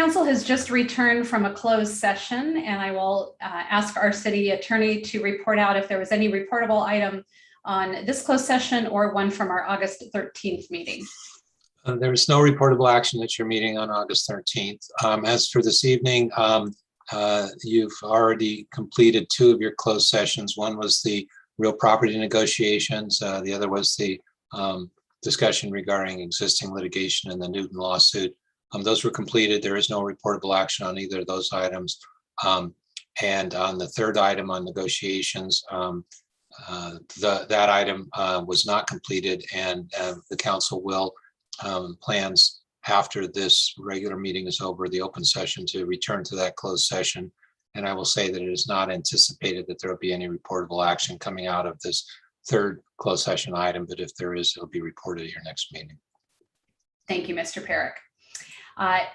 council has just returned from a closed session, and I will ask our city attorney to report out if there was any reportable item on this closed session or one from our August 13th meeting. There is no reportable action at your meeting on August 13th. As for this evening, you've already completed 2 of your closed sessions. One was the real property negotiations. The other was the discussion regarding existing litigation in the Newton lawsuit. Those were completed. There is no reportable action on either of those items. And on the third item on negotiations, that item was not completed, and the council will plans after this regular meeting is over, the open session, to return to that closed session. And I will say that it is not anticipated that there will be any reportable action coming out of this third closed session item, but if there is, it'll be reported at your next meeting. Thank you, Mr. Perrick.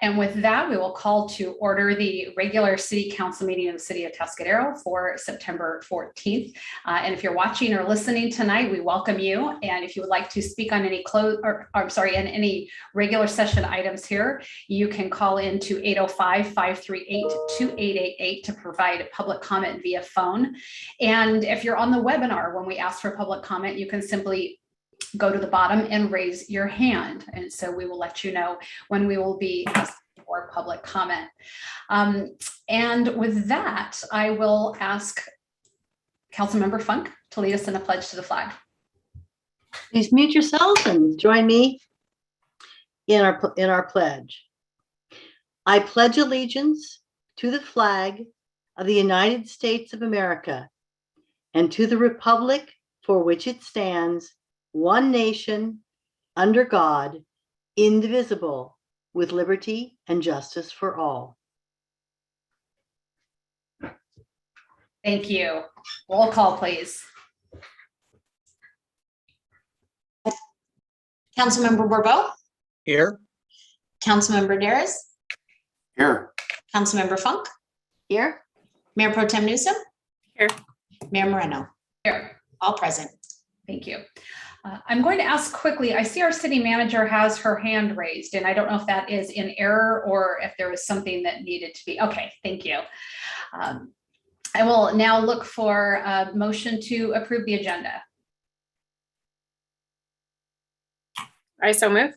And with that, we will call to order the regular city council meeting of the city of Atascadero for September 14th. And if you're watching or listening tonight, we welcome you. And if you would like to speak on any any regular session items here, you can call in to 805-538-2888 to provide public comment via phone. And if you're on the webinar, when we ask for public comment, you can simply go to the bottom and raise your hand. And so we will let you know when we will be asking for public comment. And with that, I will ask Councilmember Funk to lead us in a pledge to the flag. Please mute yourselves and join me in our pledge. I pledge allegiance to the flag of the United States of America and to the republic for which it stands, one nation, under God, indivisible, with liberty and justice for all. Thank you. Roll call, please. Councilmember Bourbeau? Here. Councilmember Daris? Here. Councilmember Funk? Here? Mayor Pro Tem Newsom? Here. Mayor Moreno? Here. All present. Thank you. I'm going to ask quickly, I see our city manager has her hand raised, and I don't know if that is in error or if there was something that needed to be. Okay, thank you. I will now look for a motion to approve the agenda. I so move.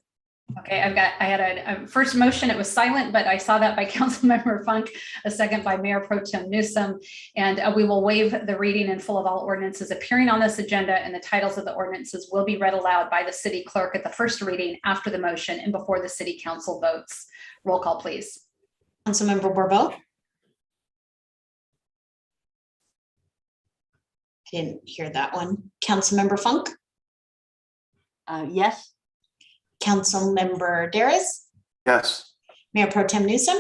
Okay, I had a first motion, it was silent, but I saw that by Councilmember Funk, a second by Mayor Pro Tem Newsom, and we will waive the reading in full of all ordinances appearing on this agenda, and the titles of the ordinances will be read aloud by the city clerk at the first reading after the motion and before the city council votes. Roll call, please. Councilmember Bourbeau? I didn't hear that one. Councilmember Funk? Yes. Councilmember Daris? Yes. Mayor Pro Tem Newsom?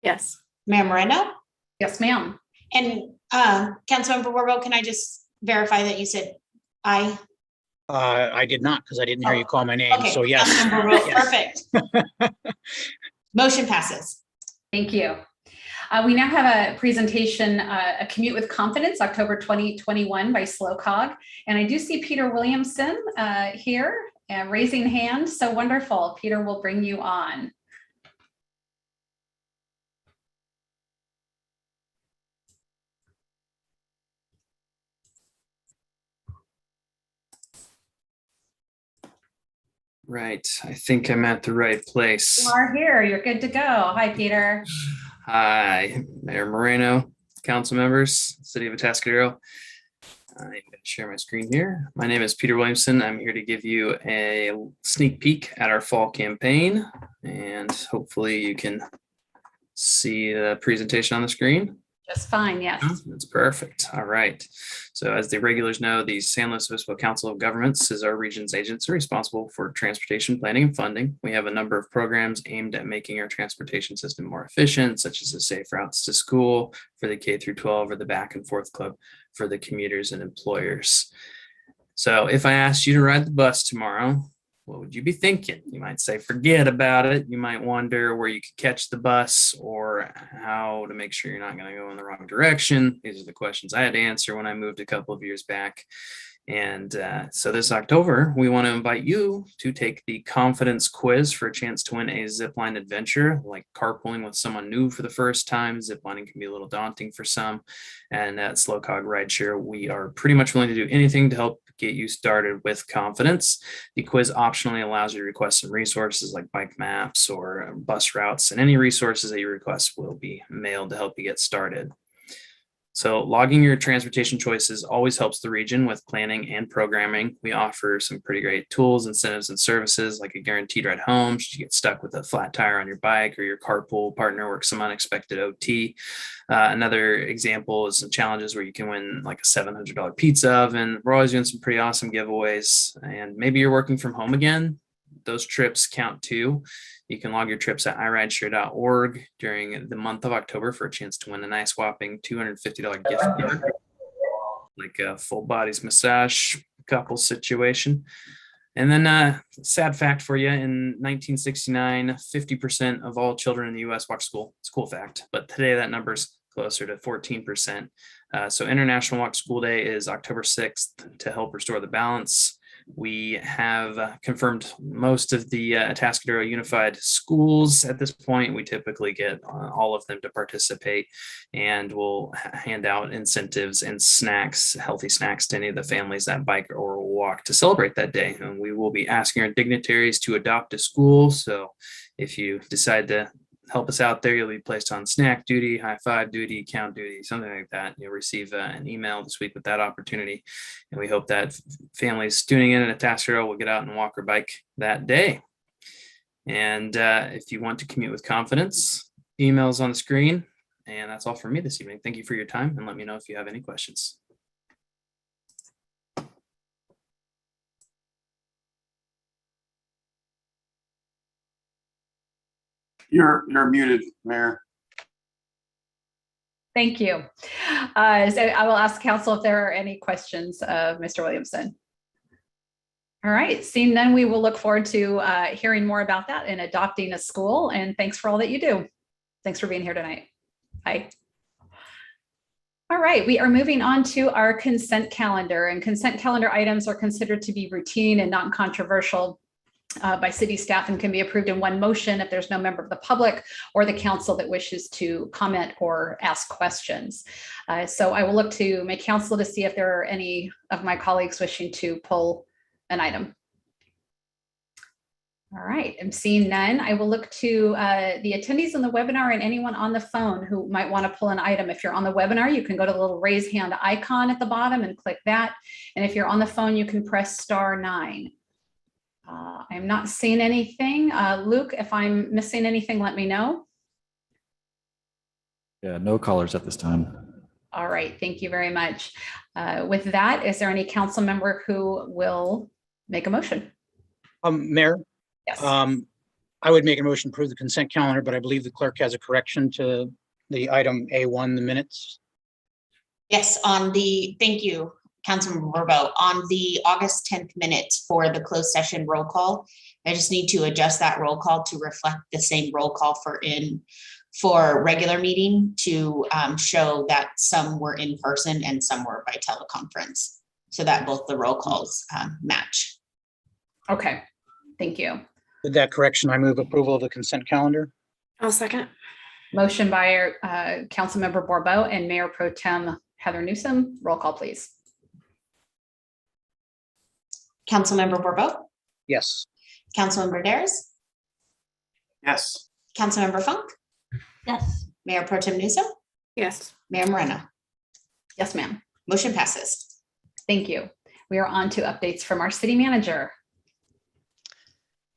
Yes. Mayor Moreno? Yes, ma'am. And Councilmember Bourbeau, can I just verify that you said aye? I did not, because I didn't hear you call my name. Okay. So yes. Councilmember Bourbeau, Yes. perfect. Motion passes. Thank you. We now have a presentation, A Commute with Confidence, October 2021 by Slow Cog. And I do see Peter Williamson here raising hand. So wonderful. Peter will bring you on. Right, I think I'm at the right place. You are here, you're good to go. Hi, Peter. Hi, Mayor Moreno, council members, City of Atascadero. I'm going to share my screen here. My name is Peter Williamson. I'm here to give you a sneak peek at our fall campaign, and hopefully you can see the presentation on the screen. Just fine, yes. That's perfect. All right. So as the regulars know, the San Luis Obispo Council of Governments is our region's agency responsible for transportation planning and funding. We have a number of programs aimed at making our transportation system more efficient, such as the Safe Routes to School for the K through 12 or the Back and Forth Club for the commuters and employers. So if I asked you to ride the bus tomorrow, what would you be thinking? You might say, forget about it. You might wonder where you could catch the bus or how to make sure you're not going to go in the wrong direction. These are the questions I had to answer when I moved a couple of years back. And so this October, we want to invite you to take the confidence quiz for a chance to win a zipline adventure, like carpooling with someone new for the first time. Ziplining can be a little daunting for some. And at Slow Cog Rideshare, we are pretty much willing to do anything to help get you started with confidence. The quiz optionally allows you to request some resources like bike maps or bus routes, and any resources that you request will be mailed to help you get started. So logging your transportation choices always helps the region with planning and programming. We offer some pretty great tools, incentives, and services like a guaranteed ride home should you get stuck with a flat tire on your bike or your carpool partner works some unexpected OT. Another example is some challenges where you can win like a $700 pizza oven. We're always doing some pretty awesome giveaways. And maybe you're working from home again. Those trips count too. You can log your trips at irideshare.org during the month of October for a chance to win a nice whopping $250 gift card, like a full bodies massage couple situation. And then sad fact for you, in 1969, 50% of all children in the US watched school. It's a cool fact, but today that number is closer to 14%. So International Walk School Day is October 6th to help restore the balance. We have confirmed most of the Atascadero Unified Schools at this point. We typically get all of them to participate, and we'll hand out incentives and snacks, healthy snacks to any of the families that bike or walk to celebrate that day. And we will be asking our dignitaries to adopt a school. So if you decide to help us out there, you'll be placed on snack duty, high five duty, count duty, something like that. You'll receive an email this week with that opportunity. And we hope that families tuning in at Atascadero will get out and walk or bike that day. And if you want to commute with confidence, emails on the screen. And that's all for me this evening. Thank you for your time, and let me know if you have any questions. You're muted, Mayor. Thank you. So I will ask council if there are any questions of Mr. Williamson. All right, seeing none, we will look forward to hearing more about that and adopting a school. And thanks for all that you do. Thanks for being here tonight. Bye. All right, we are moving on to our consent calendar, and consent calendar items are considered to be routine and non-controversial by city staff and can be approved in one motion if there's no member of the public or the council that wishes to comment or ask questions. So I will look to my council to see if there are any of my colleagues wishing to pull an item. All right, I'm seeing none. I will look to the attendees on the webinar and anyone on the phone who might want to pull an item. If you're on the webinar, you can go to the little raise hand icon at the bottom and click that. And if you're on the phone, you can press *9. I'm not seeing anything. Luke, if I'm missing anything, let me know. Yeah, no callers at this time. All right, thank you very much. With that, is there any council member who will make a motion? Mayor, Yes. I would make a motion to approve the consent calendar, but I believe the clerk has a correction to the item A1, the minutes. Yes, thank you, Councilmember Borbo. On the August 10th minutes for the closed session roll call, I just need to adjust that roll call to reflect the same roll call for regular meeting to show that some were in person and some were by teleconference, so that both the roll calls match. Okay, thank you. With that correction, I move approval of the consent calendar. I'll second. Motion by Councilmember Borbo and Mayor Pro Tem Heather Newsom. Roll call, please. Councilmember Borbo, Yes. Councilmember Dares, Yes. Councilmember Funk, Yes. Mayor Pro Tem Newsom, Yes. Mayor Moreno. Yes, ma'am. Motion passes. Thank you. We are on to updates from our city manager.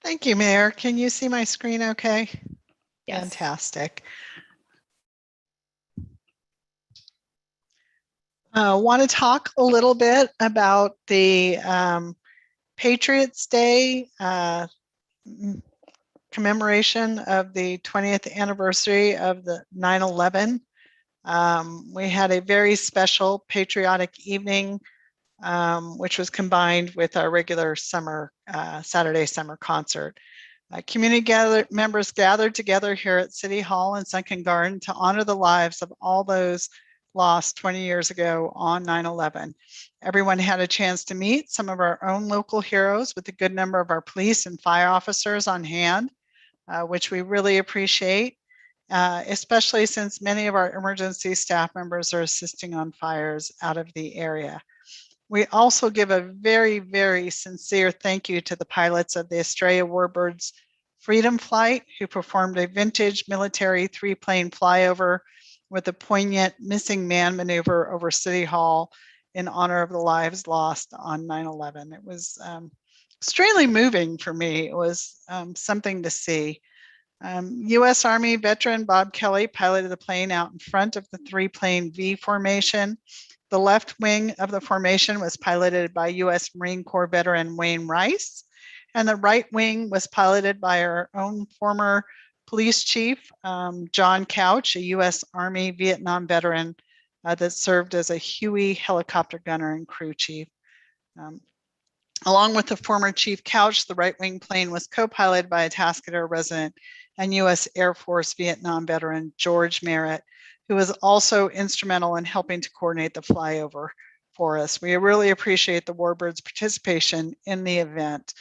Thank you, Mayor. Can you see my screen okay? Yes. Fantastic. Want to talk a little bit about the Patriots Day commemoration of the 20th anniversary of the 9/11. We had a very special patriotic evening, which was combined with our regular Saturday summer concert. Community members gathered together here at City Hall and Sunken Garden to honor the lives of all those lost 20 years ago on 9/11. Everyone had a chance to meet some of our own local heroes with a good number of our police and fire officers on hand, which we really appreciate, especially since many of our emergency staff members are assisting on fires out of the area. We also give a very, very sincere thank you to the pilots of the Australia Warbirds Freedom Flight, who performed a vintage military 3-plane flyover with a poignant missing man maneuver over City Hall in honor of the lives lost on 9/11. It was extremely moving for me. It was something to see. U.S. Army veteran Bob Kelly piloted the plane out in front of the 3-plane V formation. The left wing of the formation was piloted by U.S. Marine Corps veteran Wayne Rice, and the right wing was piloted by our own former police chief, John Couch, a U.S. Army Vietnam veteran that served as a Huey helicopter gunner and crew chief. Along with the former Chief Couch, the right wing plane was co-piloted by a Atascadero resident and U.S. Air Force Vietnam veteran George Merritt, who was also instrumental in helping to coordinate the flyover for us. We really appreciate the Warbirds' participation in the event.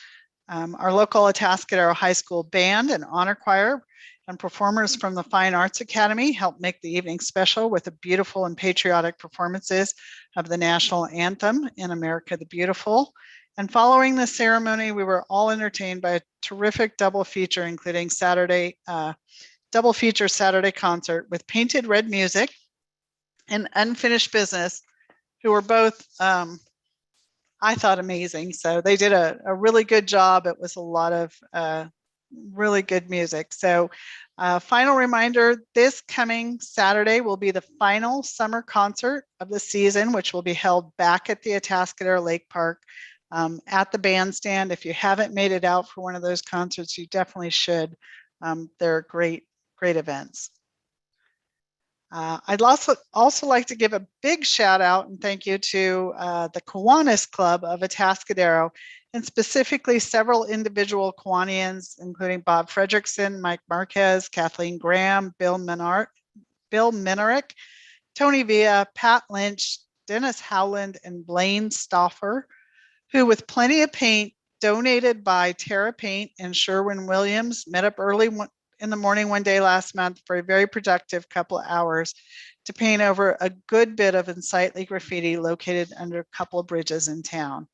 Our local Atascadero High School band and honor choir and performers from the Fine Arts Academy helped make the evening special with the beautiful and patriotic performances of the national anthem, In America the Beautiful. And following the ceremony, we were all entertained by a terrific double feature, including double feature Saturday concert with Painted Red Music and Unfinished Business, who were both, I thought, amazing. So they did a really good job. It was a lot of really good music. So final reminder, this coming Saturday will be the final summer concert of the season, which will be held back at the Atascadero Lake Park at the bandstand. If you haven't made it out for one of those concerts, you definitely should. They're great events. I'd also like to give a big shout out and thank you to the Kiwanis Club of Atascadero, and specifically several individual Kiwanians, including Bob Fredrickson, Mike Marquez, Kathleen Graham, Bill Minarick, Tony Villa, Pat Lynch, Dennis Howland, and Blaine Stauffer, who with plenty of paint donated by Terra Paint and Sherwin-Williams met up early in the morning one day last month for a very productive couple of hours to paint over a good bit of unsightly graffiti located under a couple of bridges in town,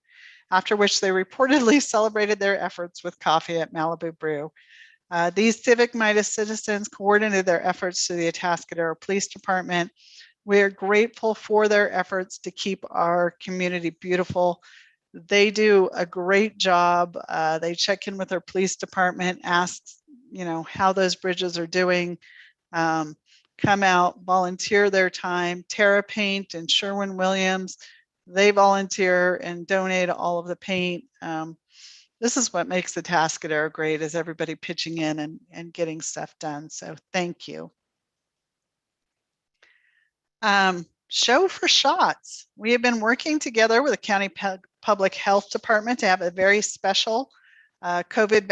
after which they reportedly celebrated their efforts with coffee at Malibu Brew. These civic-minded citizens coordinated their efforts to the Atascadero Police Department. We are grateful for their efforts to keep our community beautiful. They do a great job. They check in with our police department, ask, how those bridges are doing, come out, volunteer their time. Terra Paint and Sherwin-Williams, they volunteer and donate all of the paint. This is what makes the Atascadero great, is everybody pitching in and getting stuff done. So thank you. Show for Shots. We have been working together with the County Public Health Department to have a very special COVID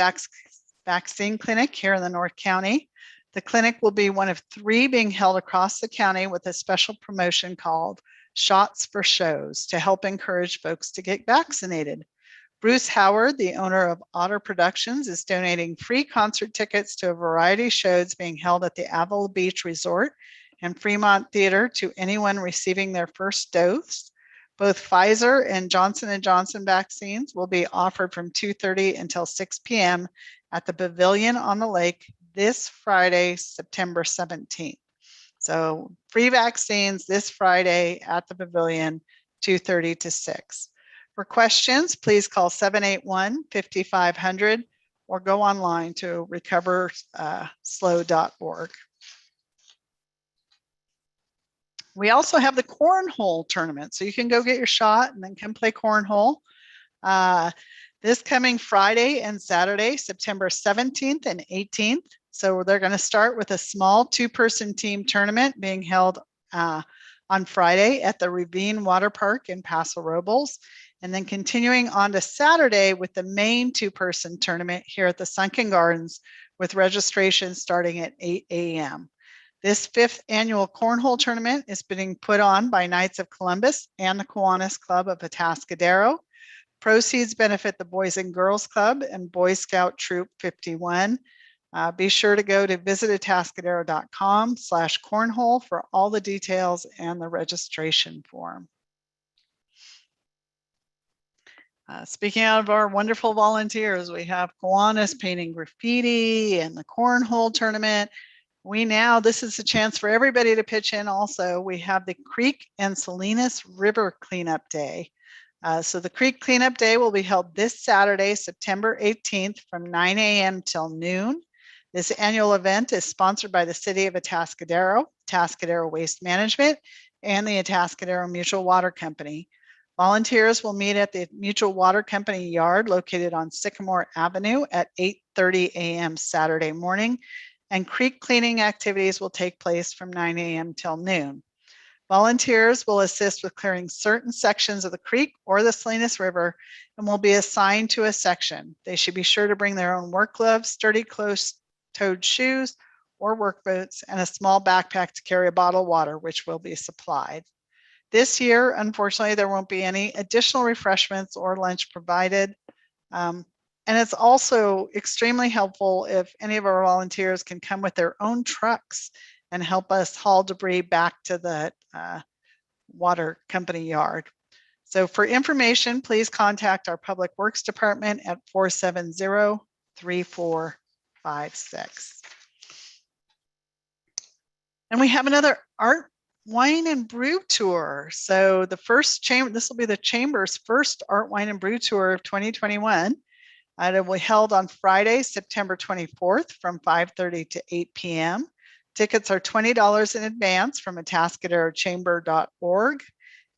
vaccine clinic here in the North County. The clinic will be one of 3 being held across the county with a special promotion called Shots for Shows to help encourage folks to get vaccinated. Bruce Howard, the owner of Otter Productions, is donating free concert tickets to a variety of shows being held at the Avila Beach Resort and Fremont Theater to anyone receiving their first dose. Both Pfizer and Johnson & Johnson vaccines will be offered from 2:30 until 6 p.m. at the Pavilion on the Lake this Friday, September 17th. So free vaccines this Friday at the Pavilion, 2:30 to 6. For questions, please call 781-5500 or go online to recoverslow.org. We also have the cornhole tournament, so you can go get your shot and then come play cornhole. This coming Friday and Saturday, September 17th and 18th. So they're going to start with a small 2-person team tournament being held on Friday at the Ravine Water Park in Paso Robles, and then continuing on to Saturday with the main 2-person tournament here at the Sunken Gardens with registration starting at 8 a.m. This 5th annual cornhole tournament is being put on by Knights of Columbus and the Kiwanis Club of Atascadero. Proceeds benefit the Boys and Girls Club and Boy Scout Troop 51. Be sure to go to visitatascadero.com/cornhole for all the details and the registration form. Speaking of our wonderful volunteers, we have Kiwanis painting graffiti and the cornhole tournament. This is a chance for everybody to pitch in also. We have the Creek and Salinas River Cleanup Day. So the Creek Cleanup Day will be held this Saturday, September 18th from 9 a.m. till noon. This annual event is sponsored by the City of Atascadero, Atascadero Waste Management, and the Atascadero Mutual Water Company. Volunteers will meet at the Mutual Water Company yard located on Sycamore Avenue at 8:30 a.m. Saturday morning, and creek cleaning activities will take place from 9 a.m. till noon. Volunteers will assist with clearing certain sections of the creek or the Salinas River and will be assigned to a section. They should be sure to bring their own work gloves, sturdy closed-toed shoes or work boots, and a small backpack to carry a bottle of water, which will be supplied. This year, unfortunately, there won't be any additional refreshments or lunch provided. And it's also extremely helpful if any of our volunteers can come with their own trucks and help us haul debris back to the water company yard. So for information, please contact our Public Works Department at 470-3456. And we have another art, wine, and brew tour. So the first chamber, this will be the Chamber's first art, wine, and brew tour of 2021. It will be held on Friday, September 24th from 5:30 to 8 p.m. Tickets are $20 in advance from atascaderochamber.org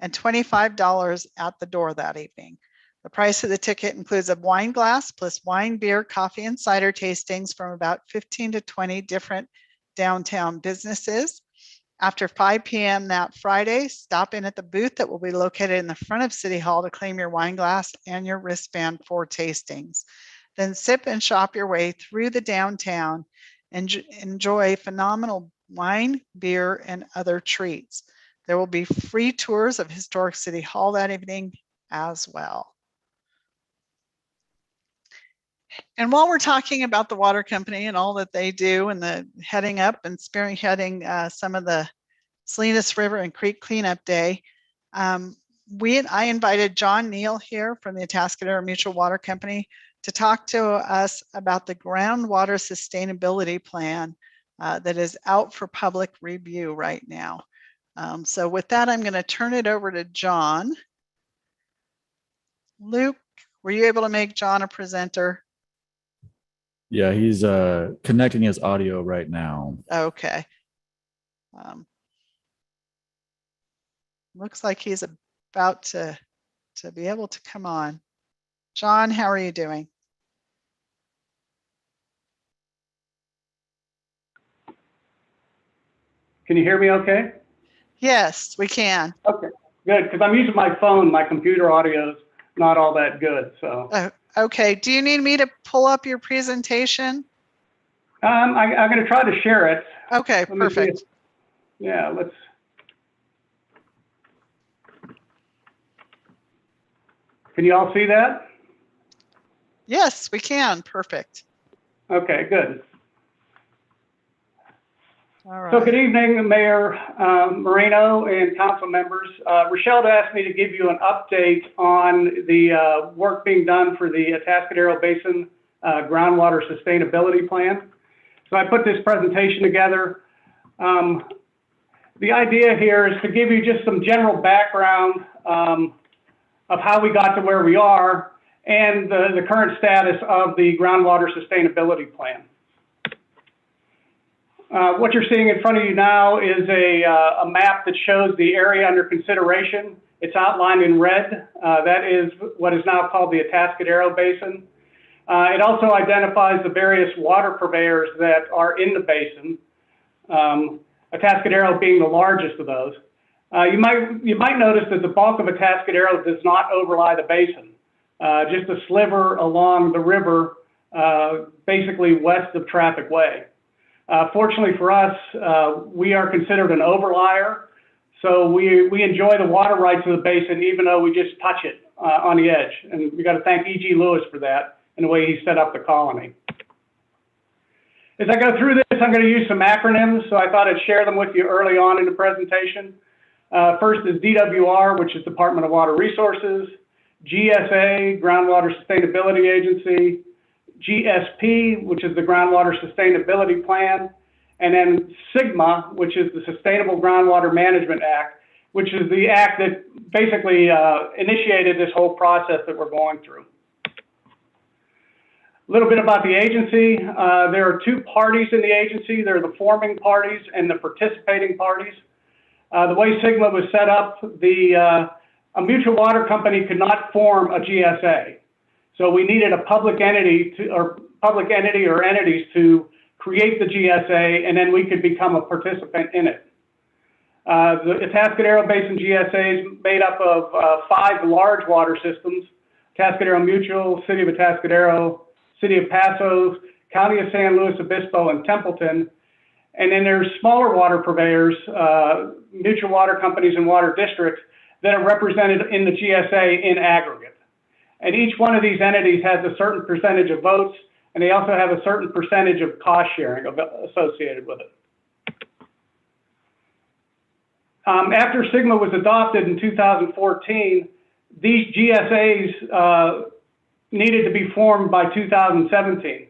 and $25 at the door that evening. The price of the ticket includes a wine glass plus wine, beer, coffee, and cider tastings from about 15 to 20 different downtown businesses. After 5 p.m. that Friday, stop in at the booth that will be located in the front of City Hall to claim your wine glass and your wristband for tastings. Then sip and shop your way through the downtown and enjoy phenomenal wine, beer, and other treats. There will be free tours of historic City Hall that evening as well. And while we're talking about the water company and all that they do and the heading up and spearheading some of the Salinas River and Creek Cleanup Day, I invited John Neal here from the Atascadero Mutual Water Company to talk to us about the groundwater sustainability plan that is out for public review right now. So with that, I'm going to turn it over to John. Luke, were you able to make John a presenter? Yeah, he's connecting his audio right now. Okay. Looks like he's about to be able to come on. John, how are you doing? Can you hear me okay? Yes, we can. Okay, good, because I'm using my phone. My computer audio is not all that good, so. Okay, do you need me to pull up your presentation? I'm going to try to share it. Okay, perfect. Yeah, let's. Can you all see that? Yes, we can. Perfect. Okay, good. All right. So good evening, Mayor Moreno and council members. Rochelle asked me to give you an update on the work being done for the Atascadero Basin Groundwater Sustainability Plan. So I put this presentation together. The idea here is to give you just some general background of how we got to where we are and the current status of the Groundwater Sustainability Plan. What you're seeing in front of you now is a map that shows the area under consideration. It's outlined in red. That is what is now called the Atascadero Basin. It also identifies the various water purveyors that are in the basin, Atascadero being the largest of those. You might notice that the bulk of Atascadero does not overlie the basin, just a sliver along the river, basically west of Traffic Way. Fortunately for us, we are considered an overlier. So we enjoy the water rights of the basin, even though we just touch it on the edge. And we got to thank E.G. Lewis for that and the way he set up the colony. As I go through this, I'm going to use some acronyms, so I thought I'd share them with you early on in the presentation. First is DWR, which is Department of Water Resources, GSA, Groundwater Sustainability Agency, GSP, which is the Groundwater Sustainability Plan, and then SGMA, which is the Sustainable Groundwater Management Act, which is the act that basically initiated this whole process that we're going through. A little bit about the agency. There are two parties in the agency. There are the forming parties and the participating parties. The way SGMA was set up, a mutual water company could not form a GSA. So we needed a public entity or entities to create the GSA, and then we could become a participant in it. The Atascadero Basin GSA is made up of 5 large water systems: Atascadero Mutual, City of Atascadero, City of Pasos, County of San Luis Obispo, and Templeton. And then there's smaller water purveyors, mutual water companies and water districts that are represented in the GSA in aggregate. And each one of these entities has a certain percentage of votes, and they also have a certain percentage of cost sharing associated with it. After SGMA was adopted in 2014, these GSAs needed to be formed by 2017.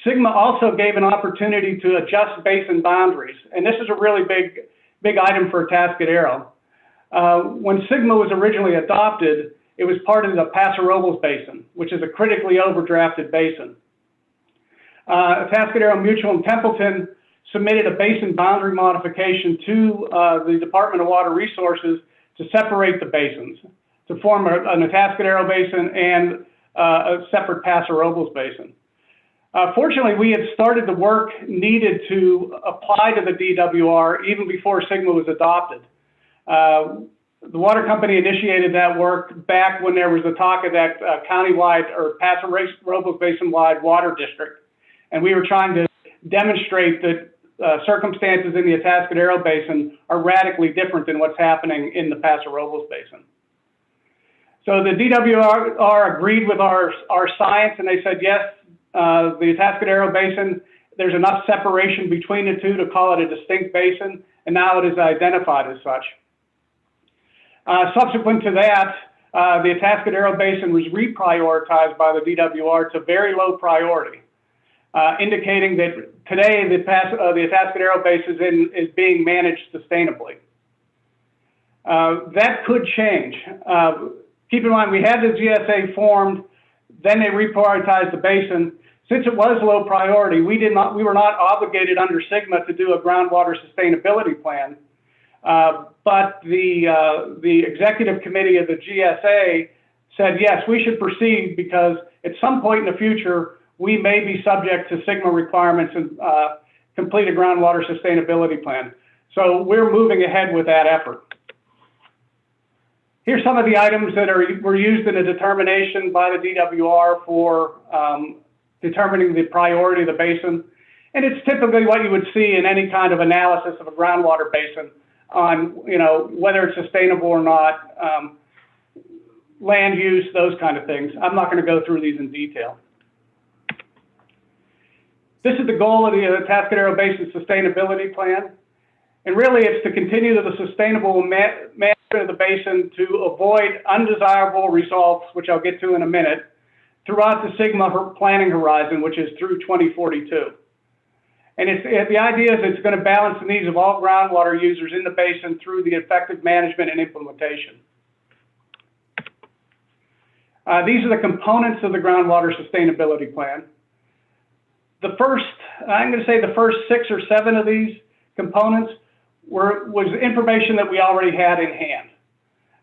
SGMA also gave an opportunity to adjust basin boundaries, and this is a really big item for Atascadero. When SGMA was originally adopted, it was part of the Paso Robles Basin, which is a critically overdrafted basin. Atascadero Mutual and Templeton submitted a basin boundary modification to the Department of Water Resources to separate the basins, to form an Atascadero Basin and a separate Paso Robles Basin. Fortunately, we had started the work needed to apply to the DWR even before SGMA was adopted. The water company initiated that work back when there was a talk of that countywide or Paso Robles Basin-wide water district. And we were trying to demonstrate that circumstances in the Atascadero Basin are radically different than what's happening in the Paso Robles Basin. So the DWR agreed with our science, and they said, yes, the Atascadero Basin, there's enough separation between the two to call it a distinct basin, and now it is identified as such. Subsequent to that, the Atascadero Basin was reprioritized by the DWR to very low priority, indicating that today the Atascadero Basin is being managed sustainably. That could change. Keep in mind, we had the GSA formed, then they reprioritized the basin. Since it was low priority, we were not obligated under SGMA to do a groundwater sustainability plan. But the executive committee of the GSA said, yes, we should proceed because at some point in the future, we may be subject to SGMA requirements and complete a groundwater sustainability plan. So we're moving ahead with that effort. Here's some of the items that were used in a determination by the DWR for determining the priority of the basin. And it's typically what you would see in any kind of analysis of a groundwater basin on, whether it's sustainable or not, land use, those kind of things. I'm not going to go through these in detail. This is the goal of the Atascadero Basin Sustainability Plan. And really, it's to continue the sustainable management of the basin to avoid undesirable results, which I'll get to in a minute, throughout the SGMA planning horizon, which is through 2042. And the idea is it's going to balance the needs of all groundwater users in the basin through the effective management and implementation. These are the components of the groundwater sustainability plan. I'm going to say the first 6 or 7 of these components was information that we already had in hand.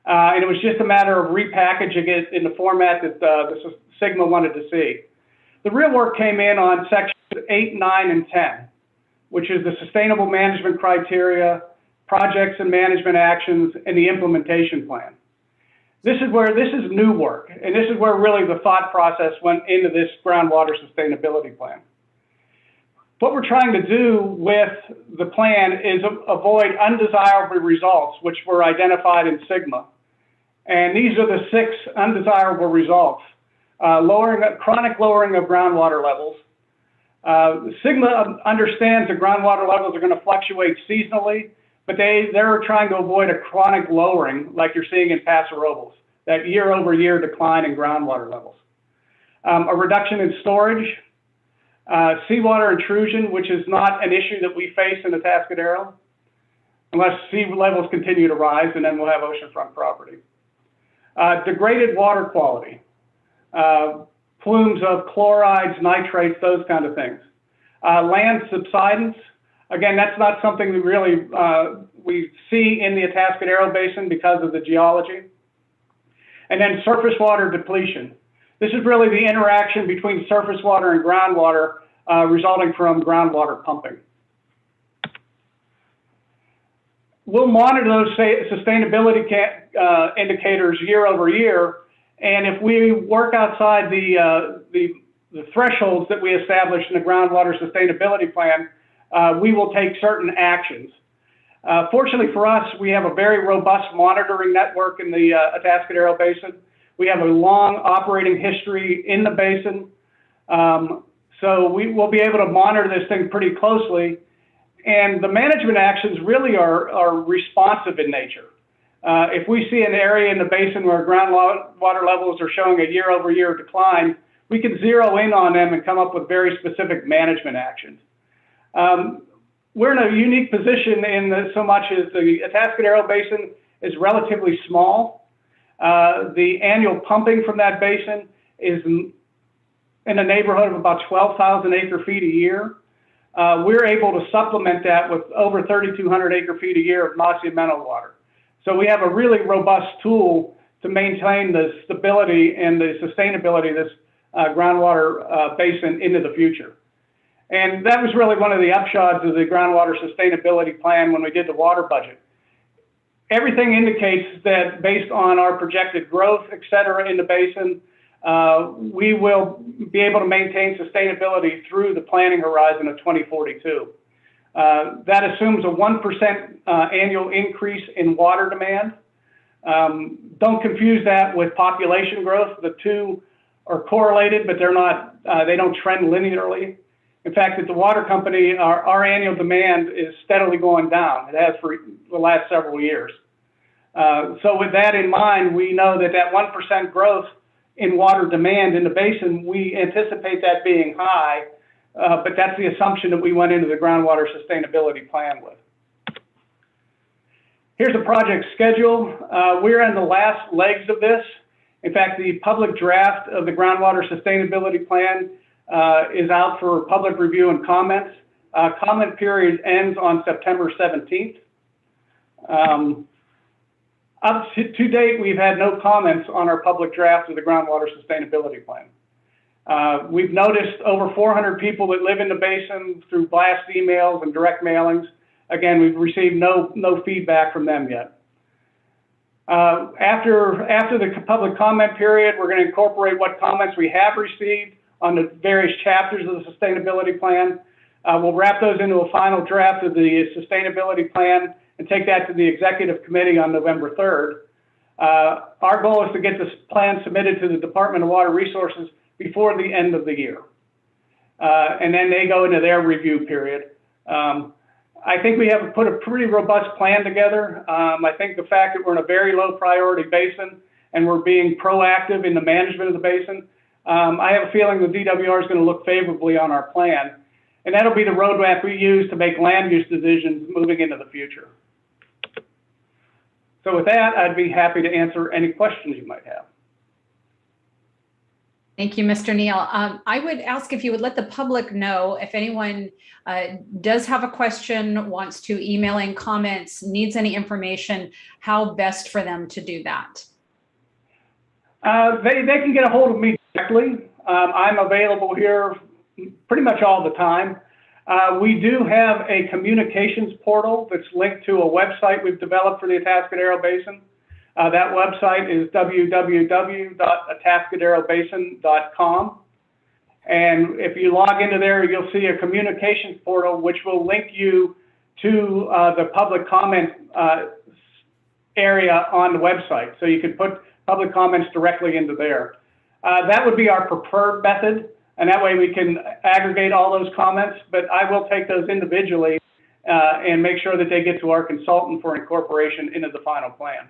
And it was just a matter of repackaging it in the format that the SGMA wanted to see. The real work came in on sections 8, 9, and 10, which is the sustainable management criteria, projects and management actions, and the implementation plan. This is new work, and this is where really the thought process went into this groundwater sustainability plan. What we're trying to do with the plan is avoid undesirable results, which were identified in Sigma. And these are the 6 undesirable results. Chronic lowering of groundwater levels. Sigma understands that groundwater levels are going to fluctuate seasonally, but they're trying to avoid a chronic lowering like you're seeing in Paso Robles, that year-over-year decline in groundwater levels. A reduction in storage. Seawater intrusion, which is not an issue that we face in Atascadero, unless sea levels continue to rise, and then we'll have oceanfront property. Degraded water quality, plumes of chlorides, nitrates, those kind of things. Land subsidence, again, that's not something we really we see in the Atascadero Basin because of the geology. And then surface water depletion. This is really the interaction between surface water and groundwater resulting from groundwater pumping. We'll monitor those sustainability indicators year over year, and if we work outside the thresholds that we established in the groundwater sustainability plan, we will take certain actions. Fortunately for us, we have a very robust monitoring network in the Atascadero Basin. We have a long operating history in the basin, so we will be able to monitor this thing pretty closely. And the management actions really are responsive in nature. If we see an area in the basin where groundwater levels are showing a year-over-year decline, we can zero in on them and come up with very specific management actions. We're in a unique position in so much as the Atascadero Basin is relatively small. The annual pumping from that basin is in the neighborhood of about 12,000 acre-feet a year. We're able to supplement that with over 3,200 acre-feet a year of Nacimiento water. So we have a really robust tool to maintain the stability and the sustainability of this groundwater basin into the future. And that was really one of the upshots of the groundwater sustainability plan when we did the water budget. Everything indicates that based on our projected growth, et cetera, in the basin, we will be able to maintain sustainability through the planning horizon of 2042. That assumes a 1% annual increase in water demand. Don't confuse that with population growth. The two are correlated, but they're not, they don't trend linearly. In fact, at the water company, our annual demand is steadily going down. It has for the last several years. So with that in mind, we know that 1% growth in water demand in the basin, we anticipate that being high, but that's the assumption that we went into the groundwater sustainability plan with. Here's the project schedule. We're in the last legs of this. In fact, the public draft of the groundwater sustainability plan is out for public review and comments. Comment period ends on September 17th. Up to date, we've had no comments on our public draft of the groundwater sustainability plan. We've noticed over 400 people that live in the basin through blast emails and direct mailings. Again, we've received no feedback from them yet. After the public comment period, we're going to incorporate what comments we have received on the various chapters of the sustainability plan. We'll wrap those into a final draft of the sustainability plan and take that to the executive committee on November 3rd. Our goal is to get this plan submitted to the Department of Water Resources before the end of the year. And then they go into their review period. I think we have put a pretty robust plan together. I think the fact that we're in a very low priority basin and we're being proactive in the management of the basin, I have a feeling the DWR is going to look favorably on our plan. And that'll be the roadmap we use to make land use decisions moving into the future. So with that, I'd be happy to answer any questions you might have. Thank you, Mr. Neal. I would ask if you would let the public know if anyone does have a question, wants to email in comments, needs any information, how best for them to do that. They can get a hold of me directly. I'm available here pretty much all the time. We do have a communications portal that's linked to a website we've developed for the Atascadero Basin. That website is www.atascaderobasin.com. And if you log into there, you'll see a communications portal, which will link you to the public comment area on the website. So you can put public comments directly into there. That would be our preferred method. And that way we can aggregate all those comments, but I will take those individually and make sure that they get to our consultant for incorporation into the final plan.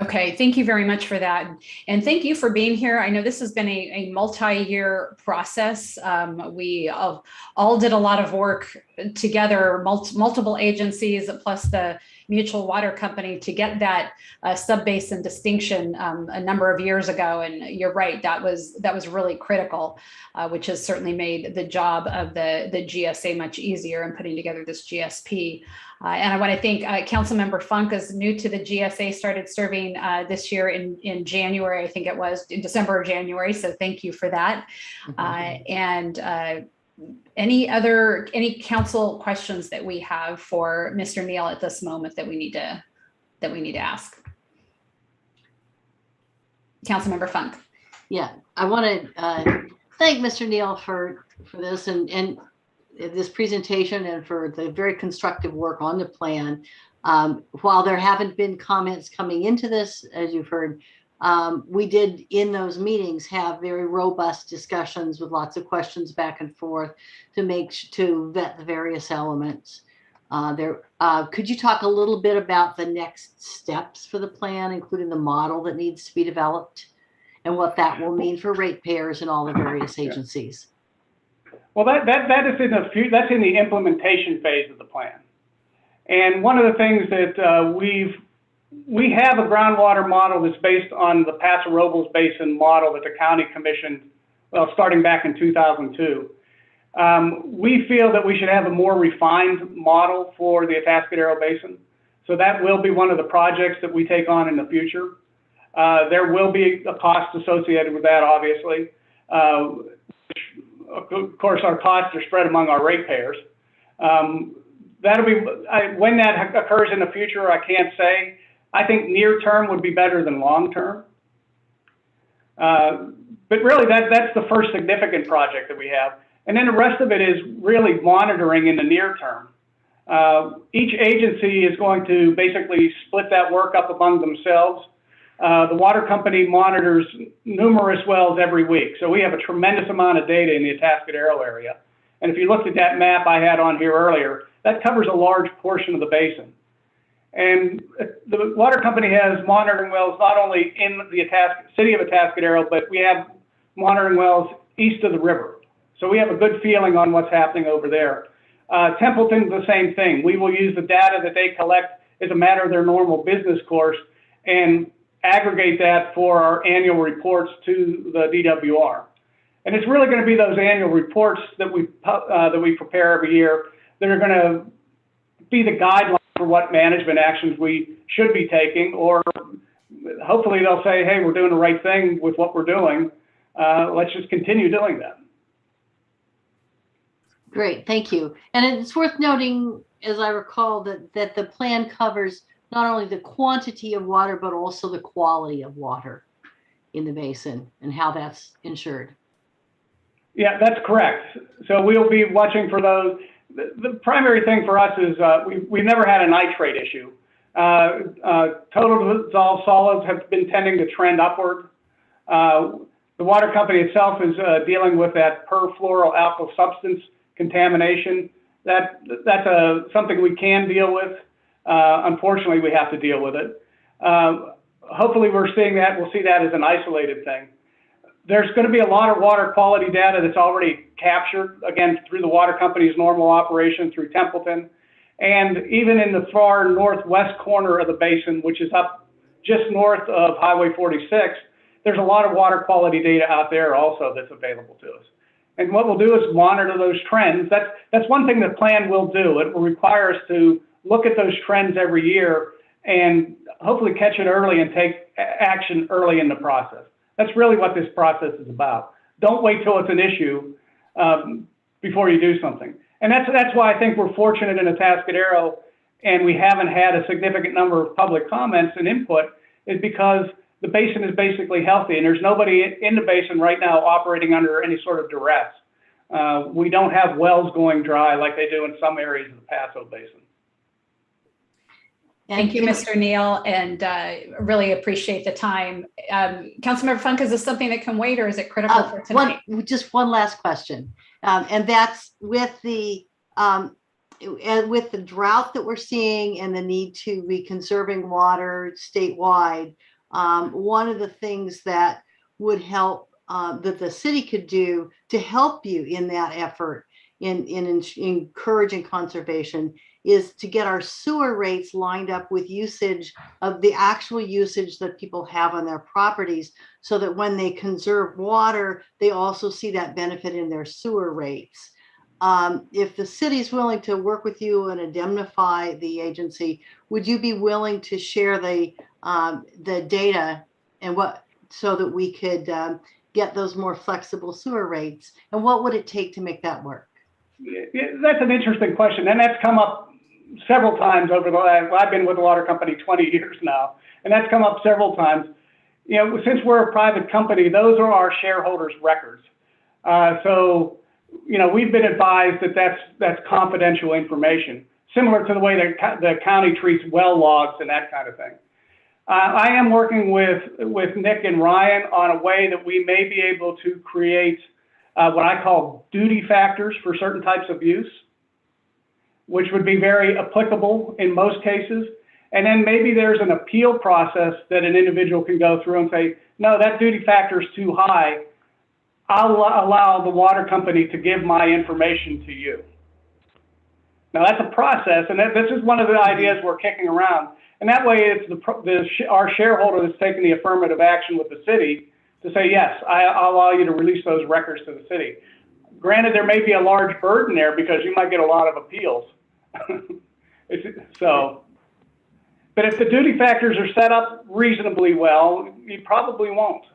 Okay, thank you very much for that. And thank you for being here. I know this has been a multi-year process. We all did a lot of work together, multiple agencies, plus the Mutual Water Company, to get that sub-basin distinction a number of years ago. And you're right, that was really critical, which has certainly made the job of the GSA much easier in putting together this GSP. And I want to thank Councilmember Funk, is new to the GSA, started serving this year in January, I think it was, in December or January. So thank you for that. Any council questions that we have for Mr. Neal at this moment that we need to ask? Councilmember Funk. Yeah, I want to thank Mr. Neal for this and this presentation and for the very constructive work on the plan. While there haven't been comments coming into this, as you've heard, we did in those meetings have very robust discussions with lots of questions back and forth to vet the various elements. Could you talk a little bit about the next steps for the plan, including the model that needs to be developed and what that will mean for ratepayers and all the various agencies? Well, that is that's in the implementation phase of the plan. And one of the things that we have a groundwater model that's based on the Paso Robles Basin model that the county commissioned, well, starting back in 2002. We feel that we should have a more refined model for the Atascadero Basin. So that will be one of the projects that we take on in the future. There will be a cost associated with that, obviously. Of course, our costs are spread among our ratepayers. That'll be, when that occurs in the future, I can't say. I think near term would be better than long term. But really, that's the first significant project that we have. And then the rest of it is really monitoring in the near term. Each agency is going to basically split that work up among themselves. The water company monitors numerous wells every week. So we have a tremendous amount of data in the Atascadero area. And if you looked at that map I had on here earlier, that covers a large portion of the basin. And the water company has monitoring wells not only in the city of Atascadero, but we have monitoring wells east of the river. So we have a good feeling on what's happening over there. Templeton's the same thing. We will use the data that they collect as a matter of their normal business course and aggregate that for our annual reports to the DWR. And it's really going to be those annual reports that we prepare every year that are going to be the guidelines for what management actions we should be taking, or hopefully they'll say, hey, we're doing the right thing with what we're doing. Let's just continue doing that. Great, thank you. And it's worth noting, as I recall, that the plan covers not only the quantity of water, but also the quality of water in the basin and how that's ensured. Yeah, that's correct. So we'll be watching for those. The primary thing for us is we've never had a nitrate issue. Total dissolved solids have been tending to trend upward. The water company itself is dealing with that perfluoroalkyl substance contamination. That's something we can deal with. Unfortunately, we have to deal with it. Hopefully we're seeing that. We'll see that as an isolated thing. There's going to be a lot of water quality data that's already captured, again, through the water company's normal operation through Templeton. And even in the far northwest corner of the basin, which is up just north of Highway 46, there's a lot of water quality data out there also that's available to us. And what we'll do is monitor those trends. That's one thing the plan will do. It will require us to look at those trends every year and hopefully catch it early and take action early in the process. That's really what this process is about. Don't wait till it's an issue before you do something. And that's why I think we're fortunate in Atascadero and we haven't had a significant number of public comments and input, is because the basin is basically healthy, and there's nobody in the basin right now operating under any sort of duress. We don't have wells going dry like they do in some areas of the Paso Basin. Thank you, Mr. Neal, and really appreciate the time. Councilmember Funk, is this something that can wait, or is it critical for tonight? Just one last question, and that's with the drought that we're seeing and the need to be conserving water statewide. One of the things that would help that the city could do to help you in that effort in encouraging conservation is to get our sewer rates lined up with usage of the actual usage that people have on their properties, so that when they conserve water, they also see that benefit in their sewer rates. If the city's willing to work with you and indemnify the agency, would you be willing to share the data and so that we could get those more flexible sewer rates? And what would it take to make that work? That's an interesting question, and that's come up several times over the last, I've been with the water company 20 years now, and that's come up several times. You know, since we're a private company, those are our shareholders' records. So, you know, we've been advised that that's confidential information, similar to the way the county treats well logs and that kind of thing. I am working with Nick and Ryan on a way that we may be able to create what I call duty factors for certain types of use, which would be very applicable in most cases. And then maybe there's an appeal process that an individual can go through and say, no, that duty factor is too high. I'll allow the water company to give my information to you. Now that's a process, and this is one of the ideas we're kicking around. And that way it's our shareholder that's taking the affirmative action with the city to say, yes, I'll allow you to release those records to the city. Granted, there may be a large burden there because you might get a lot of appeals. But if the duty factors are set up reasonably well, you probably won't.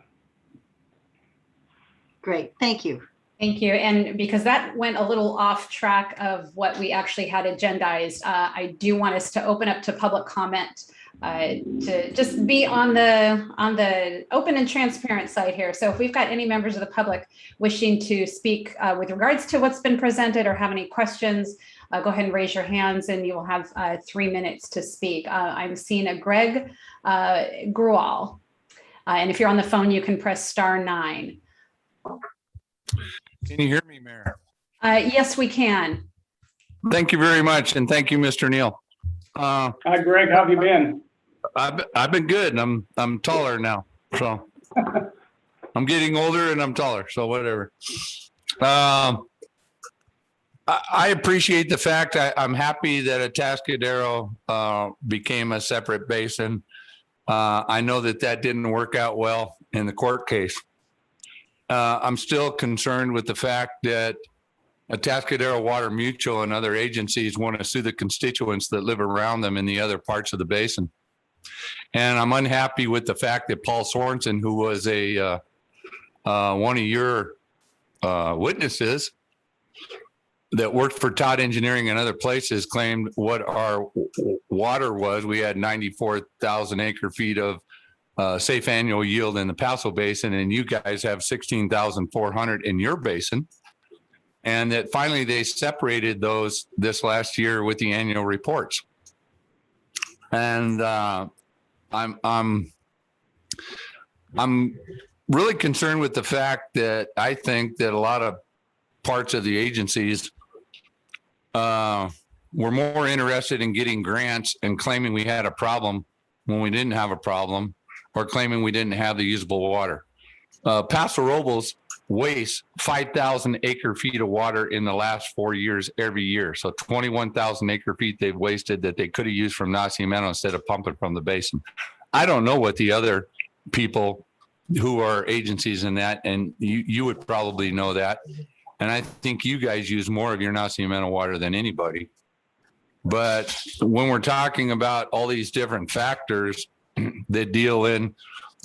Great, thank you. Thank you. And because that went a little off track of what we actually had agendized, I do want us to open up to public comment to just be on the open and transparent side here. So if we've got any members of the public wishing to speak with regards to what's been presented or have any questions, go ahead and raise your hands and you will have 3 minutes to speak. I'm seeing a Greg Grual. And if you're on the phone, you can press *9. Can you hear me, Mayor? Yes, we can. Thank you very much, and thank you, Mr. Neal. Hi, Greg. How have you been? I've been good. I'm taller now, so I'm getting older and I'm taller, so whatever. I appreciate the fact I'm happy that Atascadero became a separate basin. I know that didn't work out well in the court case. I'm still concerned with the fact that Atascadero Water Mutual and other agencies want to sue the constituents that live around them in the other parts of the basin. And I'm unhappy with the fact that Paul Sorensen, who was one of your witnesses that worked for Todd Engineering and other places, claimed what our water was. We had 94,000 acre feet of safe annual yield in the Paso Basin, and you guys have 16,400 in your basin. And that finally they separated those this last year with the annual reports. And I'm really concerned with the fact that I think that a lot of parts of the agencies were more interested in getting grants and claiming we had a problem when we didn't have a problem, or claiming we didn't have the usable water. Paso Robles wastes 5,000 acre feet of water in the last 4 years every year. So 21,000 acre feet they've wasted that they could have used from Nacimiento instead of pumping from the basin. I don't know what the other people who are agencies in that, and you would probably know that. And I think you guys use more of your Nacimiento water than anybody. But when we're talking about all these different factors that deal in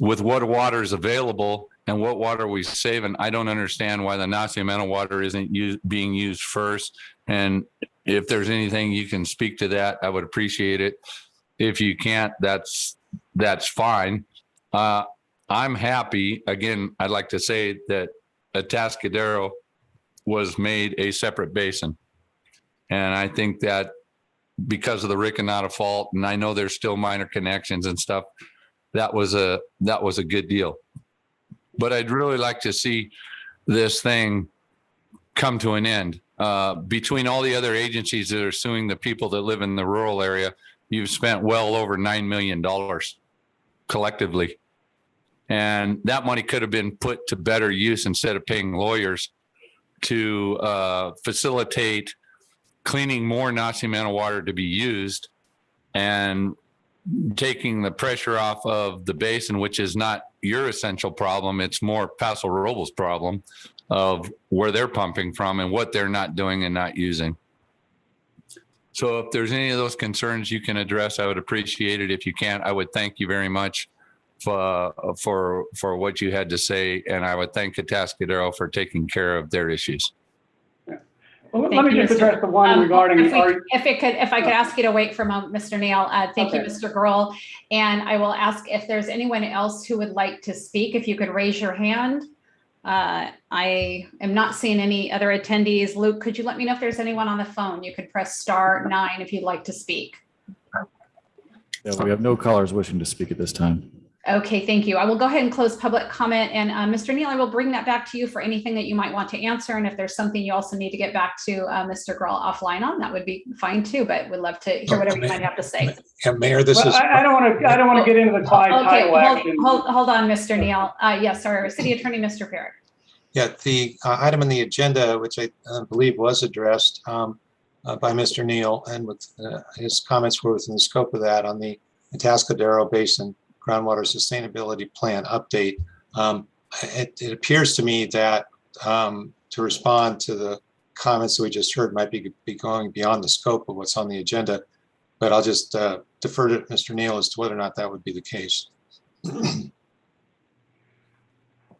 with what water is available and what water we saving, I don't understand why the Nacimiento water isn't being used first. And if there's anything you can speak to that, I would appreciate it. If you can't, that's fine. I'm happy. Again, I'd like to say that Atascadero was made a separate basin. And I think that because of the Ricanata fault, and I know there's still minor connections and stuff, that was a good deal. But I'd really like to see this thing come to an end. Between all the other agencies that are suing the people that live in the rural area, you've spent well over $9 million collectively. And that money could have been put to better use instead of paying lawyers to facilitate cleaning more Nacimiento water to be used and taking the pressure off of the basin, which is not your essential problem. It's more Paso Robles' problem of where they're pumping from and what they're not doing and not using. So if there's any of those concerns you can address, I would appreciate it. If you can't, I would thank you very much for what you had to say. And I would thank Atascadero for taking care of their issues. Well, let me just address the one regarding. If I could ask you to wait for a moment, Mr. Neal. Thank you, Mr. Grohl. And I will ask if there's anyone else who would like to speak, if you could raise your hand. I am not seeing any other attendees. Luke, could you let me know if there's anyone on the phone? You could press *9 if you'd like to speak. Yeah, we have no callers wishing to speak at this time. Okay, thank you. I will go ahead and close public comment. And Mr. Neal, I will bring that back to you for anything that you might want to answer. And if there's something you also need to get back to Mr. Grohl offline on, that would be fine too. But we'd love to hear whatever you might have to say. Yeah, Mayor, this is. I don't want to get into the quiet title action. Hold on, Mr. Neal. Yes, our City Attorney, Mr. Parrott. Yeah, the item in the agenda, which I believe was addressed by Mr. Neal, and with his comments were within the scope of that on the Atascadero Basin Groundwater Sustainability Plan update. It appears to me that to respond to the comments that we just heard might be going beyond the scope of what's on the agenda, but I'll just defer to Mr. Neal as to whether or not that would be the case.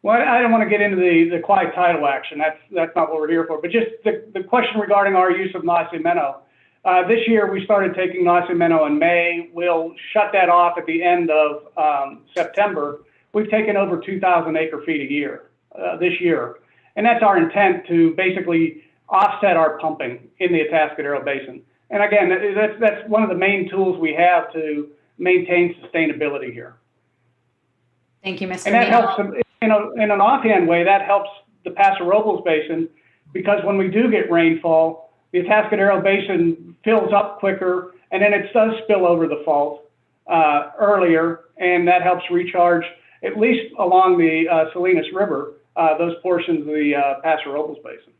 Well, I don't want to get into the quiet title action. That's not what we're here for. But just the question regarding our use of Nacimiento. This year, we started taking Nacimiento in May. We'll shut that off at the end of September. We've taken over 2,000 acre-feet a year this year. And that's our intent, to basically offset our pumping in the Atascadero Basin. And again, that's one of the main tools we have to maintain sustainability here. Thank you, Mr. And that Neal. helps, in an offhand way, that helps the Paso Robles Basin, because when we do get rainfall, the Atascadero Basin fills up quicker, and then it does spill over the fault earlier, and that helps recharge, at least along the Salinas River, those portions of the Paso Robles Basin.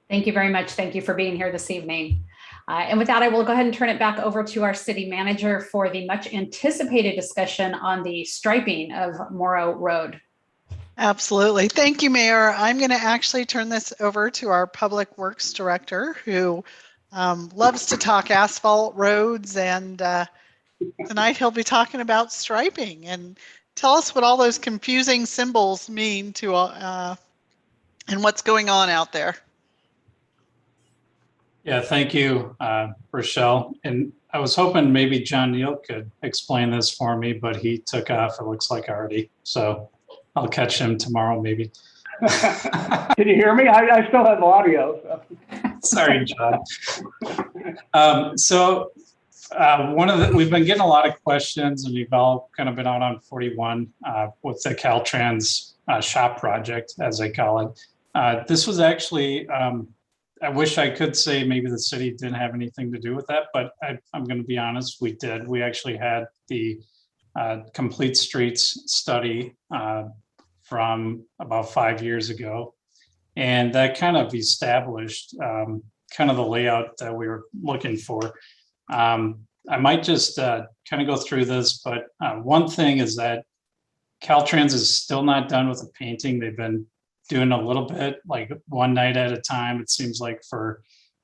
Thank you very much. Thank you for being here this evening. And with that, I will go ahead and turn it back over to our city manager for the much anticipated discussion on the striping of Morrow Road. Absolutely. Thank you, Mayor. I'm going to actually turn this over to our Public Works Director, who loves to talk asphalt roads. And tonight he'll be talking about striping. And tell us what all those confusing symbols mean to and what's going on out there. Yeah, thank you, Rochelle. And I was hoping maybe John Neal could explain this for me, but he took off, it looks like already. So I'll catch him tomorrow, maybe. Can you hear me? I still have audio. So. Sorry, John. We've been getting a lot of questions, and we've all kind of been out on 41 with the Caltrans shop project, as they call it. This was actually, I wish I could say maybe the city didn't have anything to do with that, but I'm going to be honest, we did. We actually had the Complete Streets study from about 5 years ago, and that kind of established kind of the layout that we were looking for. I might just kind of go through this, but one thing is that Caltrans is still not done with the painting. They've been doing a little bit, like one night at a time. It seems like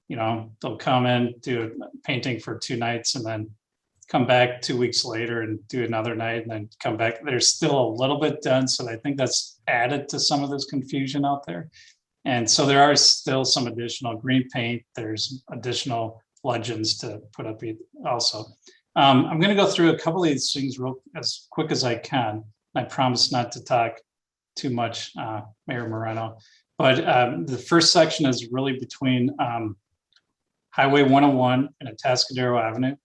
they'll come in, do a painting for 2 nights, and then come back 2 weeks later and do another night, and then come back. There's still a little bit done. So I think that's added to some of this confusion out there. And so there are still some additional green paint. There's additional legends to put up also. I'm going to go through a couple of these things real as quick as I can. I promise not to talk too much, Mayor Moreno. But the first section is really between Highway 101 and Atascadero Avenue.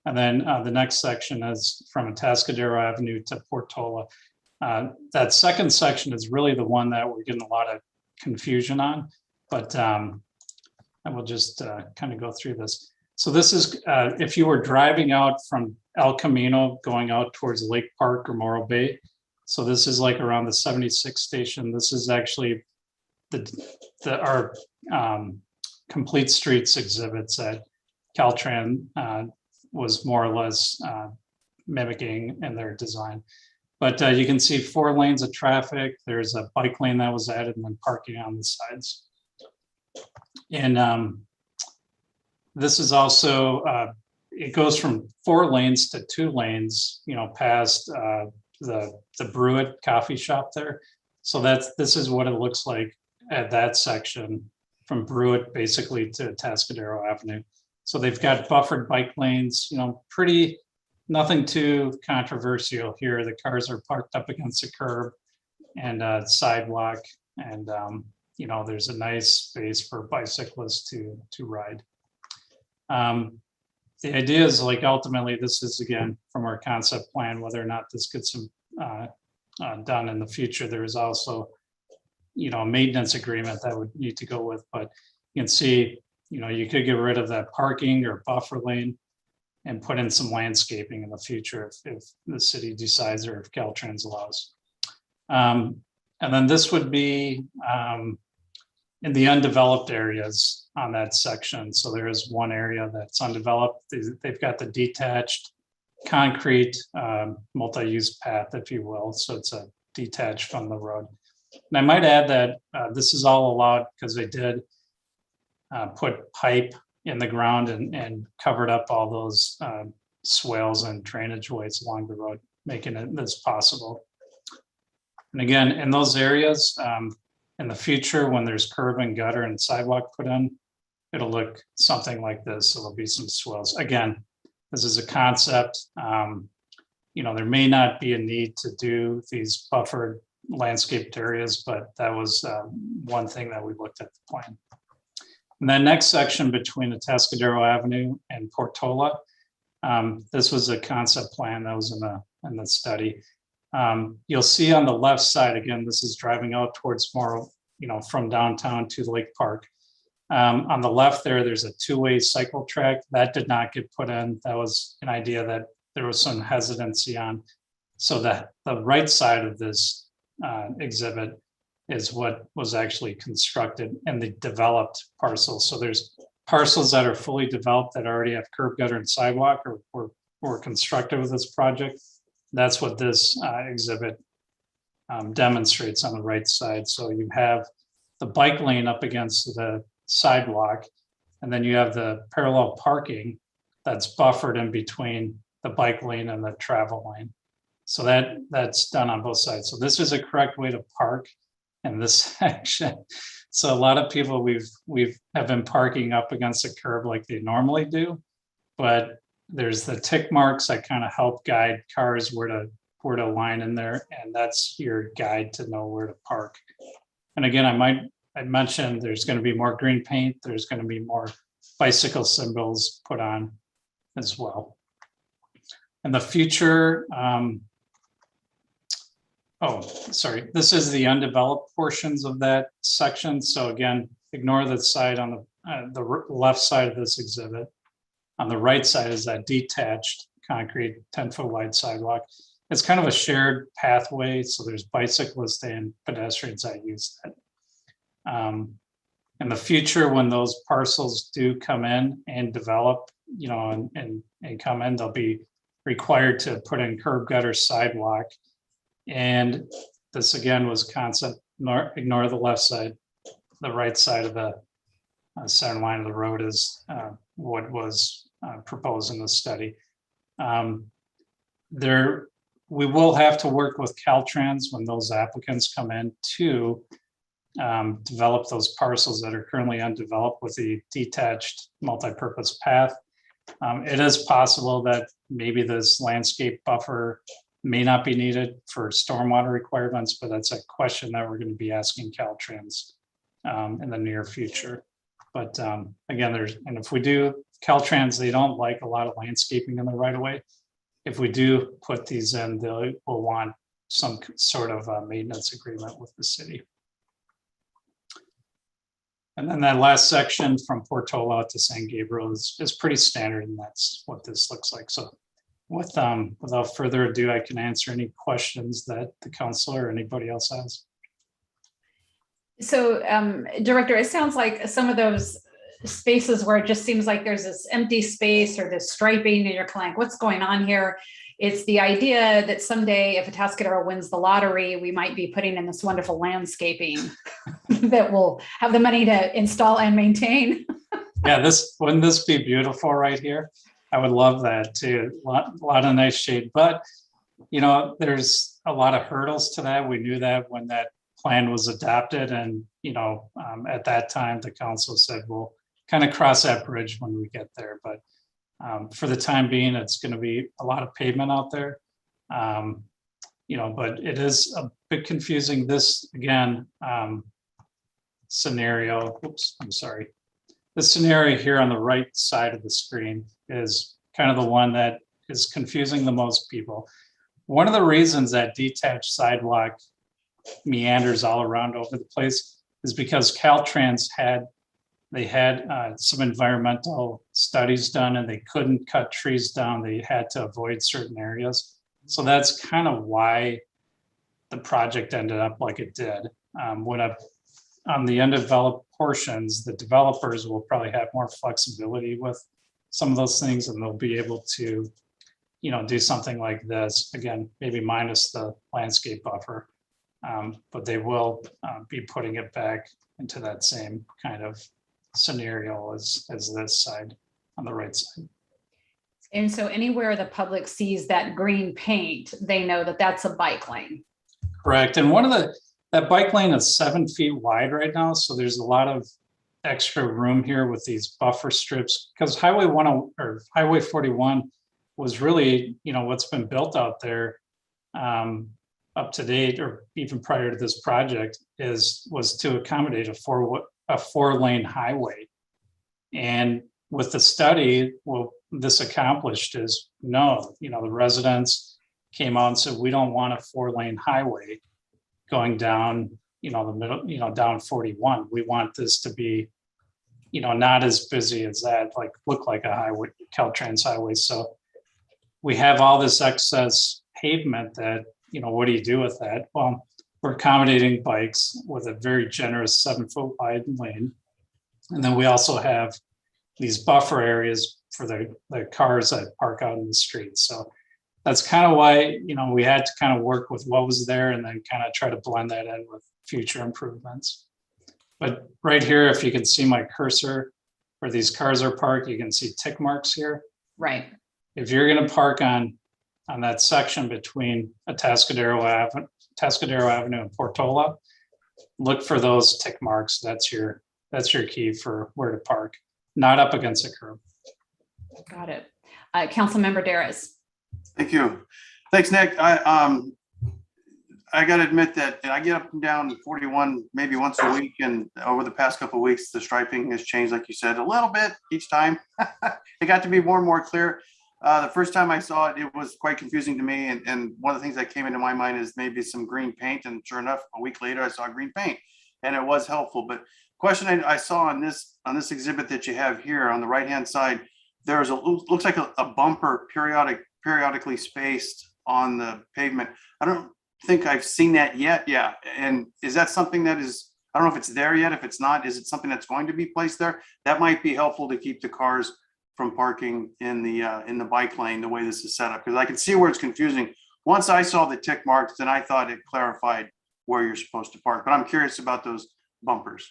And then the next section is from Atascadero Avenue to Portola. That second section is really the one that we're getting a lot of confusion on, but I will just kind of go through this. So this is, if you were driving out from El Camino going out towards Lake Park or Morro Bay. So this is like around the 76 station. This is actually our complete streets exhibits that Caltrans was more or less mimicking in their design. But you can see 4 lanes of traffic. There's a bike lane that was added and then parking on the sides. And this is also, it goes from 4 lanes to 2 lanes, you know, past the Brewitt coffee shop there. So this is what it looks like at that section from Brewitt basically to Atascadero Avenue. So they've got buffered bike lanes, you know, nothing too controversial here. The cars are parked up against the curb and sidewalk, and you know, there's a nice space for bicyclists to ride. The idea is, like, ultimately, this is again from our concept plan. Whether or not this gets done in the future, there is also, you know, a maintenance agreement that would need to go with. But you can see, you know, you could get rid of that parking or buffer lane and put in some landscaping in the future if the city decides or if Caltrans allows. And then this would be in the undeveloped areas on that section. So there is one area that's undeveloped. They've got the detached concrete multi-use path, if you will. So it's a detached from the road. And I might add that this is all allowed because they did put pipe in the ground and covered up all those swales and drainage ways along the road, making it this possible. And again, in those areas, in the future, when there's curb and gutter and sidewalk put in, it'll look something like this. So there'll be some swales. Again, this is a concept. You know, there may not be a need to do these buffered landscaped areas, but that was one thing that we looked at the plan. And then next section between Atascadero Avenue and Portola, this was a concept plan that was in the study. You'll see on the left side, again, this is driving out towards more, you know, from downtown to Lake Park. On the left there's a 2-way cycle track that did not get put in. That was an idea that there was some hesitancy on. So that the right side of this exhibit is what was actually constructed in the developed parcels. So there's parcels that are fully developed that already have curb, gutter, and sidewalk or were constructed with this project. That's what this exhibit demonstrates on the right side. So you have the bike lane up against the sidewalk, and then you have the parallel parking that's buffered in between the bike lane and the travel lane. So that's done on both sides. So this is a correct way to park in this section. So a lot of people have been parking up against the curb like they normally do, but there's the tick marks that kind of help guide cars where to line in there, and that's your guide to know where to park. And again, I mentioned there's going to be more green paint. There's going to be more bicycle symbols put on as well. In the future, this is the undeveloped portions of that section. So again, ignore the side on the left side of this exhibit. On the right side is that detached concrete 10-foot wide sidewalk. It's kind of a shared pathway. So there's bicyclists and pedestrians that use that. In the future, when those parcels do come in and develop, you know, and come in, they'll be required to put in curb, gutter, sidewalk. And this again was a concept. Ignore the left side. The right side of the center line of the road is what was proposed in the study. We will have to work with Caltrans when those applicants come in to develop those parcels that are currently undeveloped with the detached multi-purpose path. It is possible that maybe this landscape buffer may not be needed for stormwater requirements, but that's a question that we're going to be asking Caltrans in the near future. But again, and if we do, Caltrans, they don't like a lot of landscaping in the right of way. If we do put these in, they will want some sort of maintenance agreement with the city. And then that last section from Portola to San Gabriel is pretty standard, and that's what this looks like. So without further ado, I can answer any questions that the council or anybody else has. So, Director, it sounds like some of those spaces where it just seems like there's this empty space or this striping, and you're kind of like, what's going on here? It's the idea that someday, if Atascadero wins the lottery, we might be putting in this wonderful landscaping that will have the money to install and maintain. Yeah, wouldn't this be beautiful right here? I would love that too. A lot of nice shade, but you know, there's a lot of hurdles to that. We knew that when that plan was adopted, and you know, at that time, the council said we'll kind of cross that bridge when we get there. But for the time being, it's going to be a lot of pavement out there. You know, but it is a bit confusing. This again, scenario. Oops, I'm sorry. This scenario here on the right side of the screen is kind of the one that is confusing the most people. One of the reasons that detached sidewalk meanders all around over the place is because Caltrans had some environmental studies done, and they couldn't cut trees down. They had to avoid certain areas. So that's kind of why the project ended up like it did. On the undeveloped portions, the developers will probably have more flexibility with some of those things, and they'll be able to, you know, do something like this. Again, maybe minus the landscape buffer, but they will be putting it back into that same kind of scenario as this side on the right side. And so anywhere the public sees that green paint, they know that that's a bike lane. Correct. And that bike lane is 7 feet wide right now. So there's a lot of extra room here with these buffer strips, because Highway 41 was really, you know, what's been built out there up to date, or even prior to this project, was to accommodate a 4-lane highway. And with the study, what this accomplished is, no, you know, the residents came out and said, we don't want a 4-lane highway going down, you know, the middle, you know, down 41. We want this to be, you know, not as busy as that, like look like a highway, Caltrans highway. So we have all this excess pavement that, you know, what do you do with that? Well, we're accommodating bikes with a very generous 7-foot wide lane. And then we also have these buffer areas for the cars that park out in the street. So that's kind of why, you know, we had to kind of work with what was there and then kind of try to blend that in with future improvements. But right here, if you can see my cursor where these cars are parked, you can see tick marks here. Right. If you're going to park on that section between Atascadero Avenue and Portola, look for those tick marks. That's your key for where to park, not up against a curb. Got it. Councilmember Darris. Thank you. Thanks, Nick. I got to admit that I get up and down 41 maybe once a week, and over the past couple of weeks, the striping has changed, like you said, a little bit each time. It got to be more and more clear. The first time I saw it, it was quite confusing to me, and one of the things that came into my mind is maybe some green paint, and sure enough, a week later, I saw green paint, and it was helpful. But question I saw on this exhibit that you have here on the right-hand side, there's looks like a bumper periodically spaced on the pavement. I don't think I've seen that yet. Yeah. And is that something that is, I don't know if it's there yet. If it's not, is it something that's going to be placed there? That might be helpful to keep the cars from parking in the bike lane the way this is set up, because I can see where it's confusing. Once I saw the tick marks, then I thought it clarified where you're supposed to park, but I'm curious about those bumpers.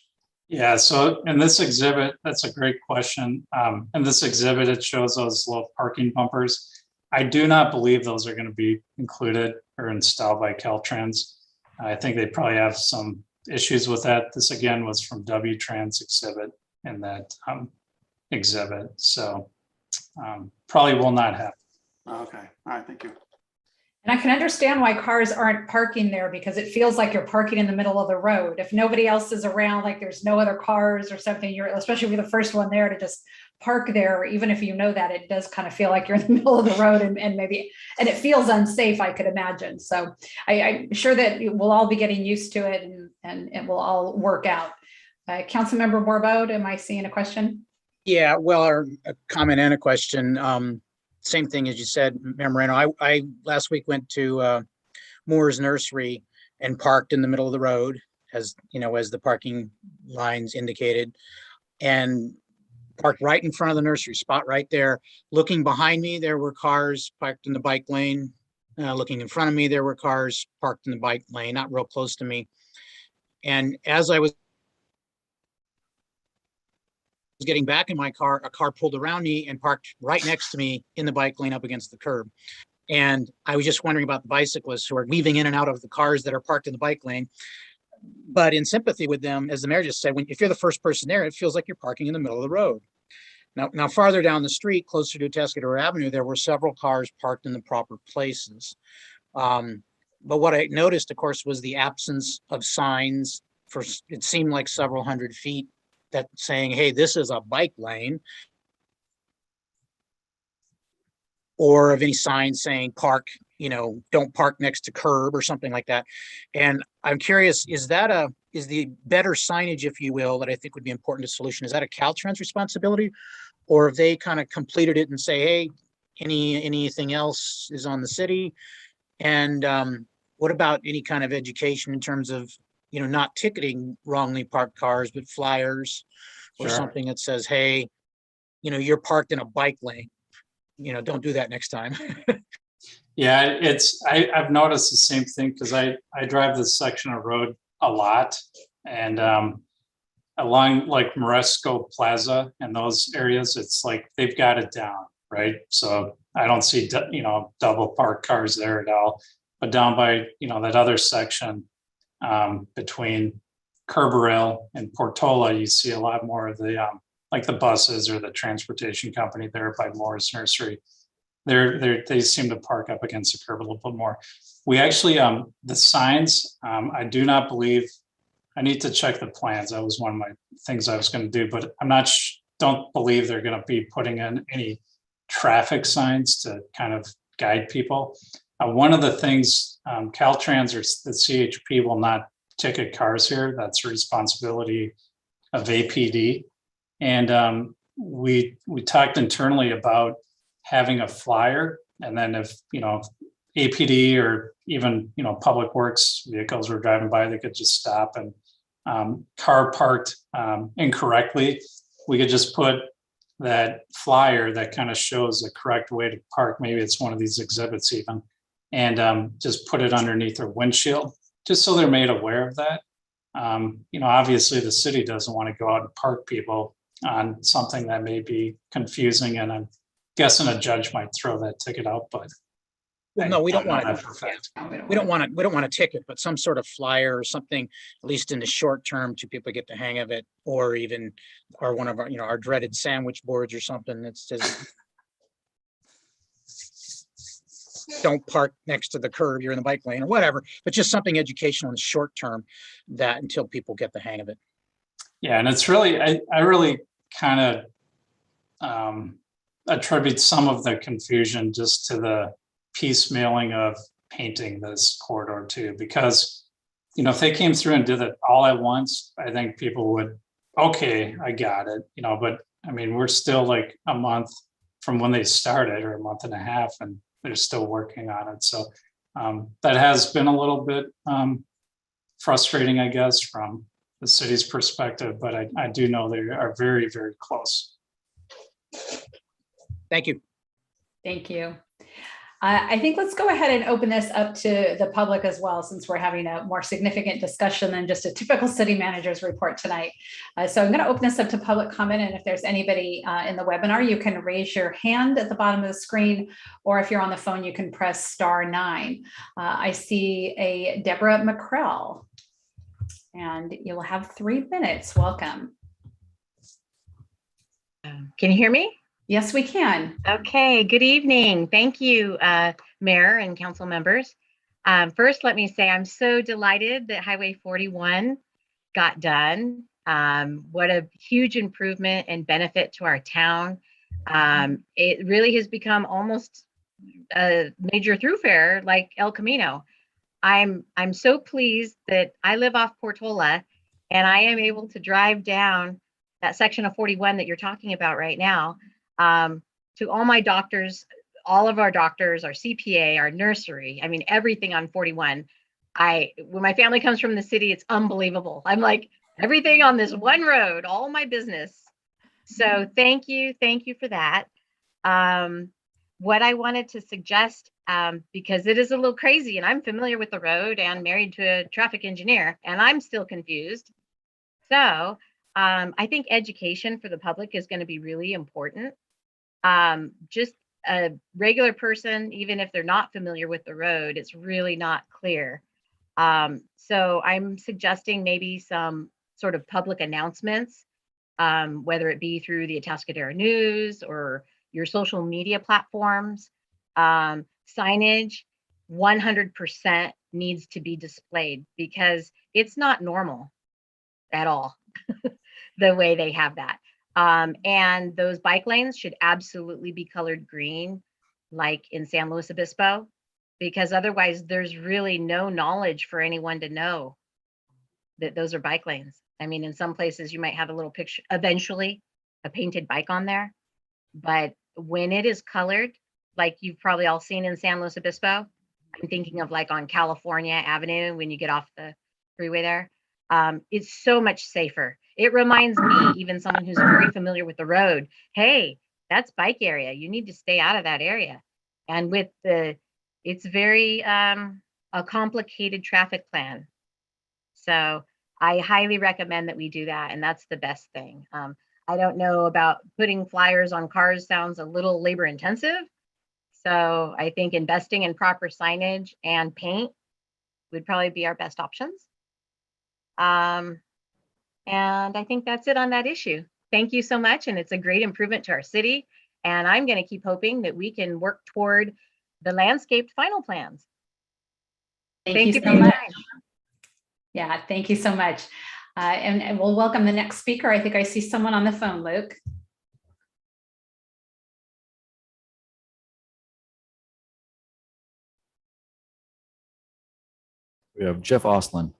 Yeah, so in this exhibit, that's a great question. In this exhibit, it shows those little parking bumpers. I do not believe those are going to be included or installed by Caltrans. I think they probably have some issues with that. This again was from W-Trans exhibit in that exhibit. So probably will not happen. Okay, all right, thank you. And I can understand why cars aren't parking there, because it feels like you're parking in the middle of the road. If nobody else is around, like there's no other cars or something, you're, especially if you're the first one there, to just park there, even if you know that, it does kind of feel like you're in the middle of the road, and maybe, and it feels unsafe, I could imagine. So I'm sure that we'll all be getting used to it, and it will all work out. Councilmember Borbo, am I seeing a question? Yeah, well, a comment and a question. Same thing as you said, Memorando. I last week went to Moore's Nursery and parked in the middle of the road, as you know, as the parking lines indicated, and parked right in front of the nursery, spot right there. Looking behind me, there were cars parked in the bike lane. Looking in front of me, there were cars parked in the bike lane, not real close to me. And as I was getting back in my car, a car pulled around me and parked right next to me in the bike lane up against the curb. And I was just wondering about the bicyclists who are weaving in and out of the cars that are parked in the bike lane. But in sympathy with them, as the mayor just said, if you're the first person there, it feels like you're parking in the middle of the road. Now farther down the street, closer to Atascadero Avenue, there were several cars parked in the proper places. But what I noticed, of course, was the absence of signs for, it seemed like several hundred feet, that saying, hey, this is a bike lane, or of any sign saying park, don't park next to curb or something like that. And I'm curious, is the better signage, if you will, that I think would be important to solution, is that a Caltrans responsibility? Or have they kind of completed it and say, hey, anything else is on the city? And what about any kind of education in terms of, not ticketing wrongly parked cars, but flyers or Sure. something that says, hey, you're parked in a bike lane, don't do that next time. Yeah, I've noticed the same thing, because I drive this section of road a lot, and along like Moresco Plaza and those areas, it's like they've got it down, right? So I don't see double parked cars there at all. But down by that other section between Kerberville and Portola, you see a lot more of the like the buses or the transportation company there by Moore's Nursery. They seem to park up against the curb a little bit more. We actually, the signs, I do not believe, I need to check the plans. That was one of my things I was going to do, but I'm not, don't believe they're going to be putting in any traffic signs to kind of guide people. One of the things, Caltrans or the CHP will not ticket cars here. That's a responsibility of APD. And we talked internally about having a flyer, and then if APD or even Public Works vehicles were driving by, they could just stop, and car parked incorrectly, we could just put that flyer that kind of shows the correct way to park. Maybe it's one of these exhibits even, and just put it underneath their windshield, just so they're made aware of that. Obviously the city doesn't want to go out and park people on something that may be confusing, and I'm guessing a judge might throw that ticket out, but well, no, we don't want to. We don't want a ticket, but some sort of flyer or something, at least in the short term, to people get the hang of it, or one of our, our dreaded sandwich boards or something that says, don't park next to the curb, you're in the bike lane, or whatever, but just something educational in the short term, that until people get the hang of it. Yeah, and it's really, I really kind of attribute some of the confusion just to the piecemealing of painting this corridor too, because if they came through and did it all at once, I think people would, okay, I got it, but I mean, we're still like a month from when they started, or a month and a half, and they're still working on it. So that has been a little bit frustrating, I guess, from the city's perspective, but I do know they are very, very close. Thank you. Thank you. I think let's go ahead and open this up to the public as well, since we're having a more significant discussion than just a typical city manager's report tonight. So I'm going to open this up to public comment, and if there's anybody in the webinar, you can raise your hand at the bottom of the screen, or if you're on the phone, you can press *9. I see a Deborah McCrell, and you'll have 3 minutes. Welcome. Can you hear me? Yes, we can. Okay, good evening. Thank you, Mayor and council members. First, let me say I'm so delighted that Highway 41 got done. What a huge improvement and benefit to our town. It really has become almost a major thoroughfare like El Camino. I'm so pleased that I live off Portola and I am able to drive down that section of 41 that you're talking about right now to all my doctors, all of our doctors, our CPA, our nursery. I mean, everything on 41. When my family comes from the city, it's unbelievable. I'm like, everything on this one road, all my business. So thank you for that. What I wanted to suggest, because it is a little crazy and I'm familiar with the road and married to a traffic engineer and I'm still confused. So I think education for the public is going to be really important. Just a regular person, even if they're not familiar with the road, it's really not clear. So I'm suggesting maybe some sort of public announcements, whether it be through the Atascadero News or your social media platforms. Signage 100% needs to be displayed because it's not normal at all the way they have that. And those bike lanes should absolutely be colored green, like in San Luis Obispo, because otherwise there's really no knowledge for anyone to know that those are bike lanes. I mean, in some places you might have a little picture, eventually a painted bike on there, but when it is colored, like you've probably all seen in San Luis Obispo, I'm thinking of like on California Avenue when you get off the freeway there, it's so much safer. It reminds me, even someone who's very familiar with the road, hey, that's bike area. You need to stay out of that area. And with it's very a complicated traffic plan. So I highly recommend that we do that. And that's the best thing. I don't know about putting flyers on cars sounds a little labor intensive. So I think investing in proper signage and paint would probably be our best options. And I think that's it on that issue. Thank you so much. And it's a great improvement to our city. And I'm going to keep hoping that we can work toward the landscaped final plans. Thank you so much. Yeah, thank you so much. And we'll welcome the next speaker. I think I see someone on the phone, Luke. We have Jeff Oslin.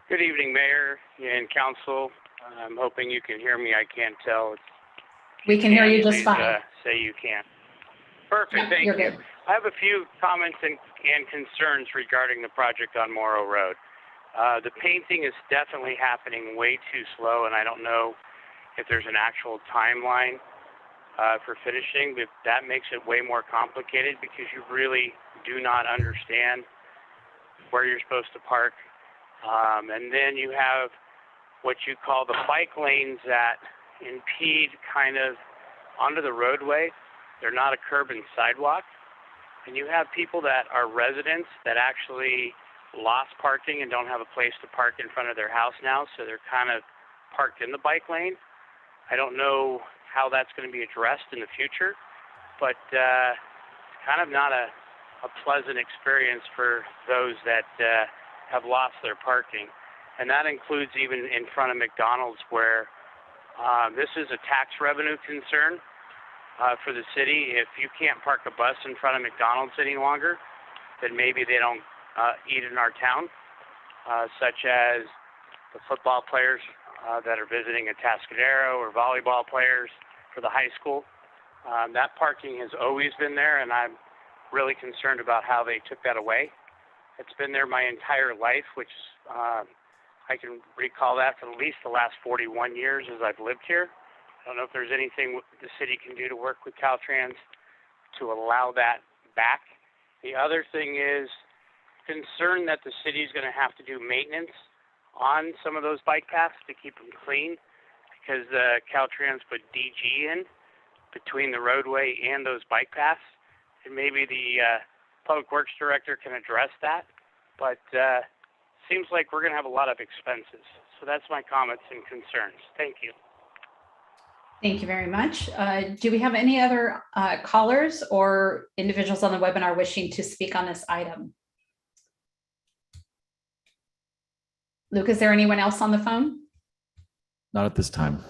Good evening, Mayor and Council. I'm hoping you can hear me. I can't tell. We can hear you just fine. Say you can. Perfect, thank you. Good. I have a few comments and concerns regarding the project on Morrow Road. The painting is definitely happening way too slow, and I don't know if there's an actual timeline for finishing, but that makes it way more complicated because you really do not understand where you're supposed to park. And then you have what you call the bike lanes that impede kind of onto the roadway. They're not a curb and sidewalk. And you have people that are residents that actually lost parking and don't have a place to park in front of their house now, so they're kind of parked in the bike lane. I don't know how that's going to be addressed in the future, but it's kind of not a pleasant experience for those that have lost their parking. And that includes even in front of McDonald's, where this is a tax revenue concern for the city. If you can't park a bus in front of McDonald's any longer, then maybe they don't eat in our town, such as the football players that are visiting Atascadero or volleyball players for the high school. That parking has always been there, and I'm really concerned about how they took that away. It's been there my entire life, which I can recall that for at least the last 41 years as I've lived here. I don't know if there's anything the city can do to work with Caltrans to allow that back. The other thing is concern that the city is going to have to do maintenance on some of those bike paths to keep them clean, because Caltrans put DG in between the roadway and those bike paths. And maybe the Public Works Director can address that, but seems like we're going to have a lot of expenses. So that's my comments and concerns. Thank you. Thank you very much. Do we have any other callers or individuals on the webinar wishing to speak on this item? Luke, is there anyone else on the phone? Not at this time.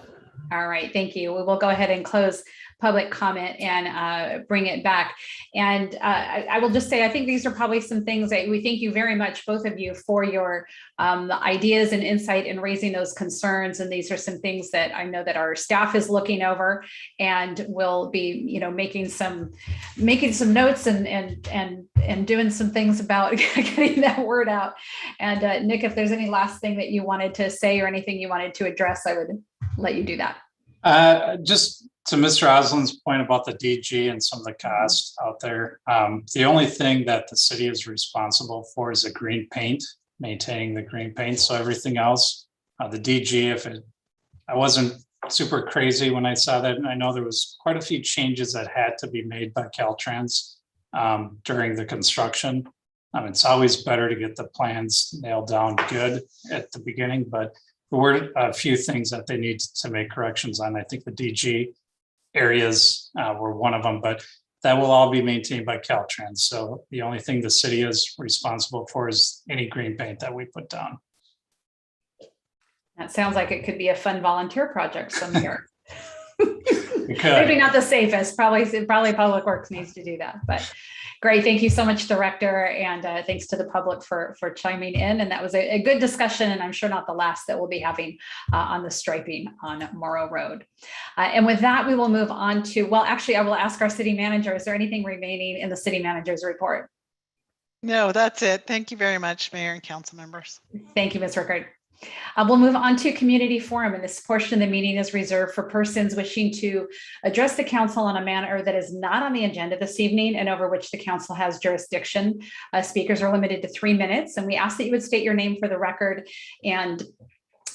All right, thank you. We will go ahead and close public comment and bring it back. And I will just say, I think these are probably some things that we thank you very much, both of you, for your ideas and insight in raising those concerns. And these are some things that I know that our staff is looking over and will be, you know, making some notes and doing some things about getting that word out. And Nick, if there's any last thing that you wanted to say or anything you wanted to address, I would let you do that. Just to Mr. Oslin's point about the DG and some of the costs out there, the only thing that the city is responsible for is the green paint, maintaining the green paint. So everything else, the DG, I wasn't super crazy when I saw that, and I know there was quite a few changes that had to be made by Caltrans during the construction. It's always better to get the plans nailed down good at the beginning, but there were a few things that they need to make corrections on. I think the DG areas were one of them, but that will all be maintained by Caltrans. So the only thing the city is responsible for is any green paint that we put down. That sounds like it could be a fun volunteer project some year. Maybe not the safest, probably Public Works needs to do that, but great. Thank you so much, Director. And thanks to the public for chiming in. And that was a good discussion, and I'm sure not the last that we'll be having on the striping on Morrow Road. And with that, we will move on to, well, actually, I will ask our city manager, is there anything remaining in the city manager's report? No, that's it. Thank you very much, Mayor and council members. Thank you, Ms. Rickard. We'll move on to community forum, and this portion of the meeting is reserved for persons wishing to address the council on a matter that is not on the agenda this evening and over which the council has jurisdiction. Speakers are limited to 3 minutes, and we ask that you would state your name for the record, and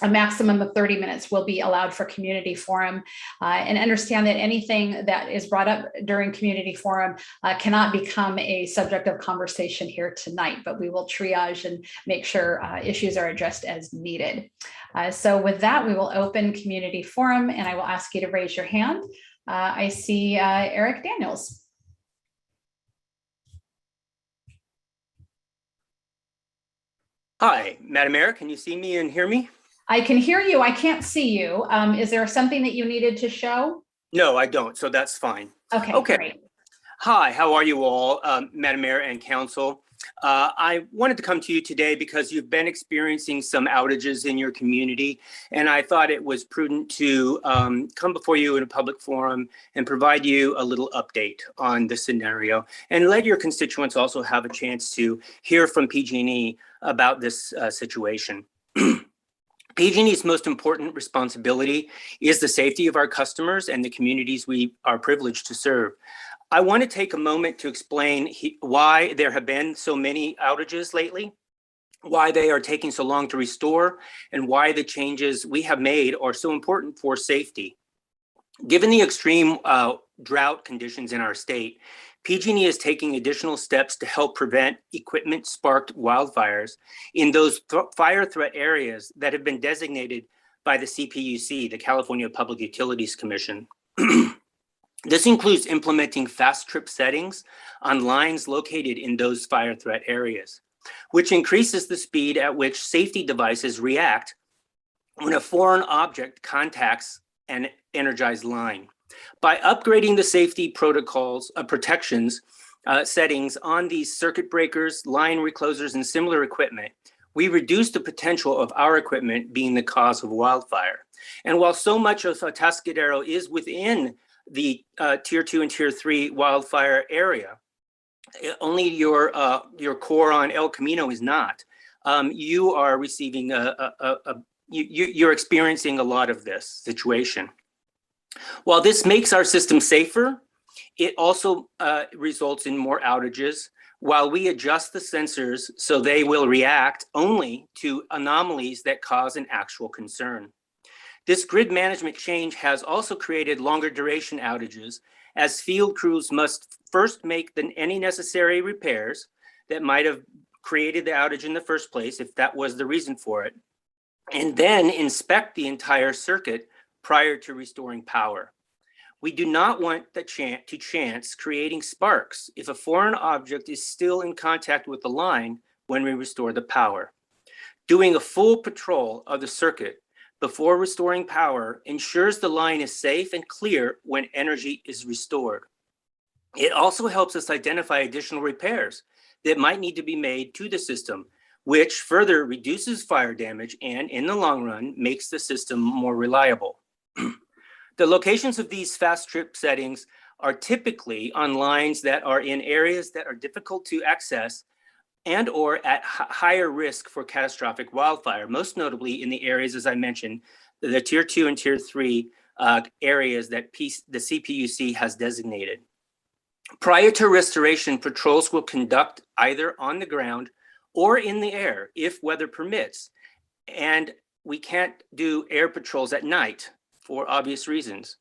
a maximum of 30 minutes will be allowed for community forum, and understand that anything that is brought up during community forum cannot become a subject of conversation here tonight, but we will triage and make sure issues are addressed as needed. So with that, we will open community forum, and I will ask you to raise your hand. I see Eric Daniels. Hi, Madam Mayor, can you see me and hear me? I can hear you. I can't see you. Is there something that you needed to show? No, I don't, so that's fine. Okay. Great. Hi, how are you all, Madam Mayor and Council? I wanted to come to you today because you've been experiencing some outages in your community, and I thought it was prudent to come before you in a public forum and provide you a little update on the scenario, and let your constituents also have a chance to hear from PG&E about this situation. PG&E's most important responsibility is the safety of our customers and the communities we are privileged to serve. I want to take a moment to explain why there have been so many outages lately, why they are taking so long to restore, and why the changes we have made are so important for safety. Given the extreme drought conditions in our state, PG&E is taking additional steps to help prevent equipment-sparked wildfires in those fire threat areas that have been designated by the CPUC, the California Public Utilities Commission. This includes implementing fast trip settings on lines located in those fire threat areas, which increases the speed at which safety devices react when a foreign object contacts an energized line. By upgrading the safety protocols, protections, settings on these circuit breakers, line reclosers, and similar equipment, we reduce the potential of our equipment being the cause of wildfire. And while so much of Atascadero is within the Tier 2 and Tier 3 wildfire area, only your core on El Camino is not. You are receiving you're experiencing a lot of this situation. While this makes our system safer, it also results in more outages while we adjust the sensors so they will react only to anomalies that cause an actual concern. This grid management change has also created longer duration outages as field crews must first make any necessary repairs that might have created the outage in the first place, if that was the reason for it, and then inspect the entire circuit prior to restoring power. We do not want to chance creating sparks if a foreign object is still in contact with the line when we restore the power. Doing a full patrol of the circuit before restoring power ensures the line is safe and clear when energy is restored. It also helps us identify additional repairs that might need to be made to the system, which further reduces fire damage and, in the long run, makes the system more reliable. The locations of these fast trip settings are typically on lines that are in areas that are difficult to access and or at higher risk for catastrophic wildfire, most notably in the areas, as I mentioned, the tier 2 and tier 3 areas that the CPUC has designated. Prior to restoration, patrols will conduct either on the ground or in the air if weather permits. And we can't do air patrols at night for obvious reasons,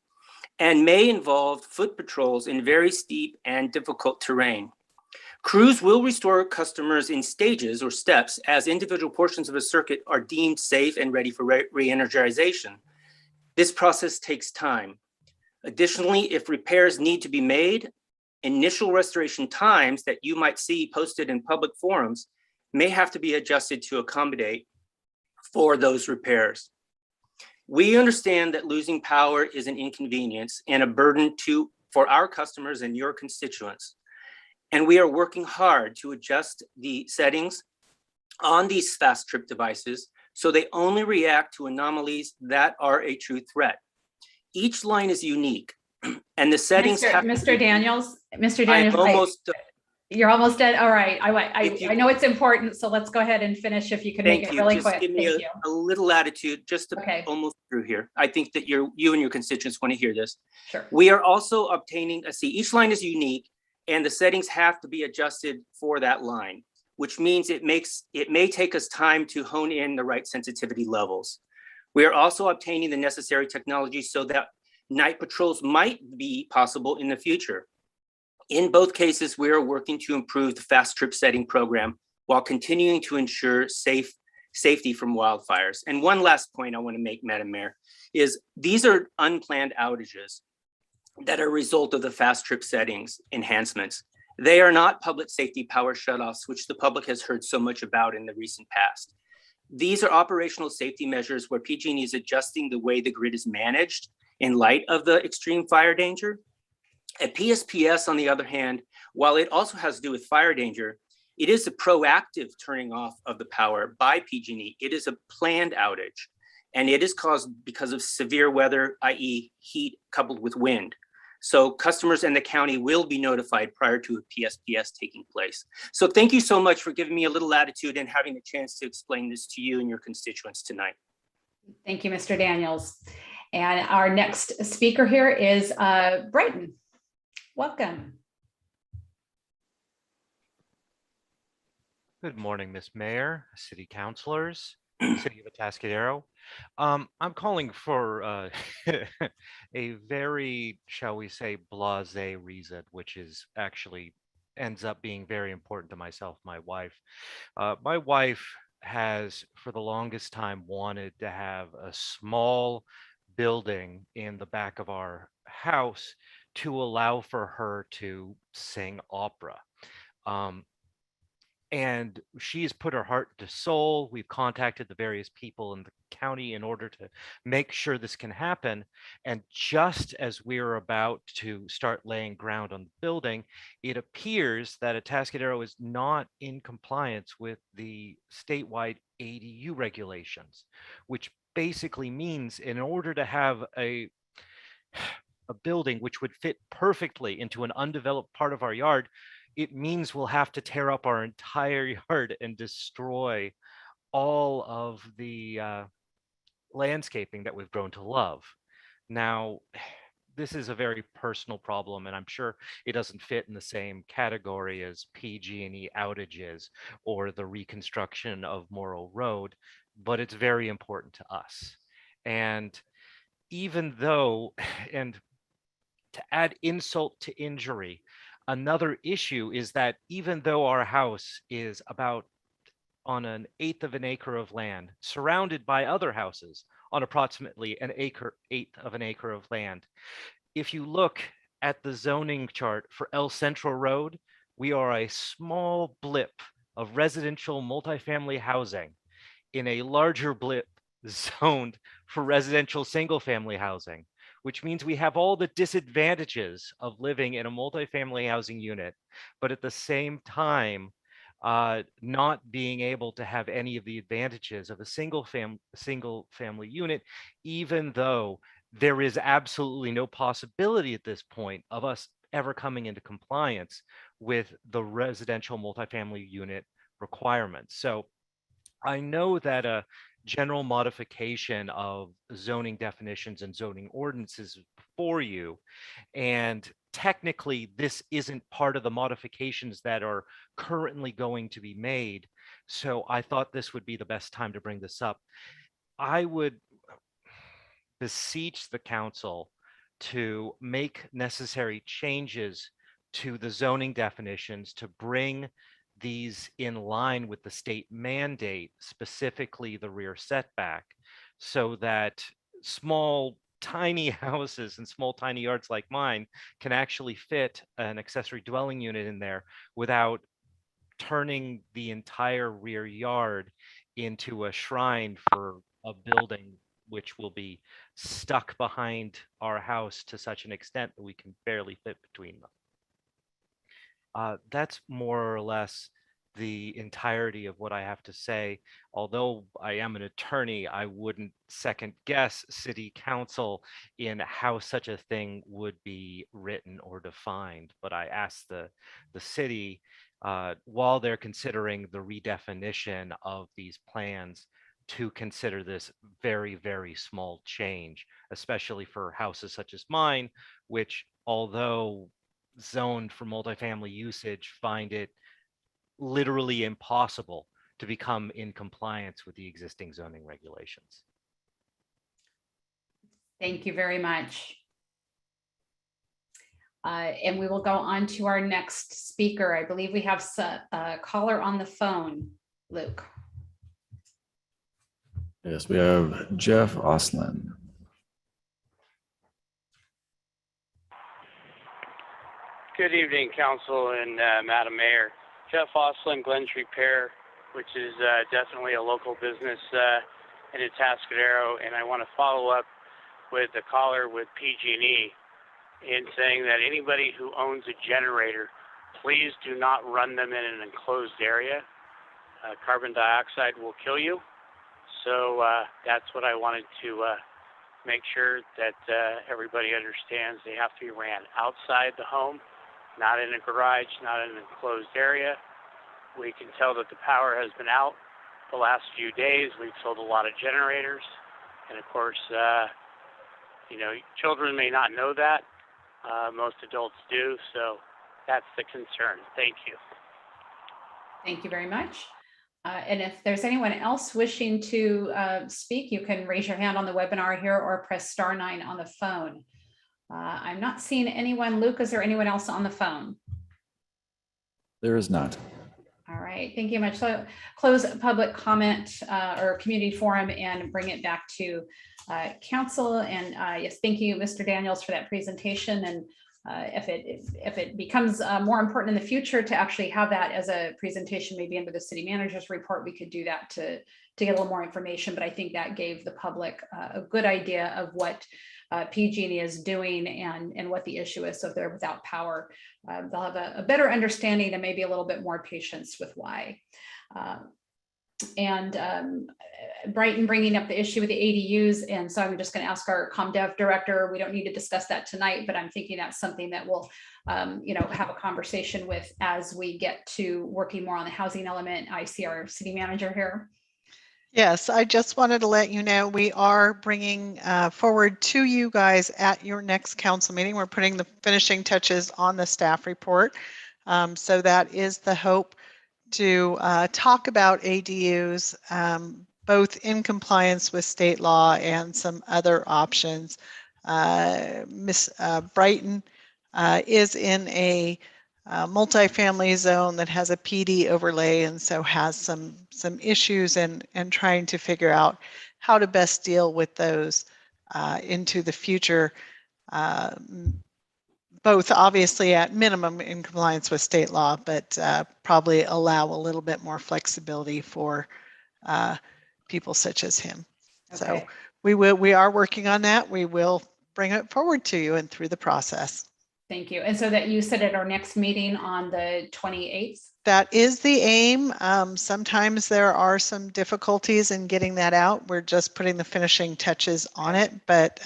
and may involve foot patrols in very steep and difficult terrain. Crews will restore customers in stages or steps as individual portions of a circuit are deemed safe and ready for re-energization. This process takes time. Additionally, if repairs need to be made, initial restoration times that you might see posted in public forums may have to be adjusted to accommodate for those repairs. We understand that losing power is an inconvenience and a burden for our customers and your constituents. And we are working hard to adjust the settings on these fast trip devices so they only react to anomalies that are a true threat. Each line is unique, and the settings Mr. Daniels, you're almost dead. All right. I know it's important, so let's go ahead and finish if you can make it really quick. Give me a little latitude just to almost through here. I think that you and your constituents want to hear this. Sure. We are also obtaining each line is unique and the settings have to be adjusted for that line, which means it may take us time to hone in the right sensitivity levels. We are also obtaining the necessary technology so that night patrols might be possible in the future. In both cases, we are working to improve the fast trip setting program while continuing to ensure safety from wildfires. And one last point I want to make, Madam Mayor, is these are unplanned outages that are a result of the fast trip settings enhancements. They are not public safety power shutoffs, which the public has heard so much about in the recent past. These are operational safety measures where PG&E is adjusting the way the grid is managed in light of the extreme fire danger. At PSPS, on the other hand, while it also has to do with fire danger, it is a proactive turning off of the power by PG&E. It is a planned outage, and it is caused because of severe weather, i.e. heat coupled with wind. So customers and the county will be notified prior to a PSPS taking place. So thank you so much for giving me a little latitude and having the chance to explain this to you and your constituents tonight. Thank you, Mr. Daniels. And our next speaker here is Brighton. Welcome. Good morning, Ms. Mayor, City Councilors, City of Atascadero. I'm calling for a very, shall we say, blasé reason, which is actually ends up being very important to myself, my wife. My wife has, for the longest time, wanted to have a small building in the back of our house to allow for her to sing opera. And she's put her heart to soul. We've contacted the various people in the county in order to make sure this can happen. And just as we're about to start laying ground on the building, it appears that Atascadero is not in compliance with the statewide ADU regulations, which basically means in order to have a building which would fit perfectly into an undeveloped part of our yard, it means we'll have to tear up our entire yard and destroy all of the landscaping that we've grown to love. Now, this is a very personal problem, and I'm sure it doesn't fit in the same category as PG&E outages or the reconstruction of Morrow Road, but it's very important to us. And even though, and to add insult to injury, another issue is that even though our house is about on 1/8 of an acre of land surrounded by other houses on approximately an eighth of an acre of land. If you look at the zoning chart for El Centro Road, we are a small blip of residential multifamily housing in a larger blip zoned for residential single-family housing, which means we have all the disadvantages of living in a multifamily housing unit, but at the same time, not being able to have any of the advantages of a single family unit, even though there is absolutely no possibility at this point of us ever coming into compliance with the residential multifamily unit requirements. So I know that a general modification of zoning definitions and zoning ordinances before you, and technically this isn't part of the modifications that are currently going to be made. So I thought this would be the best time to bring this up. I would beseech the council to make necessary changes to the zoning definitions to bring these in line with the state mandate, specifically the rear setback, so that small, tiny houses and small, tiny yards like mine can actually fit an accessory dwelling unit in there without turning the entire rear yard into a shrine for a building which will be stuck behind our house to such an extent that we can barely fit between them. That's more or less the entirety of what I have to say. Although I am an attorney, I wouldn't second guess city council in how such a thing would be written or defined. But I asked the city, while they're considering the redefinition of these plans, to consider this very, very small change, especially for houses such as mine, which, although zoned for multifamily usage, find it literally impossible to become in compliance with the existing zoning regulations. Thank you very much. And we will go on to our next speaker. I believe we have a caller on the phone, Luke. Yes, we have Jeff Oslin. Good evening, Council and Madam Mayor. Jeff Oslin, Glenn's Repair, which is definitely a local business in Atascadero, and I want to follow up with the caller with PG&E in saying that anybody who owns a generator, please do not run them in an enclosed area. Carbon dioxide will kill you. So that's what I wanted to make sure that everybody understands. They have to be ran outside the home, not in a garage, not in an enclosed area. We can tell that the power has been out the last few days. We've sold a lot of generators. And of course, you know, children may not know that. Most adults do. So that's the concern. Thank you. Thank you very much. And if there's anyone else wishing to speak, you can raise your hand on the webinar here or press *9 on the phone. I'm not seeing anyone. Luke, is there anyone else on the phone? There is not. All right, thank you much. So close public comment or community forum and bring it back to council. And yes, thank you, Mr. Daniels, for that presentation. And if it becomes more important in the future to actually have that as a presentation, maybe under the city manager's report, we could do that to get a little more information. But I think that gave the public a good idea of what PG&E is doing and what the issue is. So if they're without power, they'll have a better understanding and maybe a little bit more patience with why. Brighton bringing up the issue with the ADUs. And so I'm just going to ask our ComDev director, we don't need to discuss that tonight, but I'm thinking that's something that we'll have a conversation with as we get to working more on the housing element. I see our city manager here. Yes, I just wanted to let you know we are bringing forward to you guys at your next council meeting. We're putting the finishing touches on the staff report. So that is the hope, to talk about ADUs, both in compliance with state law and some other options. Ms. Brighton is in a multifamily zone that has a PD overlay, and so has some issues and trying to figure out how to best deal with those into the future, both obviously at minimum in compliance with state law, but probably allow a little bit more flexibility for people such as him. So we are working on that. We will bring it forward to you and through the process. Thank you. And so that you said at our next meeting on the 28th? That is the aim. Sometimes there are some difficulties in getting that out. We're just putting the finishing touches on it, but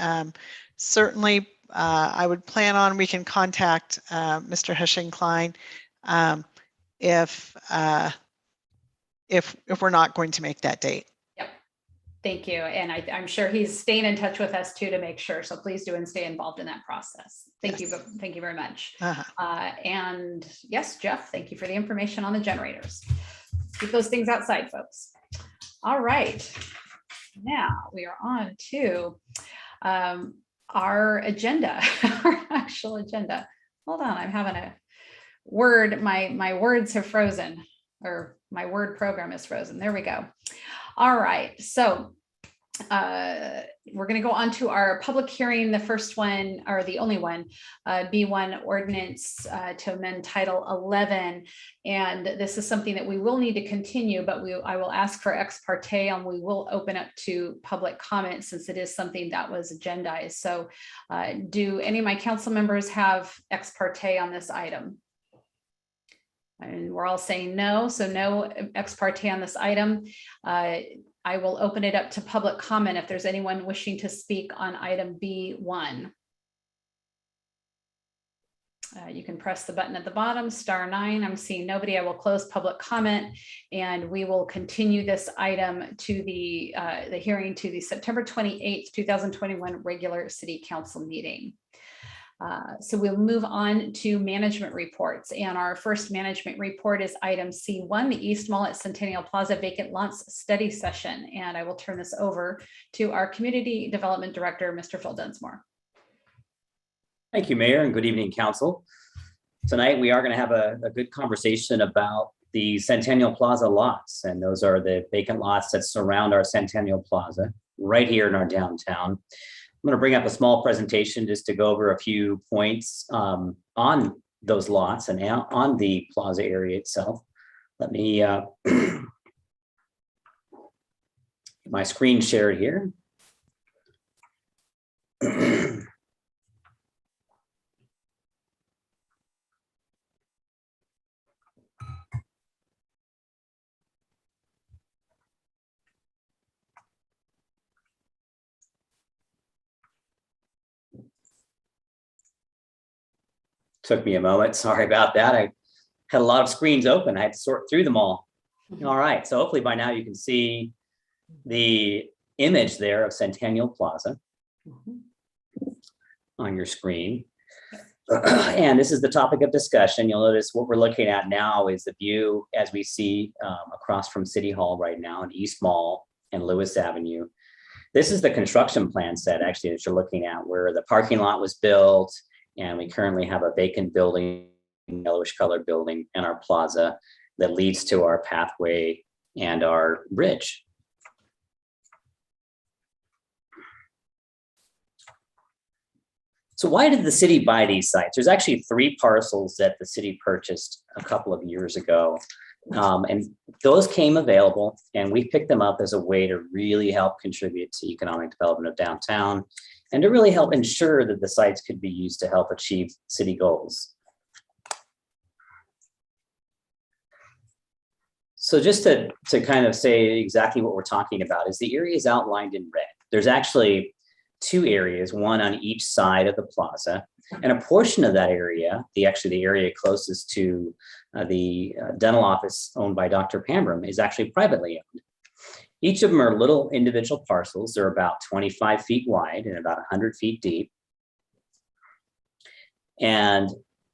certainly I would plan on, we can contact Mr. Hushing-Klein if we're not going to make that date. Thank you. And I'm sure he's staying in touch with us too to make sure. So please do and stay involved in that process. Thank you. Thank you very much. And yes, Jeff, thank you for the information on the generators. Keep those things outside, folks. All right. Now we are on to our agenda, our actual agenda. Hold on, I'm having a word. My words have frozen, or my word program is frozen. There we go. All right, so we're going to go on to our public hearing, the first one, or the only one, B1 ordinance to amend Title 11. And this is something that we will need to continue, but I will ask for ex parte, and we will open up to public comment since it is something that was agendized. So do any of my council members have ex parte on this item? And we're all saying no, so no ex parte on this item. I will open it up to public comment if there's anyone wishing to speak on item B1. You can press the button at the bottom, *9. I'm seeing nobody. I will close public comment, and we will continue this item to the hearing to the September 28th, 2021 regular city council meeting. So we'll move on to management reports, and our first management report is item C1, the East Mall at Centennial Plaza vacant lots study session. And I will turn this over to our Community Development Director, Mr. Phil Dunsmore. Thank you, Mayor, and good evening, Council. Tonight we are going to have a good conversation about the Centennial Plaza lots, and those are the vacant lots that surround our Centennial Plaza right here in our downtown. I'm going to bring up a small presentation just to go over a few points on those lots and on the plaza area itself. Let me get my screen shared here. Took me a moment. Sorry about that. I had a lot of screens open. I had to sort through them all. All right. So hopefully by now you can see the image there of Centennial Plaza on your screen. And this is the topic of discussion. You'll notice what we're looking at now is the view as we see across from City Hall right now in East Mall and Lewis Avenue. This is the construction plan set actually that you're looking at, where the parking lot was built. And we currently have a vacant building, yellowish colored building in our plaza that leads to our pathway and our bridge. So why did the city buy these sites? There's actually 3 parcels that the city purchased a couple of years ago. And those came available, and we picked them up as a way to really help contribute to economic development of downtown and to really help ensure that the sites could be used to help achieve city goals. So just to kind of say exactly what we're talking about is the areas outlined in red. There's actually 2 areas, one on each side of the plaza, and a portion of that area, the area closest to the dental office owned by Dr. Pambram, is actually privately owned. Each of them are little individual parcels. They're about 25 feet wide and about 100 feet deep. And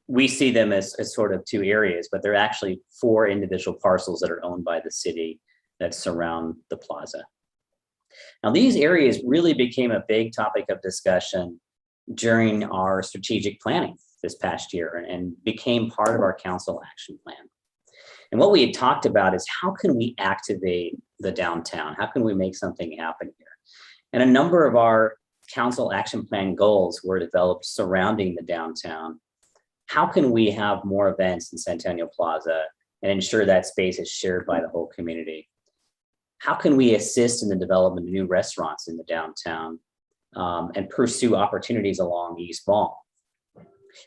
we see them as sort of 2 areas, but they're actually 4 individual parcels that are owned by the city that surround the plaza. Now, these areas really became a big topic of discussion during our strategic planning. this past year and became part of our council action plan. And what we had talked about is how can we activate the downtown? How can we make something happen here? And a number of our council action plan goals were developed surrounding the downtown. How can we have more events in Centennial Plaza and ensure that space is shared by the whole community? How can we assist in the development of new restaurants in the downtown and pursue opportunities along East Mall?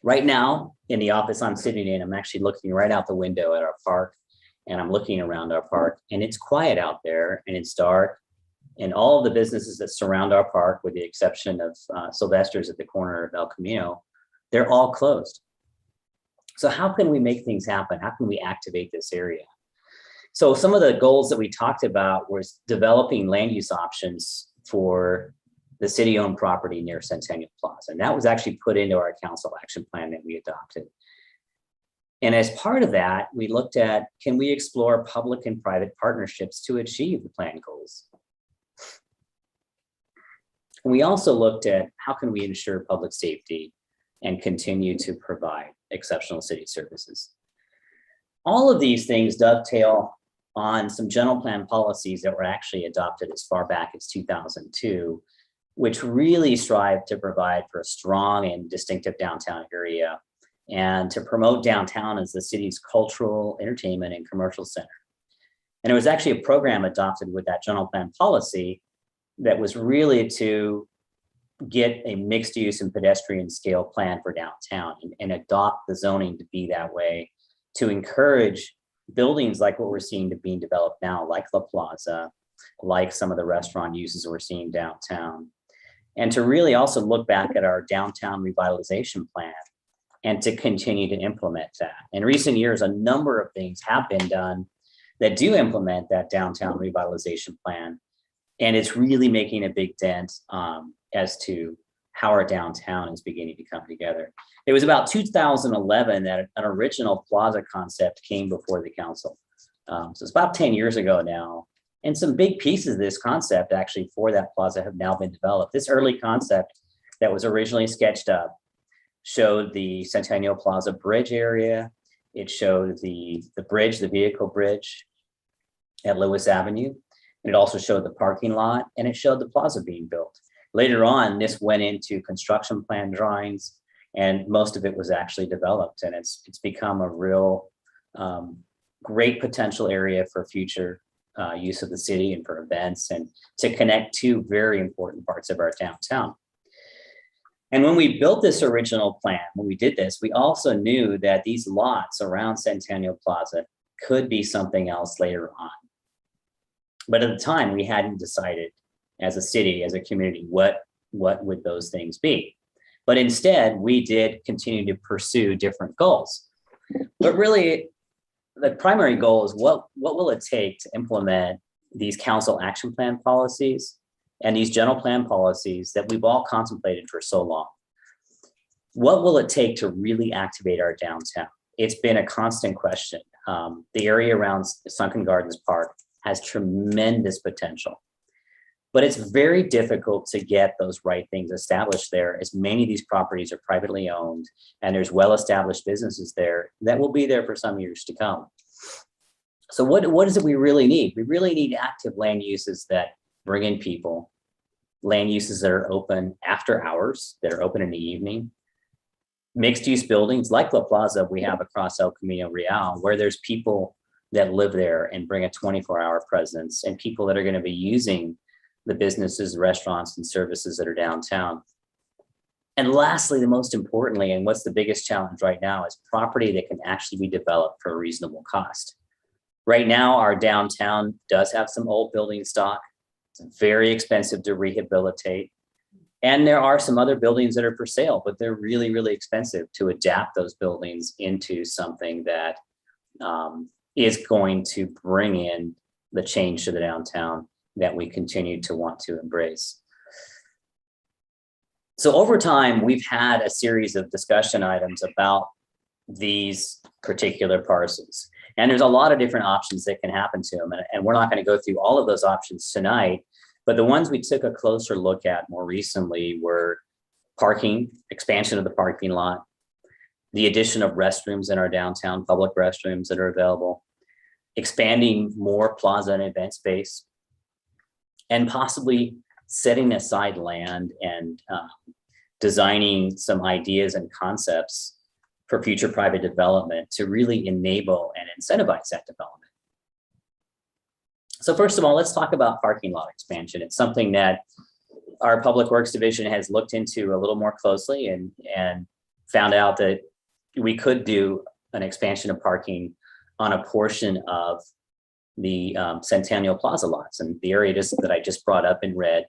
Right now, in the office I'm sitting in, I'm actually looking right out the window at our park, and I'm looking around our park, and it's quiet out there, and it's dark, and all of the businesses that surround our park, with the exception of Sylvester's at the corner of El Camino, they're all closed. So how can we make things happen? How can we activate this area? So some of the goals that we talked about was developing land use options for the city-owned property near Centennial Plaza. And that was actually put into our council action plan that we adopted. And as part of that, we looked at, can we explore public and private partnerships to achieve the plan goals? And we also looked at how can we ensure public safety and continue to provide exceptional city services. All of these things dovetail on some general plan policies that were actually adopted as far back as 2002, which really strive to provide for a strong and distinctive downtown area and to promote downtown as the city's cultural, entertainment, and commercial center. And it was actually a program adopted with that general plan policy that was really to get a mixed use and pedestrian scale plan for downtown and adopt the zoning to be that way, to encourage buildings like what we're seeing to being developed now, like La Plaza, like some of the restaurant uses we're seeing downtown, and to really also look back at our downtown revitalization plan and to continue to implement that. In recent years, a number of things have been done that do implement that downtown revitalization plan, and it's really making a big dent as to how our downtown is beginning to come together. It was about 2011 that an original plaza concept came before the council. So it's about 10 years ago now. And some big pieces of this concept actually for that plaza have now been developed. This early concept that was originally sketched up showed the Centennial Plaza bridge area. It showed the bridge, the vehicle bridge at Lewis Avenue. And it also showed the parking lot, and it showed the plaza being built. Later on, this went into construction plan drawings, and most of it was actually developed, and it's become a real great potential area for future use of the city and for events and to connect two very important parts of our downtown. And when we built this original plan, when we did this, we also knew that these lots around Centennial Plaza could be something else later on. But at the time, we hadn't decided as a city, as a community, what would those things be. But instead, we did continue to pursue different goals. But really, the primary goal is what will it take to implement these council action plan policies and these general plan policies that we've all contemplated for so long? What will it take to really activate our downtown? It's been a constant question. The area around Sunken Gardens Park has tremendous potential, but it's very difficult to get those right things established there, as many of these properties are privately owned and there's well-established businesses there that will be there for some years to come. So what is it we really need? We really need active land uses that bring in people, land uses that are open after hours, that are open in the evening, mixed use buildings like La Plaza we have across El Camino Real, where there's people that live there and bring a 24-hour presence, and people that are going to be using the businesses, restaurants, and services that are downtown. And lastly, the most importantly, and what's the biggest challenge right now, is property that can actually be developed for a reasonable cost. Right now, our downtown does have some old building stock. It's very expensive to rehabilitate. And there are some other buildings that are for sale, but they're really, really expensive to adapt those buildings into something that is going to bring in the change to the downtown that we continue to want to embrace. So over time, we've had a series of discussion items about these particular parcels. And there's a lot of different options that can happen to them. And we're not going to go through all of those options tonight, but the ones we took a closer look at more recently were parking, expansion of the parking lot, the addition of restrooms in our downtown, public restrooms that are available, expanding more plaza and event space, and possibly setting aside land and designing some ideas and concepts for future private development to really enable and incentivize that development. So first of all, let's talk about parking lot expansion. It's something that our Public Works Division has looked into a little more closely and found out that we could do an expansion of parking on a portion of the Centennial Plaza lots, and the area that I just brought up in red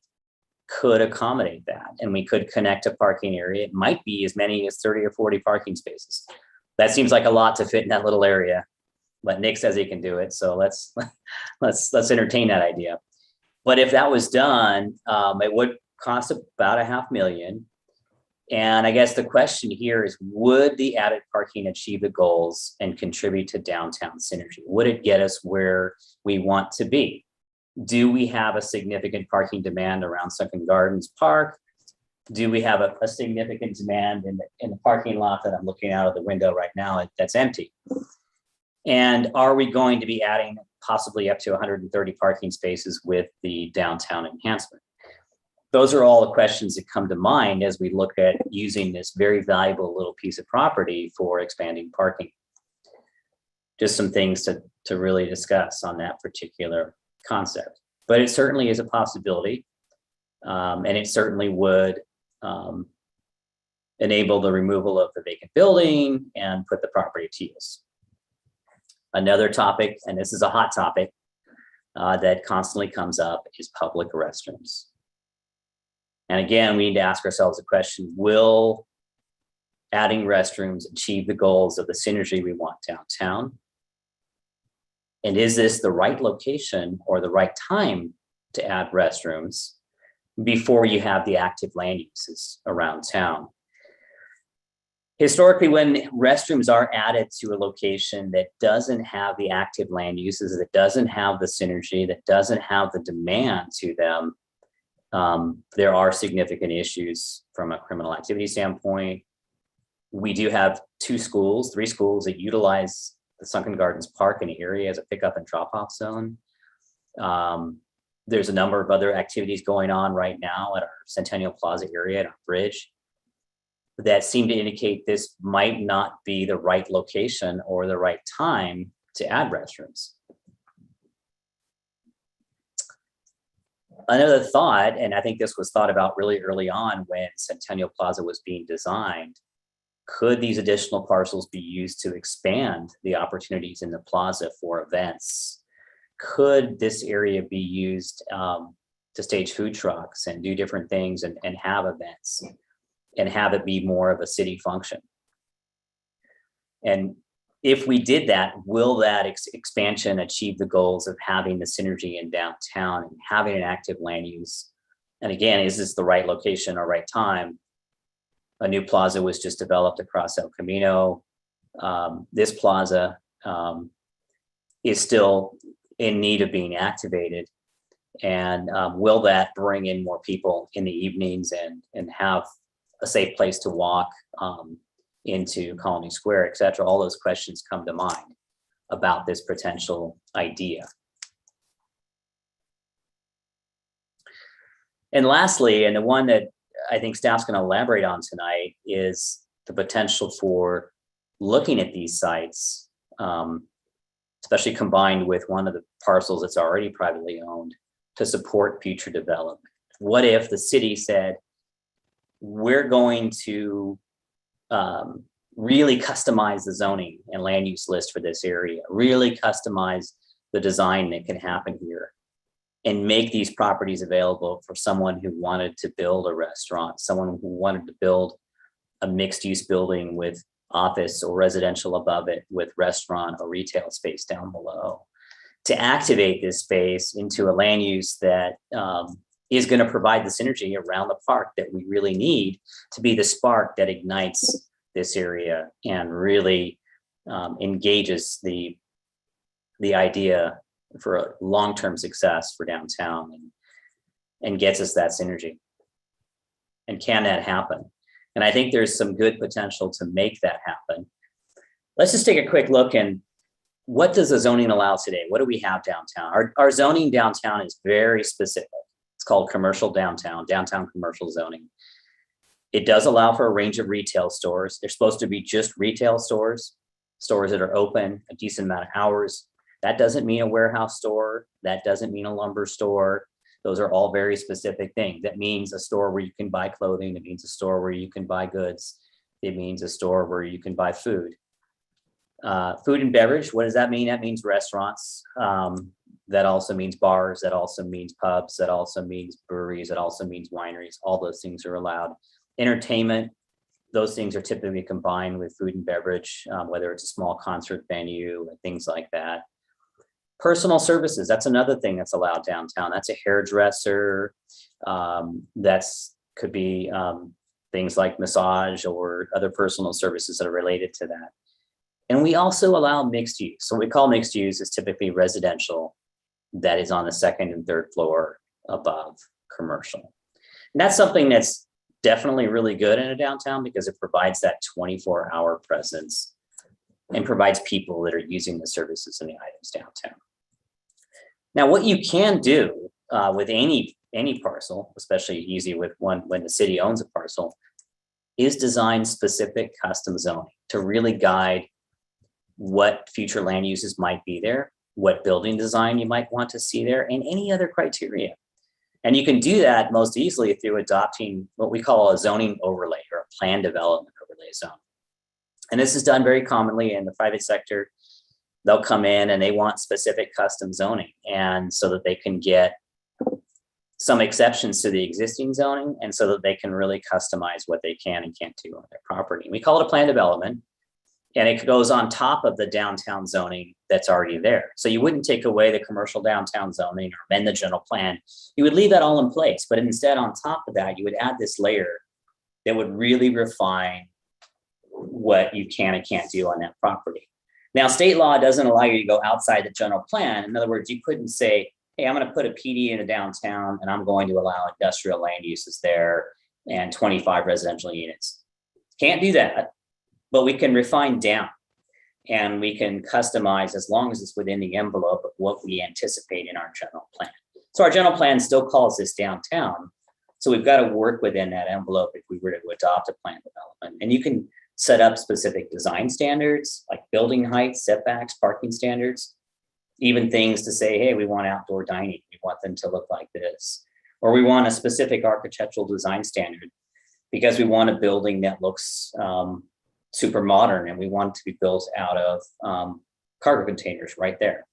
could accommodate that, and we could connect a parking area. It might be as many as 30 or 40 parking spaces. That seems like a lot to fit in that little area, but Nick says he can do it, so let's entertain that idea. But if that was done, it would cost about $500,000. And I guess the question here is, would the added parking achieve the goals and contribute to downtown synergy? Would it get us where we want to be? Do we have a significant parking demand around Sunken Gardens Park? Do we have a significant demand in the parking lot that I'm looking out of the window right now that's empty? And are we going to be adding possibly up to 130 parking spaces with the downtown enhancement? Those are all the questions that come to mind as we look at using this very valuable little piece of property for expanding parking. Just some things to really discuss on that particular concept. But it certainly is a possibility, and it certainly would enable the removal of the vacant building and put the property to use. Another topic, and this is a hot topic that constantly comes up, is public restrooms. And again, we need to ask ourselves the question, will adding restrooms achieve the goals of the synergy we want downtown? And is this the right location or the right time to add restrooms before you have the active land uses around town? Historically, when restrooms are added to a location that doesn't have the active land uses, that doesn't have the synergy, that doesn't have the demand to them, there are significant issues from a criminal activity standpoint. We do have 3 schools that utilize the Sunken Gardens Park and area as a pickup and drop-off zone. There's a number of other activities going on right now at our Centennial Plaza area, at our bridge, that seem to indicate this might not be the right location or the right time to add restrooms. Another thought, and I think this was thought about really early on when Centennial Plaza was being designed, could these additional parcels be used to expand the opportunities in the plaza for events? Could this area be used to stage food trucks and do different things and have events and have it be more of a city function? And if we did that, will that expansion achieve the goals of having the synergy in downtown and having an active land use? And again, is this the right location or right time? A new plaza was just developed across El Camino. This plaza is still in need of being activated. And will that bring in more people in the evenings and have a safe place to walk into Colony Square, et cetera? All those questions come to mind about this potential idea. And lastly, and the one that I think staff's going to elaborate on tonight, is the potential for looking at these sites, especially combined with one of the parcels that's already privately owned, to support future development. What if the city said, we're going to really customize the zoning and land use list for this area, really customize the design that can happen here, and make these properties available for someone who wanted to build a restaurant, someone who wanted to build a mixed use building with office or residential above it with restaurant or retail space down below, to activate this space into a land use that is going to provide the synergy around the park that we really need to be the spark that ignites this area and really engages the idea for a long-term success for downtown and gets us that synergy. And can that happen? And I think there's some good potential to make that happen. Let's just take a quick look and what does the zoning allow today? What do we have downtown? Our zoning downtown is very specific. It's called commercial downtown commercial zoning. It does allow for a range of retail stores. They're supposed to be just retail stores that are open a decent amount of hours. That doesn't mean a warehouse store. That doesn't mean a lumber store. Those are all very specific things. That means a store where you can buy clothing. It means a store where you can buy goods. It means a store where you can buy food. Food and beverage, what does that mean? That means restaurants. That also means bars. That also means pubs. That also means breweries. That also means wineries. All those things are allowed. Entertainment, those things are typically combined with food and beverage, whether it's a small concert venue and things like that. Personal services, that's another thing that's allowed downtown. That's a hairdresser. That's could be things like massage or other personal services that are related to that. And we also allow mixed use. So what we call mixed use is typically residential that is on the second and third floor above commercial. And that's something that's definitely really good in a downtown because it provides that 24-hour presence and provides people that are using the services and the items downtown. Now, what you can do with any parcel, especially easy with one when the city owns a parcel, is design specific custom zoning to really guide what future land uses might be there, what building design you might want to see there, and any other criteria. And you can do that most easily through adopting what we call a zoning overlay or a plan development overlay zone. And this is done very commonly in the private sector. They'll come in and they want specific custom zoning, and so that they can get some exceptions to the existing zoning, and so that they can really customize what they can and can't do on their property. We call it a plan development, and it goes on top of the downtown zoning that's already there. So you wouldn't take away the commercial downtown zoning or amend the general plan. You would leave that all in place, but instead on top of that, you would add this layer that would really refine what you can and can't do on that property. Now, state law doesn't allow you to go outside the general plan. In other words, you couldn't say, hey, I'm going to put a PD in a downtown and I'm going to allow industrial land uses there and 25 residential units. Can't do that, but we can refine down and we can customize as long as it's within the envelope of what we anticipate in our general plan. So our general plan still calls this downtown. So we've got to work within that envelope if we were to adopt a plan development. And you can set up specific design standards like building heights, setbacks, parking standards, even things to say, hey, we want outdoor dining. We want them to look like this. Or we want a specific architectural design standard because we want a building that looks super modern and we want it to be built out of cargo containers right there.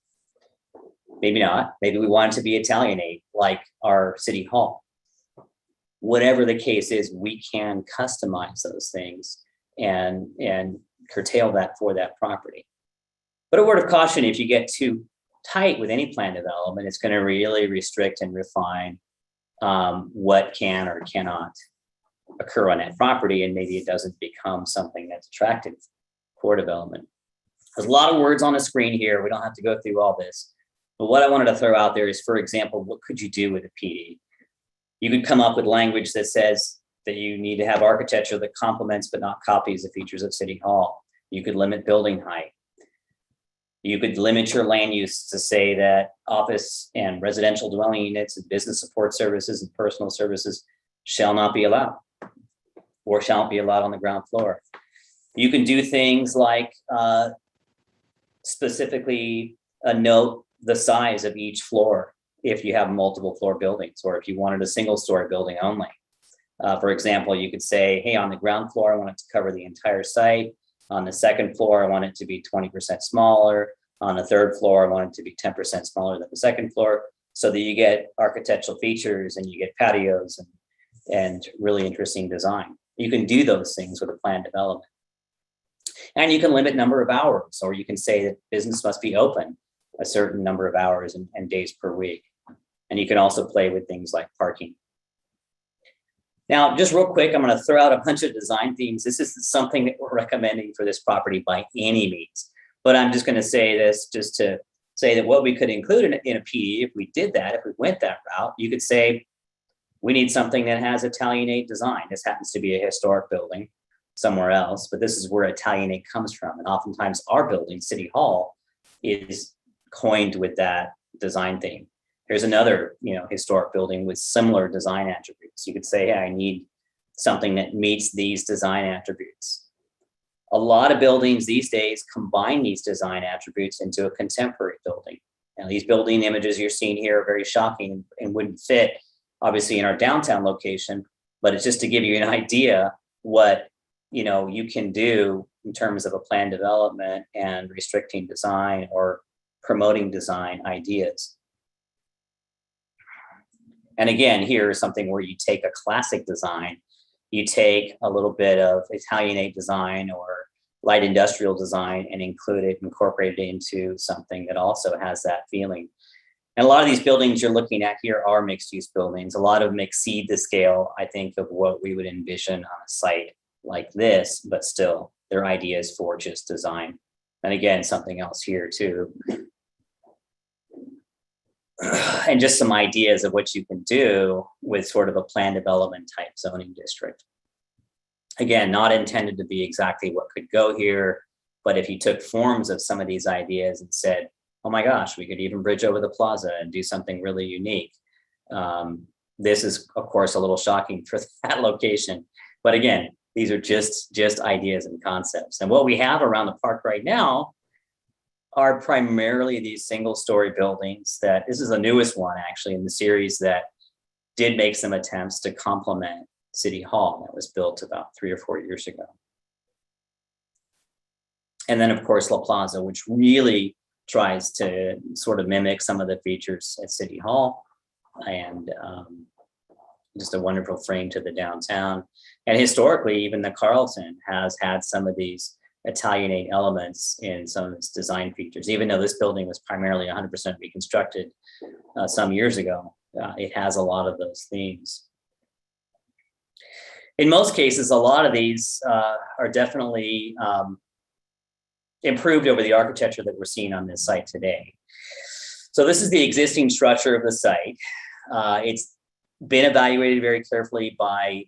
Maybe not. Maybe we want it to be Italianate like our city hall. Whatever the case is, we can customize those things and curtail that for that property. But a word of caution, if you get too tight with any plan development, it's going to really restrict and refine what can or cannot occur on that property, and maybe it doesn't become something that's attractive for development. There's a lot of words on the screen here. We don't have to go through all this. But what I wanted to throw out there is, for example, what could you do with a PD? You could come up with language that says that you need to have architecture that complements but not copies the features of City Hall. You could limit building height. You could limit your land use to say that office and residential dwelling units and business support services and personal services shall not be allowed or shall not be allowed on the ground floor. You can do things like specifically note the size of each floor if you have multiple floor buildings, or if you wanted a single story building only. For example, you could say, hey, on the ground floor, I want it to cover the entire site. On the second floor, I want it to be 20% smaller. On the third floor, I want it to be 10% smaller than the second floor, so that you get architectural features and you get patios and really interesting design. You can do those things with a plan development. And you can limit number of hours, or you can say that business must be open a certain number of hours and days per week. And you can also play with things like parking. Now, just real quick, I'm going to throw out a bunch of design themes. This isn't something that we're recommending for this property by any means, but I'm just going to say this just to say that what we could include in a PD, if we did that, if we went that route, you could say, We need something that has Italianate design. This happens to be a historic building somewhere else, but this is where Italianate comes from. And oftentimes our building, City Hall, is coined with that design theme. Here's another, historic building with similar design attributes. You could say, hey, I need something that meets these design attributes. A lot of buildings these days combine these design attributes into a contemporary building. Now, these building images you're seeing here are very shocking and wouldn't fit, obviously, in our downtown location, but it's just to give you an idea what you can do in terms of a plan development and restricting design or promoting design ideas. And again, here is something where you take a classic design, you take a little bit of Italianate design or light industrial design and incorporate it into something that also has that feeling. And a lot of these buildings you're looking at here are mixed use buildings. A lot of them exceed the scale, I think, of what we would envision on a site like this, but still they're ideas for just design. And again, something else here too. And just some ideas of what you can do with sort of a plan development type zoning district. Again, not intended to be exactly what could go here, but if you took forms of some of these ideas and said, oh my gosh, we could even bridge over the plaza and do something really unique. This is, of course, a little shocking for that location. But again, these are just ideas and concepts. And what we have around the park right now are primarily these single-story buildings that, this is the newest one actually in the series that did make some attempts to complement City Hall that was built about 3 or 4 years ago. And then of course, La Plaza, which really tries to sort of mimic some of the features at City Hall, and just a wonderful frame to the downtown. And historically, even the Carlton has had some of these Italianate elements in some of its design features. Even though this building was primarily 100% reconstructed some years ago, it has a lot of those themes. In most cases, a lot of these are definitely improved over the architecture that we're seeing on this site today. So this is the existing structure of the site. It's been evaluated very carefully by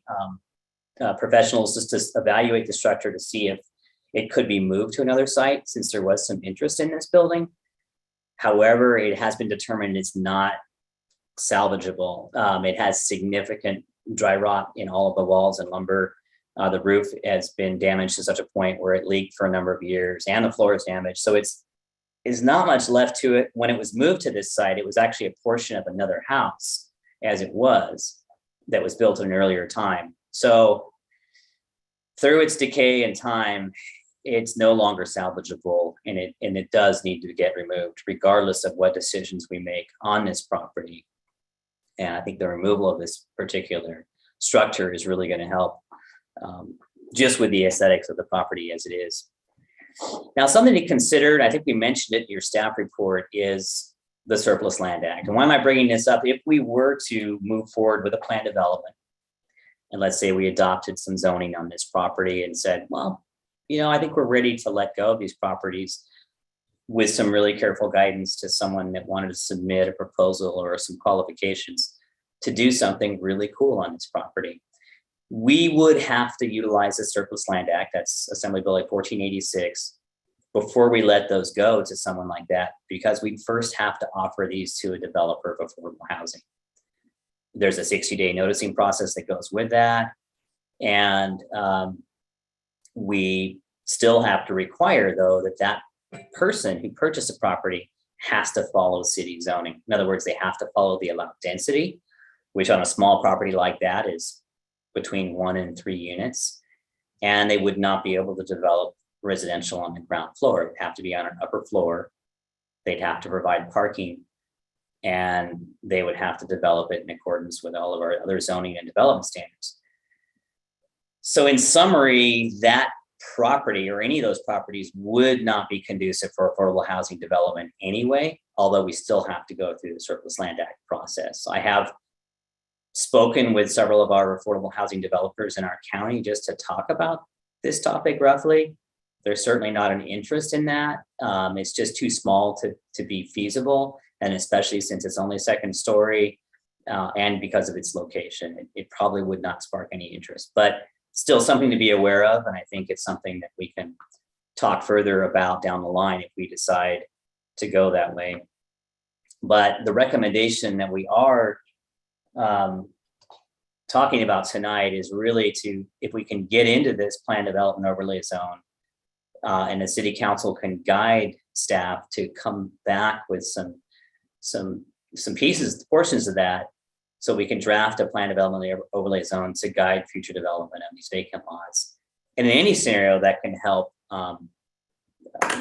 professionals just to evaluate the structure to see if it could be moved to another site, since there was some interest in this building. However, it has been determined it's not salvageable. It has significant dry rot in all of the walls and lumber. The roof has been damaged to such a point where it leaked for a number of years, and the floor is damaged. So it's not much left to it. When it was moved to this site, it was actually a portion of another house, as it was, that was built at an earlier time. So through its decay and time, it's no longer salvageable, and it does need to get removed, regardless of what decisions we make on this property. And I think the removal of this particular structure is really going to help, just with the aesthetics of the property as it is. Now, something to consider, I think we mentioned it in your staff report, is the Surplus Land Act. And why am I bringing this up? If we were to move forward with a plan development, and let's say we adopted some zoning on this property and said, well, I think we're ready to let go of these properties with some really careful guidance to someone that wanted to submit a proposal or some qualifications to do something really cool on this property. We would have to utilize the Surplus Land Act, that's Assembly Bill 1486, before we let those go to someone like that, because we'd first have to offer these to a developer of affordable housing. There's a 60-day noticing process that goes with that. And we still have to require, though, that person who purchased a property has to follow city zoning. In other words, they have to follow the allowed density, which on a small property like that is between 1 and 3 units. And they would not be able to develop residential on the ground floor. It would have to be on an upper floor. They'd have to provide parking, and they would have to develop it in accordance with all of our other zoning and development standards. So in summary, that property or any of those properties would not be conducive for affordable housing development anyway, although we still have to go through the Surplus Land Act process. I have spoken with several of our affordable housing developers in our county just to talk about this topic roughly. There's certainly not an interest in that. It's just too small to be feasible. And especially since it's only second story, and because of its location, it probably would not spark any interest, but still something to be aware of. And I think it's something that we can talk further about down the line if we decide to go that way. But the recommendation that we are talking about tonight is really to, if we can get into this plan development overlay zone, and the city council can guide staff to come back with some portions of that, so we can draft a plan development overlay zone to guide future development of these vacant lots. And in any scenario that can help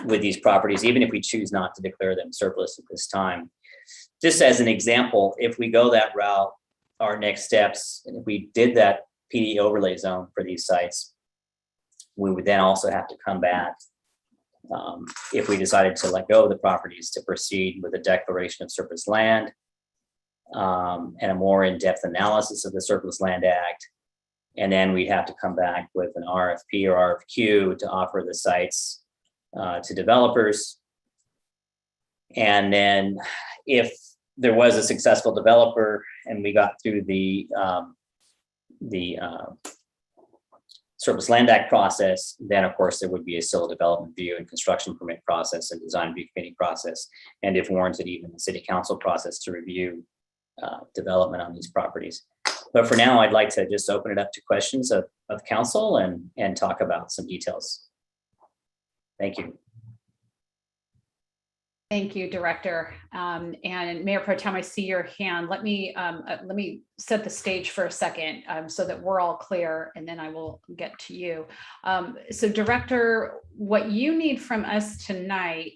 with these properties, even if we choose not to declare them surplus at this time. Just as an example, if we go that route, our next steps, and if we did that PD overlay zone for these sites, we would then also have to come back, if we decided to let go of the properties, to proceed with a declaration of surplus land, and a more in-depth analysis of the Surplus Land Act. And then we'd have to come back with an RFP or RFQ to offer the sites to developers. And then if there was a successful developer and we got through the Surplus Land Act process, then of course there would be still a development view and construction permit process and design review committee process, and if warranted, even the city council process to review development on these properties. But for now, I'd like to just open it up to questions of council and talk about some details. Thank you. Thank you, Director. And Mayor Pro Tem, I see your hand. Let me set the stage for a second so that we're all clear, and then I will get to you. So Director, what you need from us tonight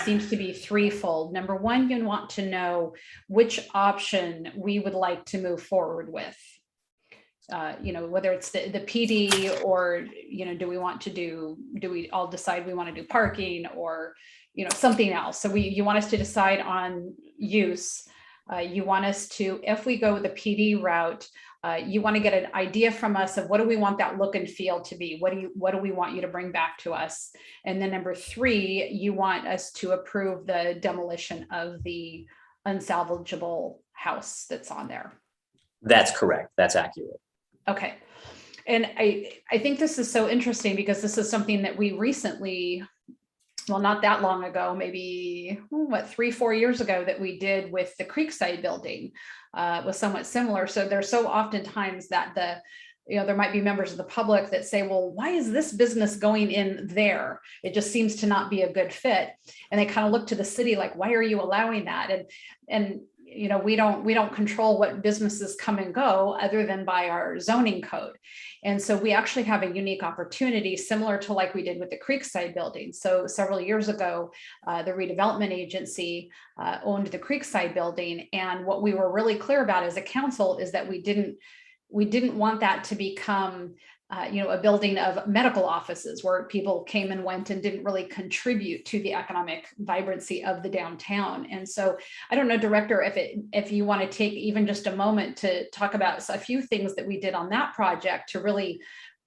seems to be threefold. Number one, you want to know which option we would like to move forward with. Whether it's the PD or, do we all decide we want to do parking or, something else. So you want us to decide on use. You want us to, if we go the PD route, you want to get an idea from us of what do we want that look and feel to be? What do we want you to bring back to us? And then number three, you want us to approve the demolition of the unsalvageable house that's on there. That's correct. That's accurate. Okay. And I think this is so interesting because this is something that we recently, well, not that long ago, maybe 3-4 years ago, that we did with the Creekside building, was somewhat similar. So there's so oftentimes that there might be members of the public that say, well, why is this business going in there? It just seems to not be a good fit. And they kind of look to the city like, why are you allowing that? And we don't control what businesses come and go other than by our zoning code. And so we actually have a unique opportunity similar to like we did with the Creekside building. So several years ago, the redevelopment agency owned the Creekside building. And what we were really clear about as a council is that we didn't want that to become a building of medical offices where people came and went and didn't really contribute to the economic vibrancy of the downtown. And so I don't know, Director, if you want to take even just a moment to talk about a few things that we did on that project to really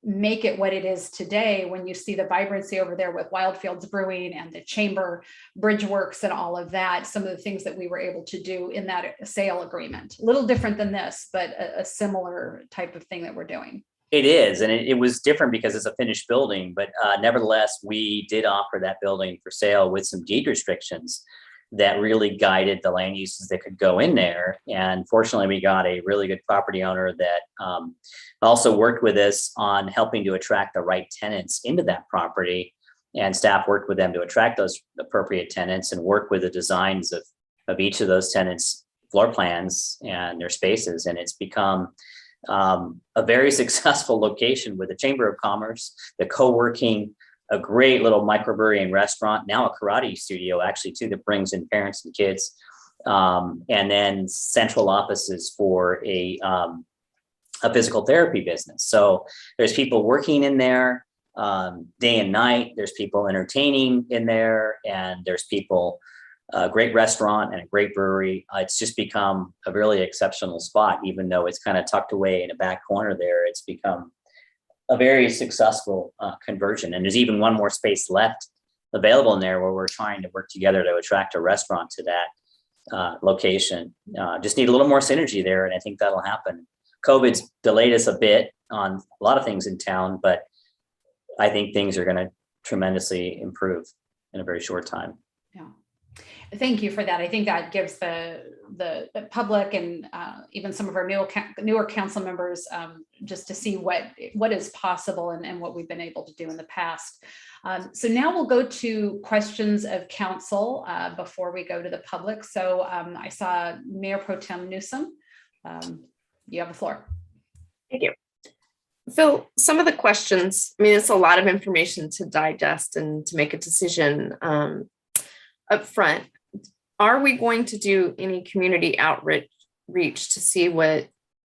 make it what it is today, when you see the vibrancy over there with Wildfields Brewing and the Chamber Bridge Works and all of that, some of the things that we were able to do in that sale agreement. A little different than this, but a similar type of thing that we're doing. It is, and it was different because it's a finished building, but nevertheless, we did offer that building for sale with some deed restrictions that really guided the land uses that could go in there. And fortunately, we got a really good property owner that also worked with us on helping to attract the right tenants into that property. And staff worked with them to attract those appropriate tenants and work with the designs of each of those tenants' floor plans and their spaces. And it's become a very successful location with the Chamber of Commerce, the co-working, a great little microbrewery and restaurant, now a karate studio actually too, that brings in parents and kids, and then central offices for a physical therapy business. So there's people working in there day and night, there's people entertaining in there, and there's people, a great restaurant and a great brewery. It's just become a really exceptional spot, even though it's kind of tucked away in a back corner there. It's become a very successful conversion. And there's even one more space left available in there where we're trying to work together to attract a restaurant to that location. Just need a little more synergy there, and I think that'll happen. COVID's delayed us a bit on a lot of things in town, but I think things are going to tremendously improve in a very short time. Yeah. Thank you for that. I think that gives the public and even some of our newer council members just to see what is possible and what we've been able to do in the past. So now we'll go to questions of council before we go to the public. So I saw Mayor Pro Tem Newsom. You have the floor. Thank you. Phil, some of the questions, I mean, it's a lot of information to digest and to make a decision up front. Are we going to do any community outreach to see what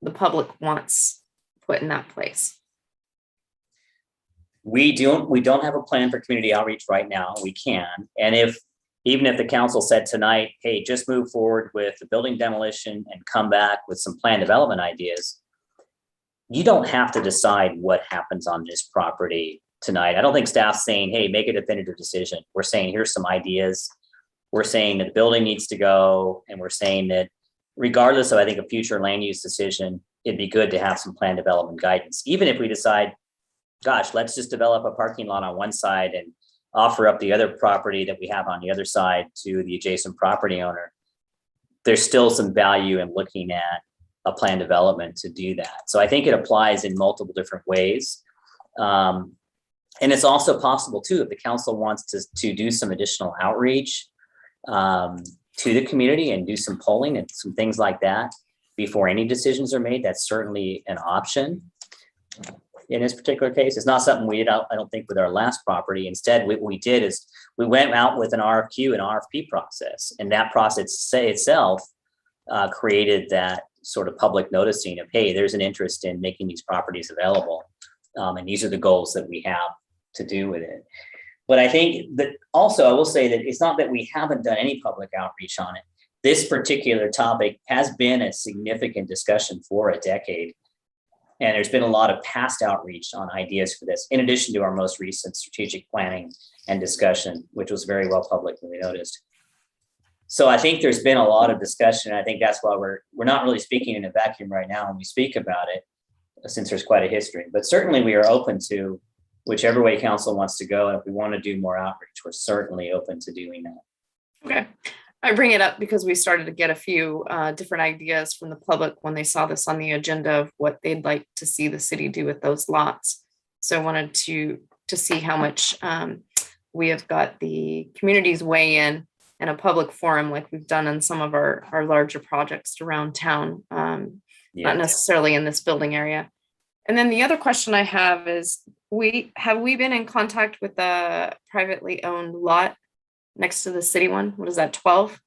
the public wants put in that place? We don't have a plan for community outreach right now. We can. And even if the council said tonight, hey, just move forward with the building demolition and come back with some plan development ideas, you don't have to decide what happens on this property tonight. I don't think staff's saying, hey, make a definitive decision. We're saying, here's some ideas. We're saying that the building needs to go. And we're saying that regardless of, I think, a future land use decision, it'd be good to have some plan development guidance. Even if we decide, gosh, let's just develop a parking lot on one side and offer up the other property that we have on the other side to the adjacent property owner, there's still some value in looking at a plan development to do that. So I think it applies in multiple different ways. And it's also possible too, if the council wants to do some additional outreach to the community and do some polling and some things like that before any decisions are made, that's certainly an option. In this particular case, it's not something we did, I don't think, with our last property. Instead, what we did is we went out with an RFQ and RFP process, and that process itself created that sort of public noticing of, hey, there's an interest in making these properties available. And these are the goals that we have to do with it. But I think that also I will say that it's not that we haven't done any public outreach on it. This particular topic has been a significant discussion for a decade. And there's been a lot of past outreach on ideas for this, in addition to our most recent strategic planning and discussion, which was very well publicly noticed. So I think there's been a lot of discussion. I think that's why we're not really speaking in a vacuum right now when we speak about it, since there's quite a history. But certainly we are open to whichever way council wants to go. And if we want to do more outreach, we're certainly open to doing that. Okay. I bring it up because we started to get a few different ideas from the public when they saw this on the agenda of what they'd like to see the city do with those lots. So I wanted to see how much we have got the community's weigh in a public forum like we've done in some of our larger projects around town, not necessarily in this building area. And then the other question I have is, have we been in contact with the privately owned lot next to the city one? What is that, 12?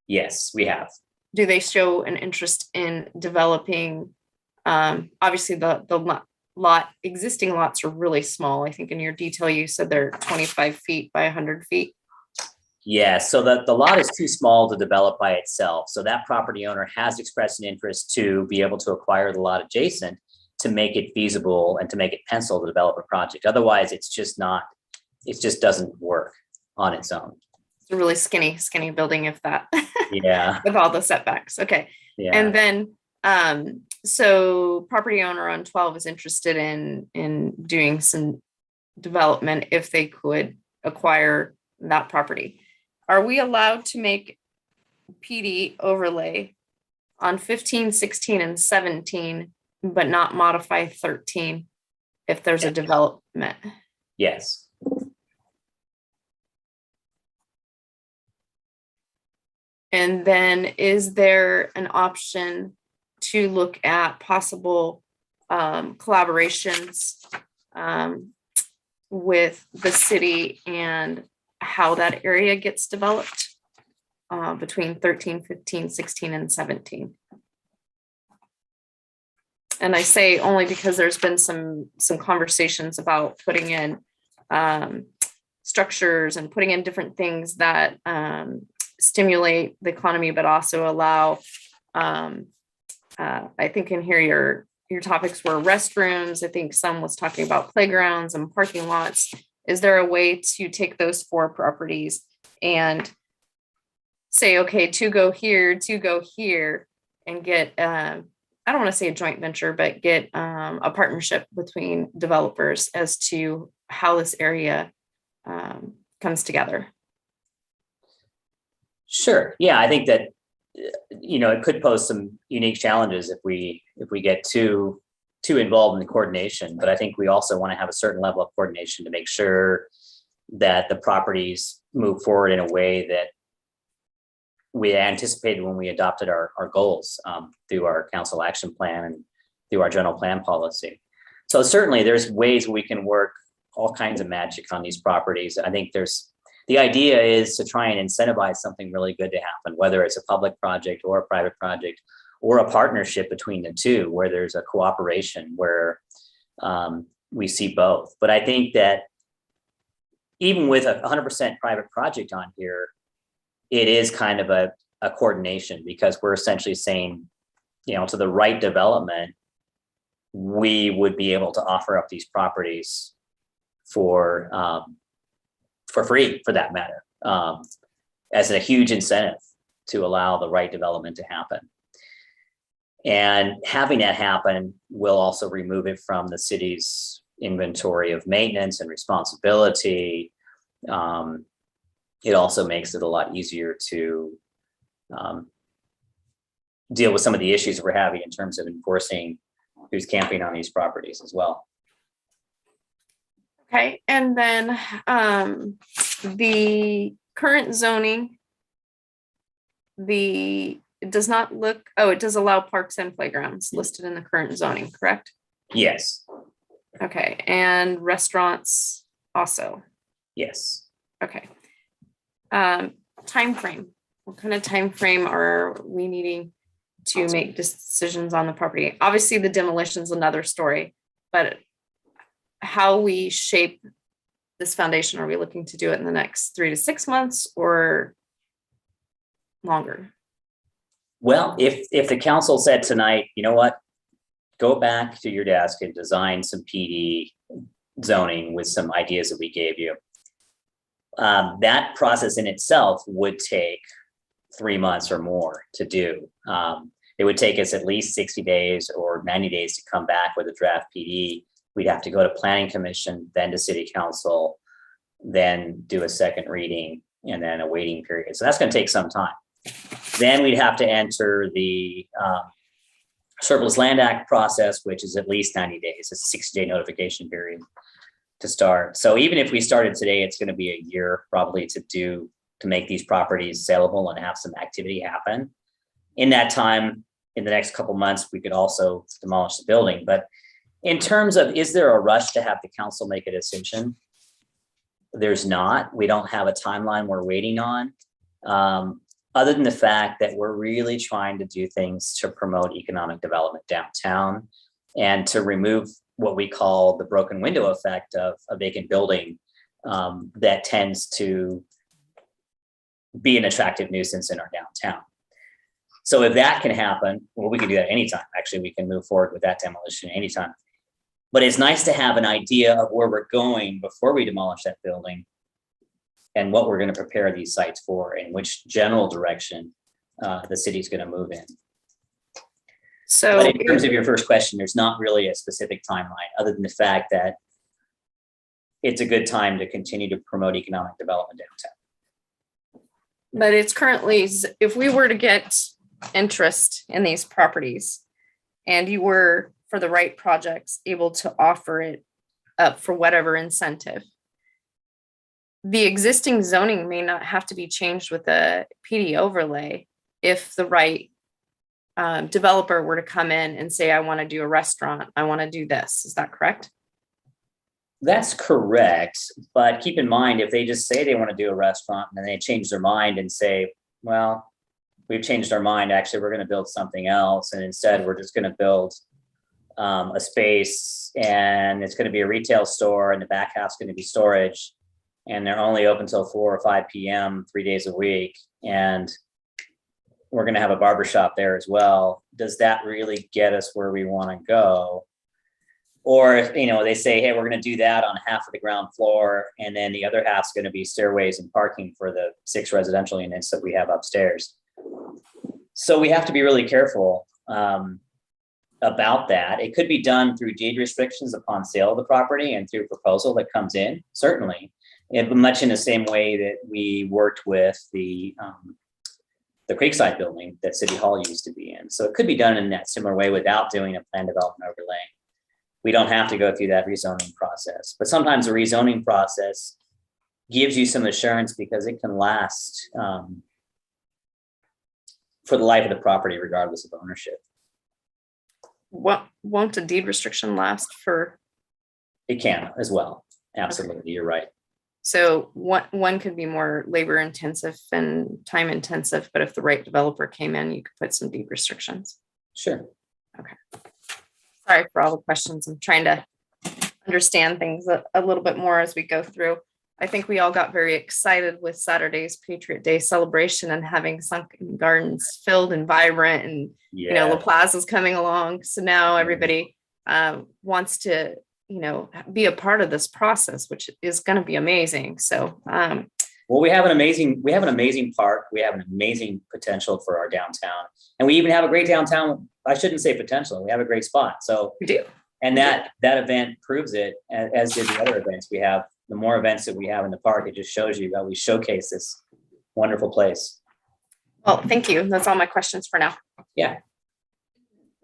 Yes, we have. Do they show an interest in developing? Obviously, the existing lots are really small. I think in your detail, you said they're 25 feet by 100 feet. Yeah, so the lot is too small to develop by itself. So that property owner has expressed an interest to be able to acquire the lot adjacent to make it feasible and to make it pencil to develop a project. Otherwise, it just doesn't work on its own. It's a really skinny building, if that. Yeah. With all the setbacks. Okay. Yeah. And then, so property owner on 12 is interested in doing some development if they could acquire that property. Are we allowed to make PD overlay on 15, 16, and 17, but not modify 13 if there's a development? Yes. And then is there an option to look at possible collaborations with the city and how that area gets developed between 13, 15, 16, and 17? And I say only because there's been some conversations about putting in structures and putting in different things that stimulate the economy, but also allow, I think in here your topics were restrooms. I think some was talking about playgrounds and parking lots. Is there a way to take those 4 properties and say, okay, two go here, and get, I don't want to say a joint venture, but get a partnership between developers as to how this area comes together. Sure. Yeah, I think that, it could pose some unique challenges if we get too involved in the coordination. But I think we also want to have a certain level of coordination to make sure that the properties move forward in a way that we anticipated when we adopted our goals through our council action plan and through our general plan policy. So certainly there's ways we can work all kinds of magic on these properties. I think the idea is to try and incentivize something really good to happen, whether it's a public project or a private project or a partnership between the two, where there's a cooperation where we see both. But I think that even with a 100% private project on here, it is kind of a coordination, because we're essentially saying, to the right development, we would be able to offer up these properties for free, for that matter, as a huge incentive to allow the right development to happen. And having that happen will also remove it from the city's inventory of maintenance and responsibility. It also makes it a lot easier to deal with some of the issues we're having in terms of enforcing who's camping on these properties as well. Okay, and then the current zoning, it does not look, it does allow parks and playgrounds listed in the current zoning, correct? Yes. Okay, and restaurants also? Yes. Okay. Time frame. What kind of time frame are we needing to make decisions on the property? Obviously, the demolition is another story, but how we shape this foundation, are we looking to do it in the next 3 to 6 months or longer? Well, if the council said tonight, you know what, go back to your desk and design some PD zoning with some ideas that we gave you, that process in itself would take 3 months or more to do. It would take us at least 60 days or 90 days to come back with a draft PD. We'd have to go to planning commission, then to city council, then do a second reading, and then a waiting period. So that's going to take some time. Then we'd have to enter the Surplus Land Act process, which is at least 90 days. It's a 60-day notification period to start. So even if we started today, it's going to be a year probably to make these properties saleable and have some activity happen. In that time, in the next couple months, we could also demolish the building. But in terms of, is there a rush to have the council make a decision? There's not. We don't have a timeline we're waiting on, other than the fact that we're really trying to do things to promote economic development downtown and to remove what we call the broken window effect of a vacant building that tends to be an attractive nuisance in our downtown. So if that can happen, well, we can do that anytime. Actually, we can move forward with that demolition anytime. But it's nice to have an idea of where we're going before we demolish that building and what we're going to prepare these sites for and which general direction the city's going to move in. So but in terms of your first question, there's not really a specific timeline other than the fact that it's a good time to continue to promote economic development downtown. But it's currently, if we were to get interest in these properties and you were, for the right projects, able to offer it up for whatever incentive, the existing zoning may not have to be changed with a PD overlay if the right developer were to come in and say, I want to do a restaurant, I want to do this. Is that correct? That's correct. But keep in mind, if they just say they want to do a restaurant and then they change their mind and say, well, we've changed our mind, actually, we're going to build something else. And instead, we're just going to build a space and it's going to be a retail store and the back half's going to be storage. And they're only open till 4 or 5 p.m. 3 days a week. And we're going to have a barbershop there as well. Does that really get us where we want to go? Or, they say, hey, we're going to do that on half of the ground floor, and then the other half's going to be stairways and parking for the 6 residential units that we have upstairs. So we have to be really careful about that. It could be done through deed restrictions upon sale of the property and through proposal that comes in, certainly. Much in the same way that we worked with the Creekside building that City Hall used to be in. So it could be done in that similar way without doing a plan development overlay. We don't have to go through that rezoning process, but sometimes the rezoning process gives you some assurance because it can last for the life of the property, regardless of ownership. Won't a deed restriction last for? It can as well. Absolutely, okay. You're right. So one could be more labor intensive and time intensive, but if the right developer came in, you could put some deed restrictions. Sure. Okay. Sorry for all the questions. I'm trying to understand things a little bit more as we go through. I think we all got very excited with Saturday's Patriot Day celebration and having Sunken Gardens filled and vibrant, and La Plaza's coming along. So now everybody wants to, be a part of this process, which is going to be amazing. So, well, we have an amazing park. We have an amazing potential for our downtown, and we even have a great downtown. I shouldn't say potential. We have a great spot. So we do. And that event proves it, as did the other events we have. The more events that we have in the park, it just shows you that we showcase this wonderful place. Well, thank you. That's all my questions for now. Yeah.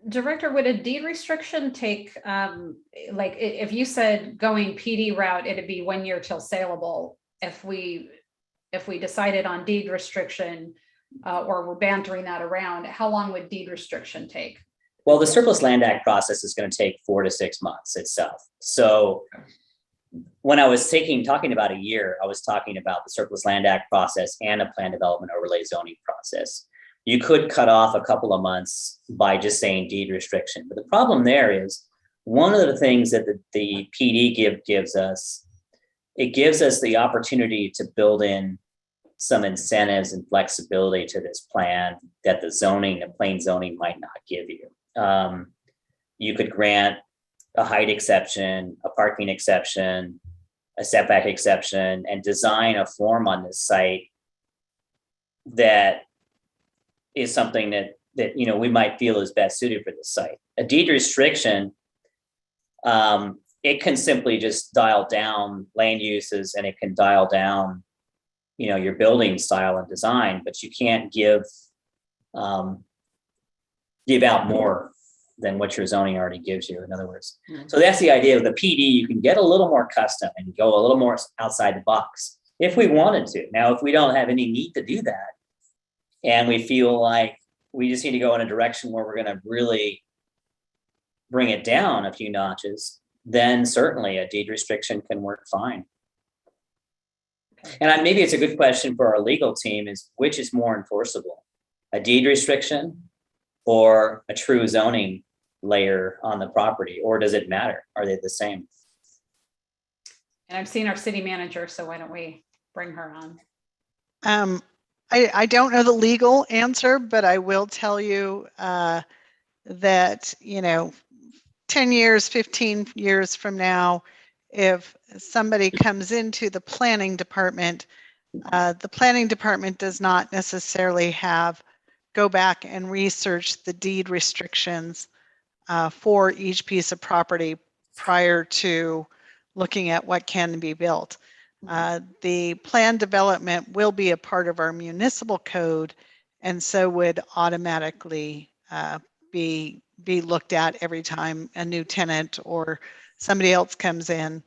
Director, would a deed restriction take, like if you said going PD route, it'd be 1 year till saleable. If we decided on deed restriction or we're bantering that around, how long would deed restriction take? Well, the Surplus Land Act process is going to take 4 to 6 months itself. So when I was talking about a year, I was talking about the Surplus Land Act process and a plan development overlay zoning process. You could cut off a couple of months by just saying deed restriction. But the problem there is one of the things that the PD gives us, it gives us the opportunity to build in some incentives and flexibility to this plan that the plain zoning might not give you. You could grant a height exception, a parking exception, a setback exception, and design a form on this site that is something that we might feel is best suited for this site. A deed restriction, it can simply just dial down land uses, and it can dial down, your building style and design, but you can't give out more than what your zoning already gives you, in other words. Mm-hmm. So that's the idea of the PD. You can get a little more custom and go a little more outside the box if we wanted to. Now, if we don't have any need to do that, and we feel like we just need to go in a direction where we're going to really bring it down a few notches, then certainly a deed restriction can work fine. Okay. And maybe it's a good question for our legal team is which is more enforceable, a deed restriction or a true zoning layer on the property, or does it matter? Are they the same? And I've seen our city manager, so why don't we bring her on? I don't know the legal answer, but I will tell you that, 10 years, 15 years from now, if somebody comes into the planning department does not necessarily go back and research the deed restrictions for each piece of property prior to looking at what can be built. The plan development will be a part of our municipal code, and so would automatically be looked at every time a new tenant or somebody else comes in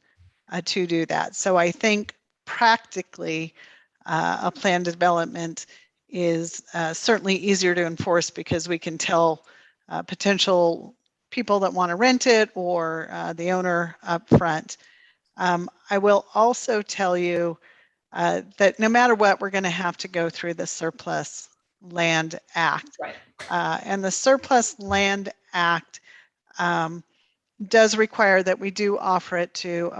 to do that. So I think practically a plan development is certainly easier to enforce because we can tell potential people that want to rent it or the owner up front. I will also tell you that no matter what, we're going to have to go through the Surplus Land Act. Right. And the Surplus Land Act does require that we do offer it to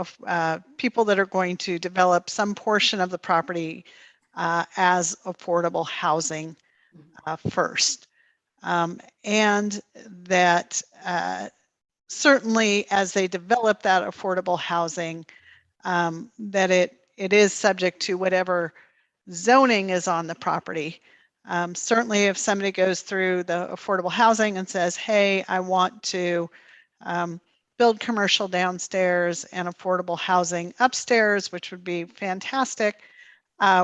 people that are going to develop some portion of the property as affordable housing first. And that certainly as they develop that affordable housing, that it is subject to whatever zoning is on the property. Certainly if somebody goes through the affordable housing and says, hey, I want to build commercial downstairs and affordable housing upstairs, which would be fantastic,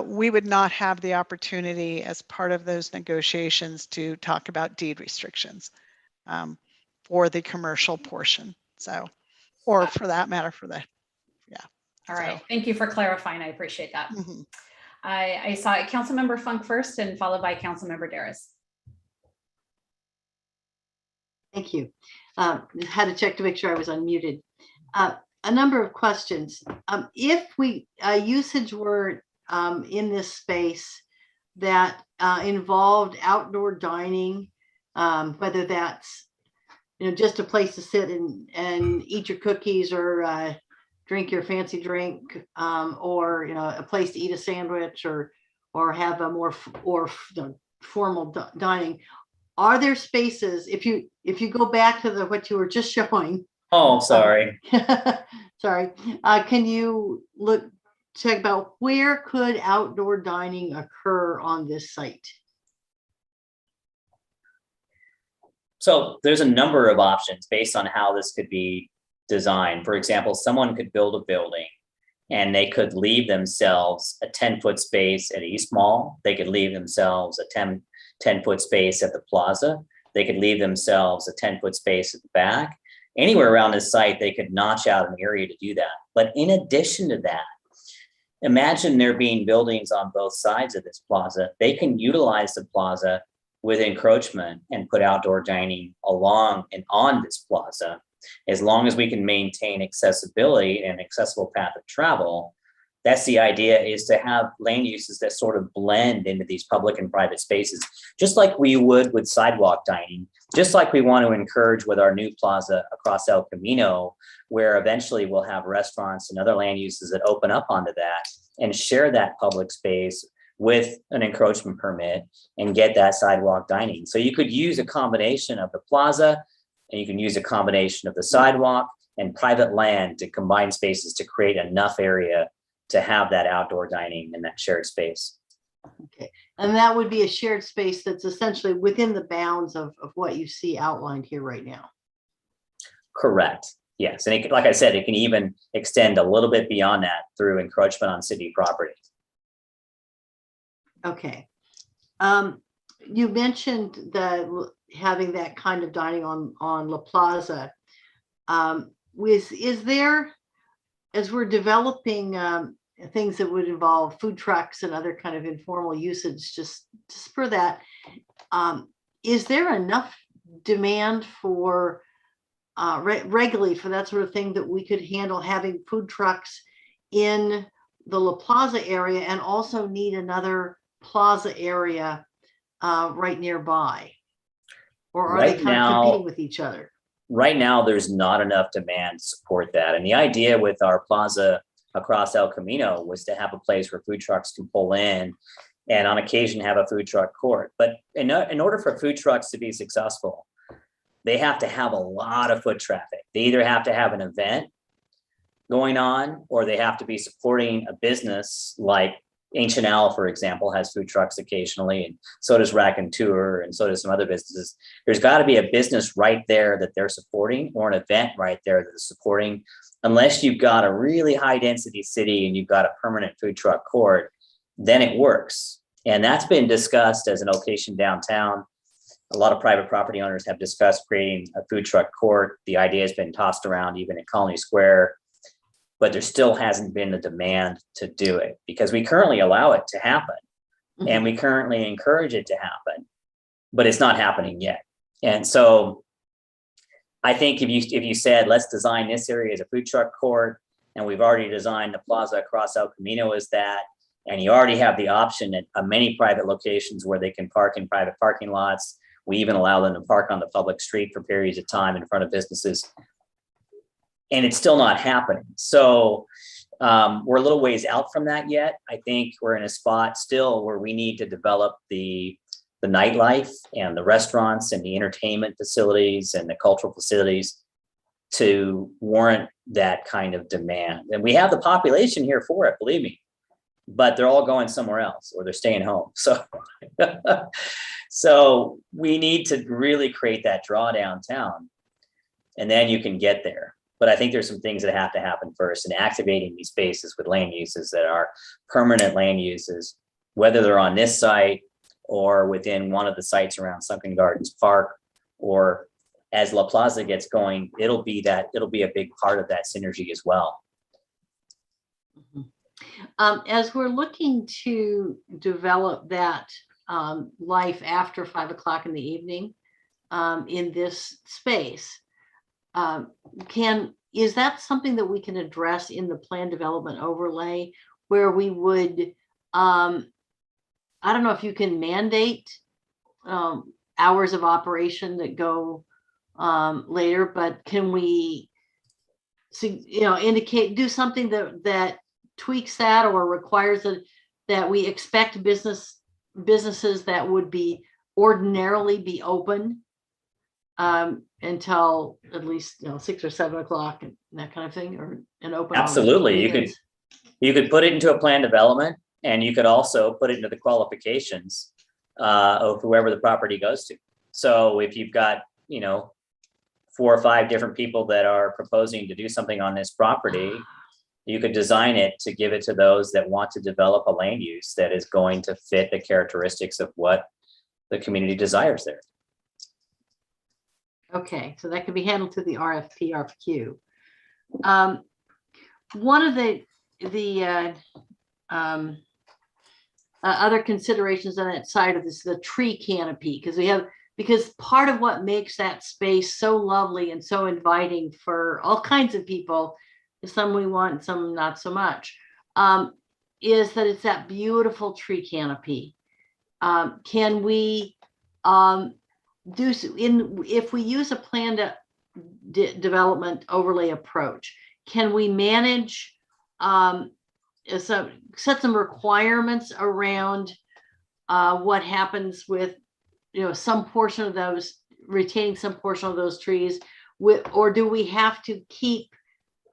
we would not have the opportunity as part of those negotiations to talk about deed restrictions for the commercial portion. So, or for that matter, for the, yeah. All right, thank you for clarifying. I appreciate that. Mm-hmm. I saw Councilmember Funk first and followed by Councilmember Darris. Thank you. Had to check to make sure I was unmuted. A number of questions. If we usage were in this space that involved outdoor dining, whether that's just a place to sit and eat your cookies or drink your fancy drink, or a place to eat a sandwich or have a more formal dining. Are there spaces, if you go back to what you were just showing? Oh, sorry. Sorry. Can you check about where could outdoor dining occur on this site? So there's a number of options based on how this could be designed. For example, someone could build a building and they could leave themselves a 10-foot space at East Mall. They could leave themselves a 10-foot space at the plaza. They could leave themselves a 10-foot space at the back. Anywhere around this site, they could notch out an area to do that. But in addition to that, imagine there being buildings on both sides of this plaza. They can utilize the plaza with encroachment and put outdoor dining along and on this plaza. As long as we can maintain accessibility and accessible path of travel, that's the idea, is to have land uses that sort of blend into these public and private spaces, just like we would with sidewalk dining, just like we want to encourage with our new plaza across El Camino, where eventually we'll have restaurants and other land uses that open up onto that and share that public space with an encroachment permit and get that sidewalk dining. So you could use a combination of the plaza, and you can use a combination of the sidewalk and private land to combine spaces to create enough area to have that outdoor dining in that shared space. Okay, and that would be a shared space that's essentially within the bounds of what you see outlined here right now. Correct. Yes, and like I said, it can even extend a little bit beyond that through encroachment on city property. Okay. You mentioned having that kind of dining on La Plaza. Is there, as we're developing things that would involve food trucks and other kind of informal usage, just for that, is there enough demand for regularly for that sort of thing that we could handle having food trucks in the La Plaza area and also need another plaza area right nearby? Or are they kind of competing with each other? Right now, there's not enough demand to support that. And the idea with our plaza across El Camino was to have a place where food trucks can pull in and on occasion have a food truck court. But in order for food trucks to be successful, they have to have a lot of foot traffic. They either have to have an event going on, or they have to be supporting a business like Ancient Owl, for example, has food trucks occasionally, and so does Rack and Tour, and so does some other businesses. There's got to be a business right there that they're supporting, or an event right there that is supporting. Unless you've got a really high density city and you've got a permanent food truck court, then it works. And that's been discussed as an location downtown. A lot of private property owners have discussed creating a food truck court. The idea has been tossed around even in Colony Square, but there still hasn't been the demand to do it because we currently allow it to happen and we currently encourage it to happen, but it's not happening yet. And so I think if you said, let's design this area as a food truck court, and we've already designed the plaza across El Camino as that, and you already have the option at many private locations where they can park in private parking lots. We even allow them to park on the public street for periods of time in front of businesses. And it's still not happening. So we're a little ways out from that yet. I think we're in a spot still where we need to develop the nightlife and the restaurants and the entertainment facilities and the cultural facilities to warrant that kind of demand. And we have the population here for it, believe me, but they're all going somewhere else or they're staying home. So, so we need to really create that draw downtown, and then you can get there. But I think there's some things that have to happen first, and activating these spaces with land uses that are permanent land uses, whether they're on this site or within one of the sites around Sunken Gardens Park, or as La Plaza gets going, it'll be a big part of that synergy as well. As we're looking to develop that life after 5 o'clock in the evening in this space, is that something that we can address in the plan development overlay, where we would, I don't know if you can mandate hours of operation that go later, but can we, do something that tweaks that or requires that we expect businesses that would be ordinarily be open until at least 6 or 7 o'clock and that kind of thing, and open. Absolutely, you could put it into a plan development, and you could also put it into the qualifications of whoever the property goes to. So if you've got 4 or 5 different people that are proposing to do something on this property, you could design it to give it to those that want to develop a land use that is going to fit the characteristics of what the community desires there. Okay, so that could be handled through the RFP, RFQ. One of the other considerations on that side of this is the tree canopy, because part of what makes that space so lovely and so inviting for all kinds of people, some we want, some not so much, is that it's that beautiful tree canopy. Can we if we use a planned development overlay approach, can we manage set some requirements around what happens with some portion of those, retaining some portion of those trees, or do we have to keep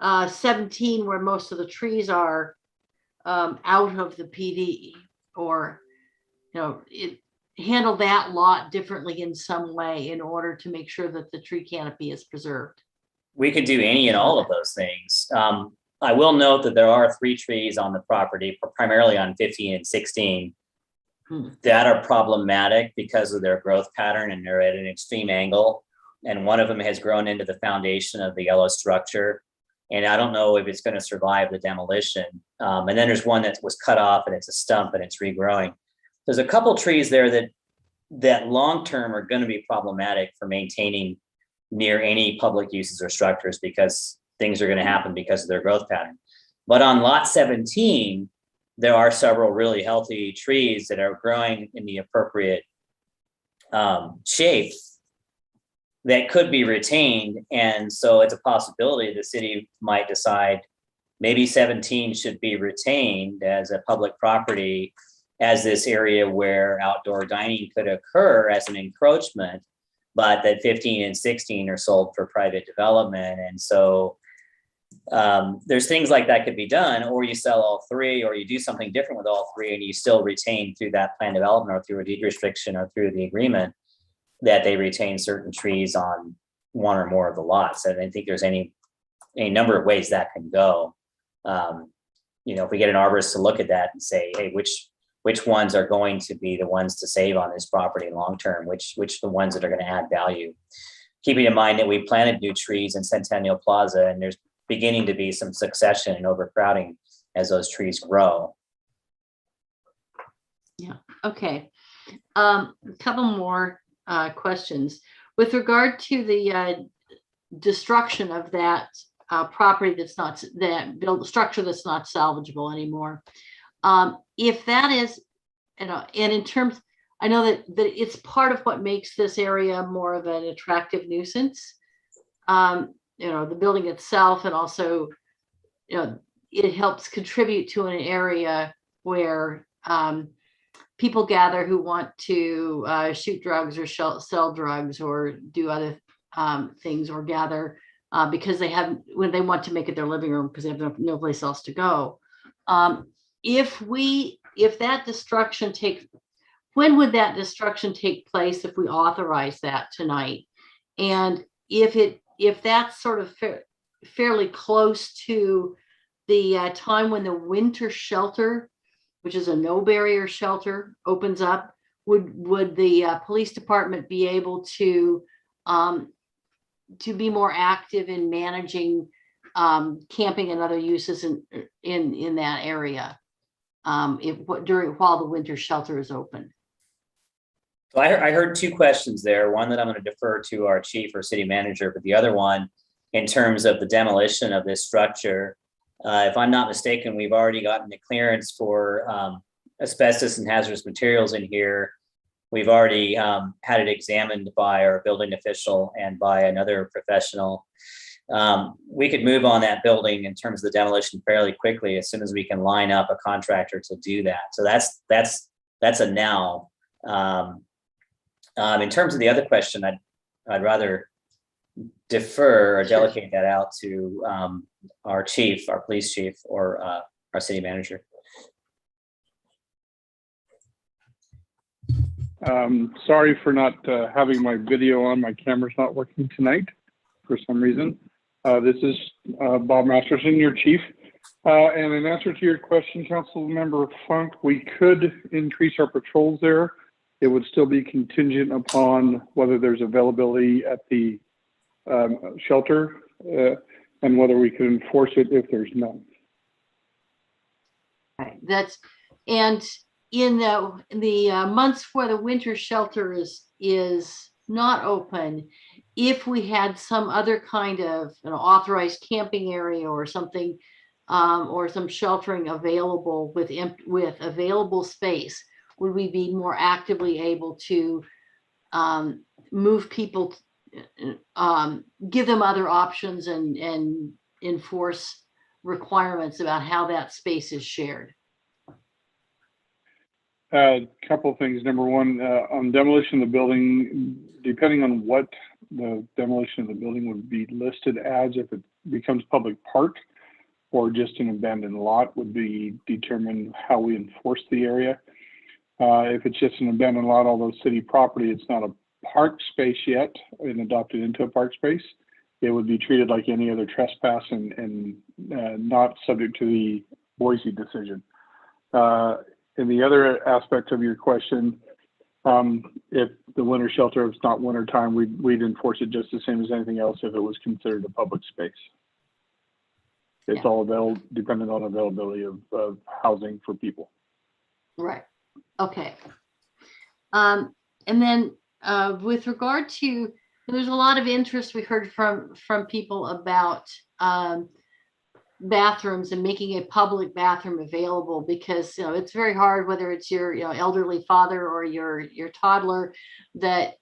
17 where most of the trees are out of the PD, or handle that lot differently in some way in order to make sure that the tree canopy is preserved? We could do any and all of those things. I will note that there are 3 trees on the property, primarily on 15 and 16, that are problematic because of their growth pattern, and they're at an extreme angle. And one of them has grown into the foundation of the yellow structure. And I don't know if it's going to survive the demolition. And then there's one that was cut off and it's a stump and it's regrowing. There's a couple trees there that long-term are going to be problematic for maintaining near any public uses or structures, because things are going to happen because of their growth pattern. But on lot 17, there are several really healthy trees that are growing in the appropriate shape that could be retained. And so it's a possibility the city might decide maybe 17 should be retained as a public property, as this area where outdoor dining could occur as an encroachment, but that 15 and 16 are sold for private development. And so there's things like that could be done, or you sell all 3, or you do something different with all 3, and you still retain through that plan development or through a deed restriction or through the agreement that they retain certain trees on 1 or more of the lots. And I think there's any number of ways that can go. If we get an arborist to look at that and say, hey, which ones are going to be the ones to save on this property long term, which the ones that are going to add value, keeping in mind that we planted new trees in Centennial Plaza, and there's beginning to be some succession and overcrowding as those trees grow. Yeah, okay. A couple more questions. With regard to the destruction of that property that's not, structure that's not salvageable anymore, if that is, and in terms, I know that it's part of what makes this area more of an attractive nuisance, the building itself, and also, it helps contribute to an area where people gather who want to shoot drugs or sell drugs or do other things, or gather because when they want to make it their living room because they have no place else to go. If that destruction when would that destruction take place if we authorize that tonight? And if that's sort of fairly close to the time when the winter shelter, which is a no barrier shelter, opens up, would the police department be able to be more active in managing camping and other uses in that area while the winter shelter is open? So I heard two questions there. One that I'm going to defer to our chief or city manager, but the other one in terms of the demolition of this structure. If I'm not mistaken, we've already gotten the clearance for asbestos and hazardous materials in here. We've already had it examined by our building official and by another professional. We could move on that building in terms of the demolition fairly quickly as soon as we can line up a contractor to do that. So that's a now. In terms of the other question, I'd rather defer or delegate that out to our chief, our police chief, or our city manager. Sorry for not having my video on. My camera's not working tonight for some reason. This is Bob Masterson, your chief. And in answer to your question, Councilmember Funk, we could increase our patrols there. It would still be contingent upon whether there's availability at the shelter and whether we can enforce it if there's none. Right. And in the months where the winter shelter is not open, if we had some other kind of authorized camping area or something, or some sheltering available with available space, would we be more actively able to move people, give them other options and enforce requirements about how that space is shared? A couple of things. Number one, on demolition of the building, depending on what the demolition of the building would be listed as, if it becomes public park or just an abandoned lot, would be determined how we enforce the area. If it's just an abandoned lot, although city property, it's not a park space yet and adopted into a park space, it would be treated like any other trespass and not subject to the Boise decision. And the other aspect of your question, if the winter shelter, if it's not winter time, we'd enforce it just the same as anything else if it was considered a public space. It's all dependent on availability of housing for people. Right. Okay. And then with regard to, there's a lot of interest we heard from people about bathrooms and making a public bathroom available, because it's very hard, whether it's your elderly father or your toddler that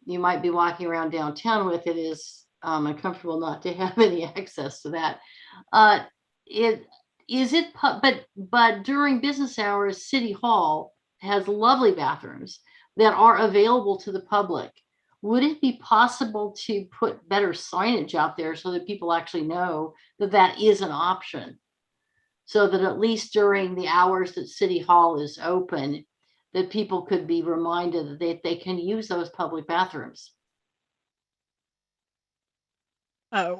you might be walking around downtown with. It is uncomfortable not to have any access to that. But during business hours, City Hall has lovely bathrooms that are available to the public. Would it be possible to put better signage out there so that people actually know that that is an option? So that at least during the hours that City Hall is open, that people could be reminded that they can use those public bathrooms.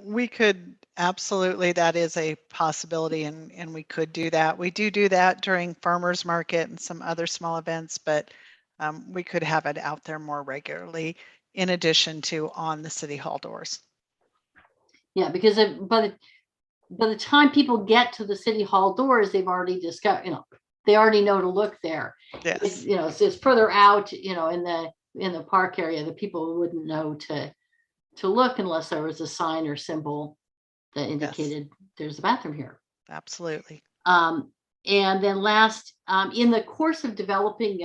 We could absolutely, that is a possibility, and we could do that. We do that during farmers market and some other small events, but we could have it out there more regularly in addition to on the City Hall doors. Yeah, because by the time people get to the City Hall doors, they've already discovered, they already know to look there. Yes. It's further out, in the park area that people wouldn't know to look unless there was a sign or symbol that indicated there's a bathroom here. Absolutely. And then last, in the course of developing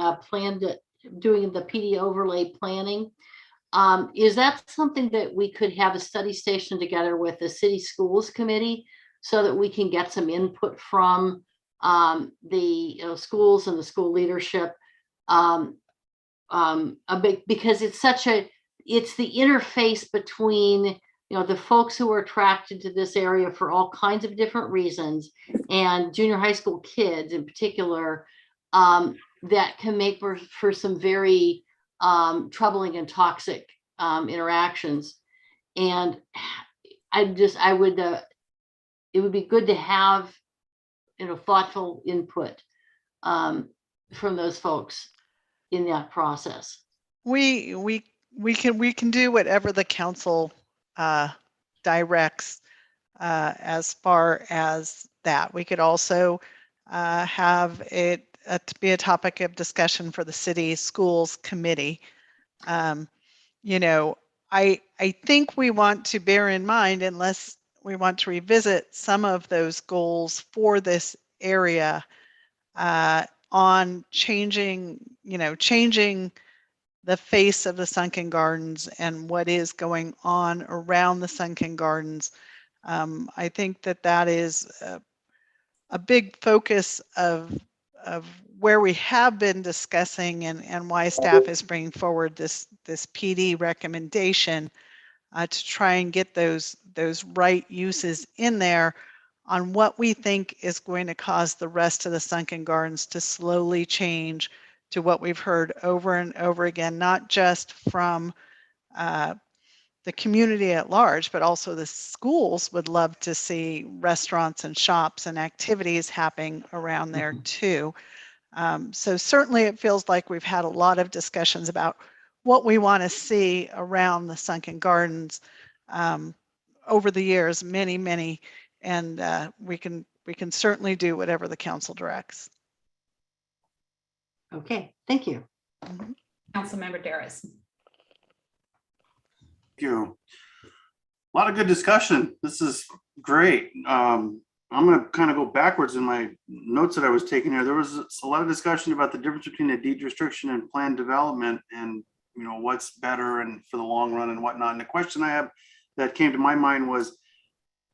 doing the PD overlay planning, is that something that we could have a study station together with the city schools committee so that we can get some input from the schools and the school leadership? Because it's the interface between the folks who are attracted to this area for all kinds of different reasons, and junior high school kids in particular, that can make for some very troubling and toxic interactions. And it would be good to have, thoughtful input from those folks in that process. We can do whatever the council directs as far as that. We could also have it to be a topic of discussion for the city schools committee. I think we want to bear in mind, unless we want to revisit some of those goals for this area on changing the face of the Sunken Gardens and what is going on around the Sunken Gardens. I think that is a big focus of where we have been discussing and why staff is bringing forward this PD recommendation to try and get those right uses in there on what we think is going to cause the rest of the Sunken Gardens to slowly change to what we've heard over and over again, not just from the community at large, but also the schools would love to see restaurants and shops and activities happening around there too. So certainly it feels like we've had a lot of discussions about what we want to see around the Sunken Gardens over the years, many, and we can certainly do whatever the council directs. Okay, thank you. Councilmember Darris. Thank you. A lot of good discussion. This is great. I'm going to kind of go backwards in my notes that I was taking here. There was a lot of discussion about the difference between a deed restriction and planned development, and what's better and for the long run and whatnot. And the question I have that came to my mind was,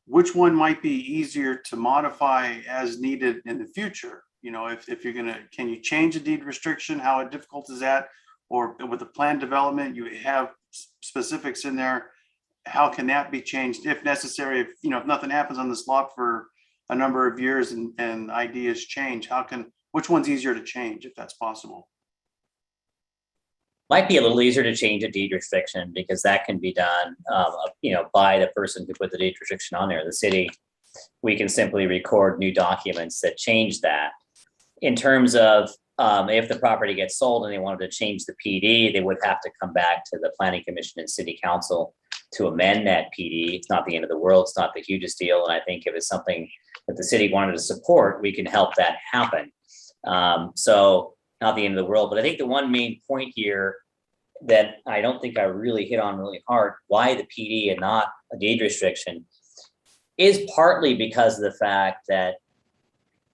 which one might be easier to modify as needed in the future? If you're can you change a deed restriction? How difficult is that? Or with the planned development, you have specifics in there. How can that be changed if necessary? If nothing happens on this lot for a number of years and ideas change, which one's easier to change if that's possible? Might be a little easier to change a deed restriction because that can be done, by the person who put the deed restriction on there. The city, we can simply record new documents that change that. In terms of if the property gets sold and they wanted to change the PD, they would have to come back to the Planning Commission and City Council to amend that PD. It's not the end of the world. It's not the hugest deal. And I think if it's something that the city wanted to support, we can help that happen. So not the end of the world, but I think the one main point here that I don't think I really hit on really hard, why the PD and not a deed restriction, is partly because of the fact that,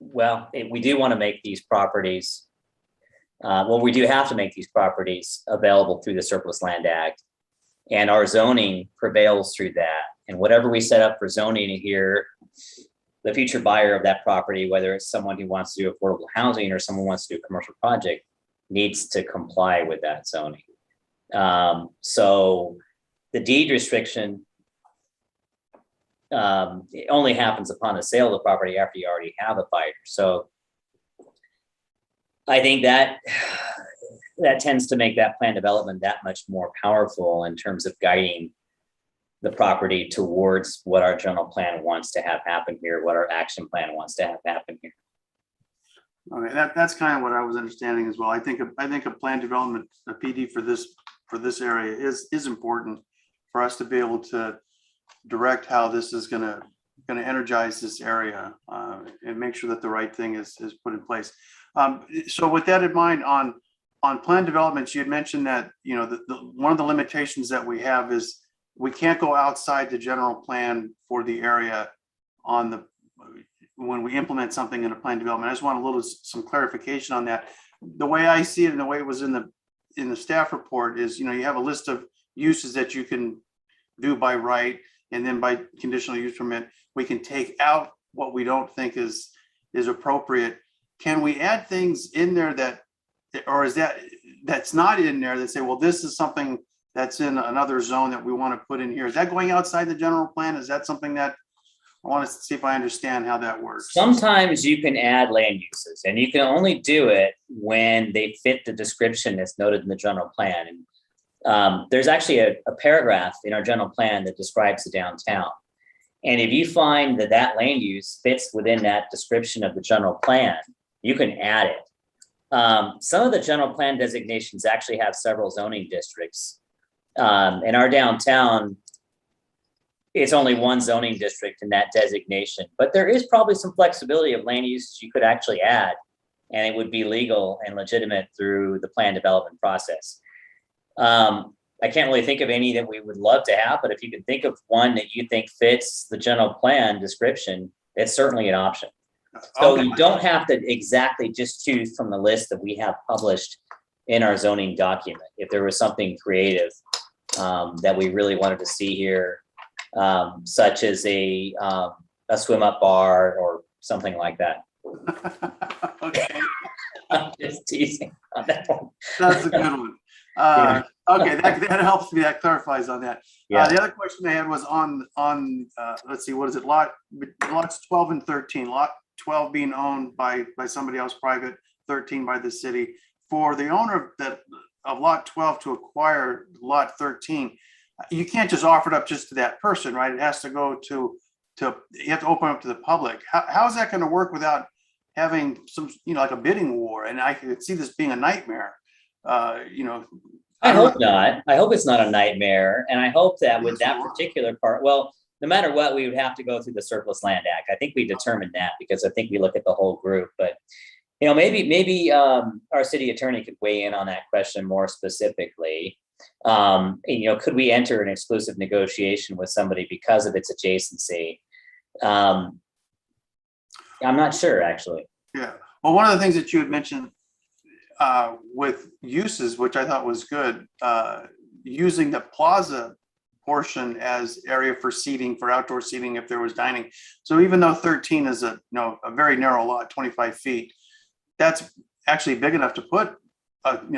we do want to make these properties, we do have to make these properties available through the Surplus Land Act, and our zoning prevails through that. And whatever we set up for zoning here, the future buyer of that property, whether it's someone who wants to do affordable housing or someone wants to do a commercial project, needs to comply with that zoning. So the deed restriction it only happens upon the sale of the property after you already have a buyer. So I think that tends to make that plan development that much more powerful in terms of guiding the property towards what our general plan wants to have happen here, what our action plan wants to have happen here. Okay, that's kind of what I was understanding as well. I think a plan development, a PD for this area is important for us to be able to direct how this is going to energize this area and make sure that the right thing is put in place. So with that in mind, on plan developments, you had mentioned that one of the limitations that we have is we can't go outside the general plan for the area when we implement something in a plan development. I just want some clarification on that. The way I see it and the way it was in the staff report is, you have a list of uses that you can do by right, and then by conditional use permit, we can take out what we don't think is appropriate. Can we add things in there or is that's not in there that say, well, this is something that's in another zone that we want to put in here. Is that going outside the general plan? Is that something that I want to see if I understand how that works? Sometimes you can add land uses, and you can only do it when they fit the description that's noted in the general plan. And there's actually a paragraph in our general plan that describes the downtown. And if you find that that land use fits within that description of the general plan, you can add it. Some of the general plan designations actually have several zoning districts. In our downtown, it's only one zoning district in that designation, but there is probably some flexibility of land uses you could actually add, and it would be legal and legitimate through the plan development process. I can't really think of any that we would love to have, but if you can think of one that you think fits the general plan description, it's certainly an option. So you don't have to exactly just choose from the list that we have published in our zoning document. If there was something creative that we really wanted to see here, such as a swim up bar or something like that. Okay. I'm just teasing on that one. That's a good one. Yeah. Okay, that helps me. That clarifies on that. Yeah. The other question I had was on let's see, what is it? Lots 12 and 13. Lot 12 being owned by somebody else private, 13 by the city. For the owner of lot 12 to acquire lot 13, you can't just offer it up just to that person, right? It has to go to you have to open up to the public. How is that going to work without having some, like a bidding war? And I could see this being a nightmare. I hope not. I hope it's not a nightmare. And I hope that with that particular part, well, no matter what, we would have to go through the Surplus Land Act. I think we determined that because I think we look at the whole group, but maybe our city attorney could weigh in on that question more specifically. Could we enter an exclusive negotiation with somebody because of its adjacency? I'm not sure, actually. Yeah. Well, one of the things that you had mentioned with uses, which I thought was good, using the plaza portion as area for seating, for outdoor seating if there was dining. So even though 13 is a very narrow lot, 25 feet, that's actually big enough to put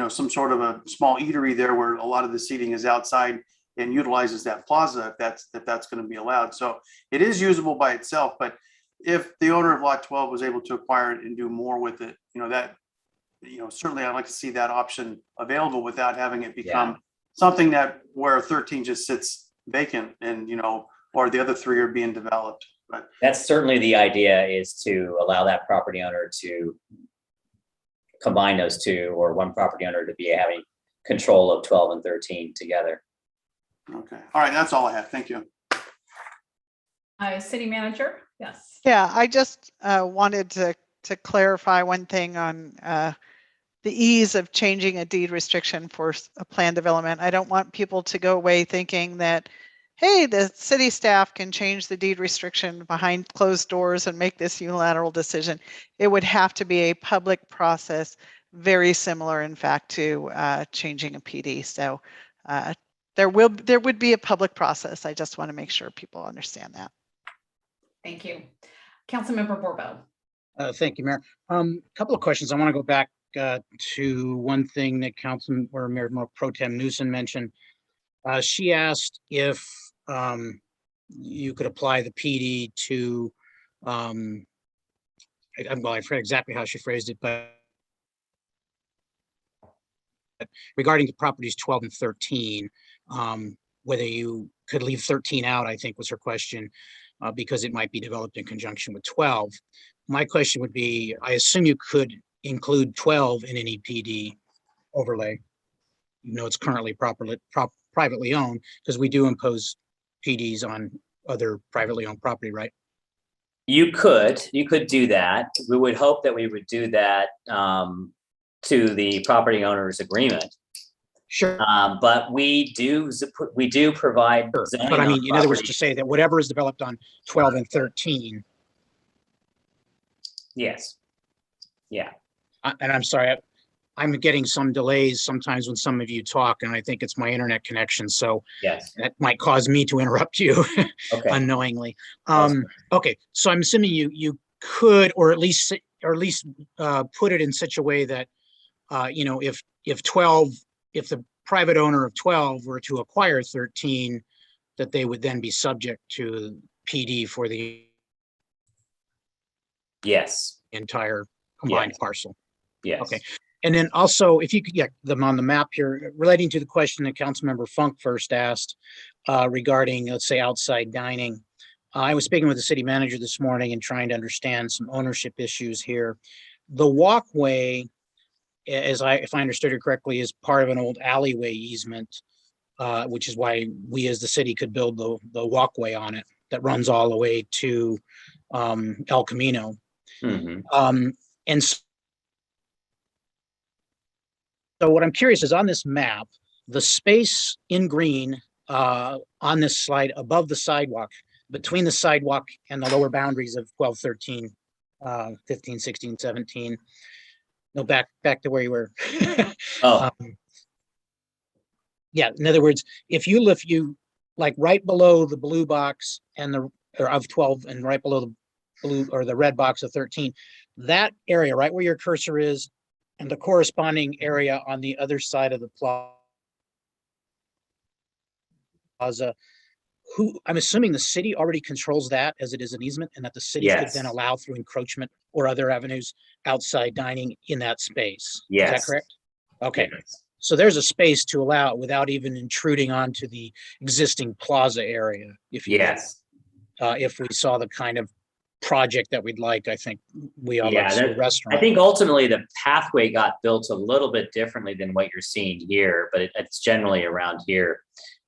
some sort of a small eatery there where a lot of the seating is outside and utilizes that plaza if that's going to be allowed. So it is usable by itself, but if the owner of lot 12 was able to acquire it and do more with it, certainly I'd like to see that option available without having it become something where 13 just sits vacant and, or the other three are being developed. But that's certainly the idea, is to allow that property owner to combine those two, or one property owner to be having control of 12 and 13 together. Okay. All right. That's all I have. Thank you. City manager. Yes. Yeah, I just wanted to clarify one thing on the ease of changing a deed restriction for a plan development. I don't want people to go away thinking that, hey, the city staff can change the deed restriction behind closed doors and make this unilateral decision. It would have to be a public process, very similar, in fact, to changing a PD. So there would be a public process. I just want to make sure people understand that. Thank you. Councilmember Borbo. Thank you, Mayor. A couple of questions. I want to go back to one thing that Mayor Pro Tem Newsom mentioned. She asked if you could apply the PD to, I forget exactly how she phrased it, but regarding the properties 12 and 13, whether you could leave 13 out, I think was her question, because it might be developed in conjunction with 12. My question would be, I assume you could include 12 in any PD overlay. It's currently privately owned, because we do impose PDs on other privately owned property, right? You could do that. We would hope that we would do that to the property owner's agreement. Sure. But we do provide. Sure. But I mean, in other words, to say that whatever is developed on 12 and 13. Yes. Yeah. And I'm sorry, I'm getting some delays sometimes when some of you talk, and I think it's my internet connection. So yes, that might cause me to interrupt you unknowingly. Okay, so I'm assuming you could, or at least put it in such a way that if private owner of 12 were to acquire 13, that they would then be subject to PD for the Yes. entire combined Yes. parcel. Yes. Okay. And then also, if you could get them on the map here, relating to the question that Councilmember Funk first asked regarding, let's say, outside dining. I was speaking with the city manager this morning and trying to understand some ownership issues here. The walkway, if I understood it correctly, is part of an old alleyway easement, which is why we as the city could build the walkway on it that runs all the way to El Camino. Mm-hmm. And so what I'm curious is, on this map, the space in green on this slide above the sidewalk, between the sidewalk and the lower boundaries of 12, 13, 15, 16, 17. No, back to where you were. Oh. Yeah, in other words, if you like right below the blue box and of 12 and right below the blue or the red box of 13, that area right where your cursor is and the corresponding area on the other side of the plaza, I'm assuming the city already controls that as it is an easement, and that the city could then Yes. allow through encroachment or other avenues outside dining in that space. Yes. Is that correct? Okay. Yes. So there's a space to allow it without even intruding onto the existing plaza area. If you if we saw the kind of project that we'd like, I think we all like to see a restaurant. I think ultimately the pathway got built a little bit differently than what you're seeing here, but it's generally around here.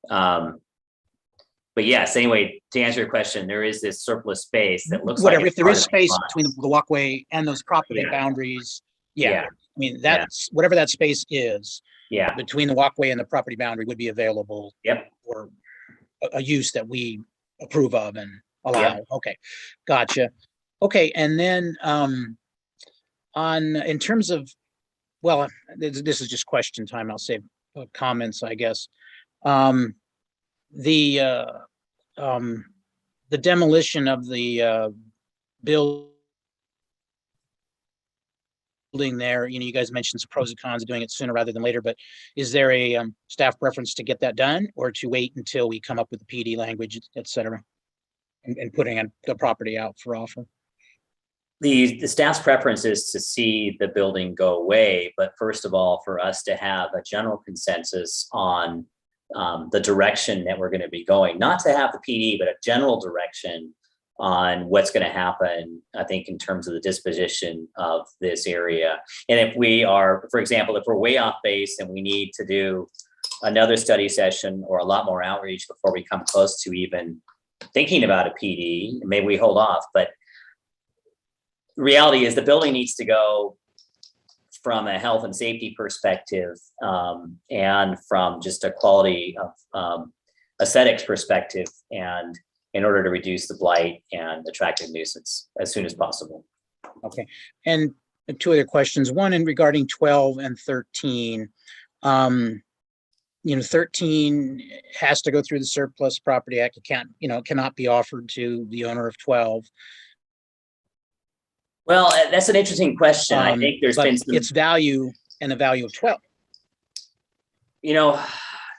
But yes, anyway, to answer your question, there is this surplus space that looks whatever. like If there is space between the walkway and those property boundaries, I mean, that's whatever that space is. Between the walkway and the property boundary would be available. For a use that we approve of and allow. Okay, gotcha. Okay, and then in terms of, well, this is just question time. I'll save comments, I guess. The demolition of the building there, you guys mentioned some pros and cons of doing it sooner rather than later, but is there a staff preference to get that done or to wait until we come up with the PD language, et cetera, and putting the property out for offer? The staff's preference is to see the building go away, but first of all, for us to have a general consensus on the direction that we're going to be going, not to have the PD, but a general direction on what's going to happen, I think, in terms of the disposition of this area. And if we are, for example, if we're way off base and we need to do another study session or a lot more outreach before we come close to even thinking about a PD, maybe we hold off. But the reality is the building needs to go from a health and safety perspective and from just a quality of aesthetics perspective, and in order to reduce the blight and attractive nuisance as soon as possible. Okay, and two other questions. One in regarding 12 and 13. 13 has to go through the Surplus Property Act. It can't, cannot be offered to the owner of 12. Well, that's an interesting question. I think there's been some, its value and the value of 12.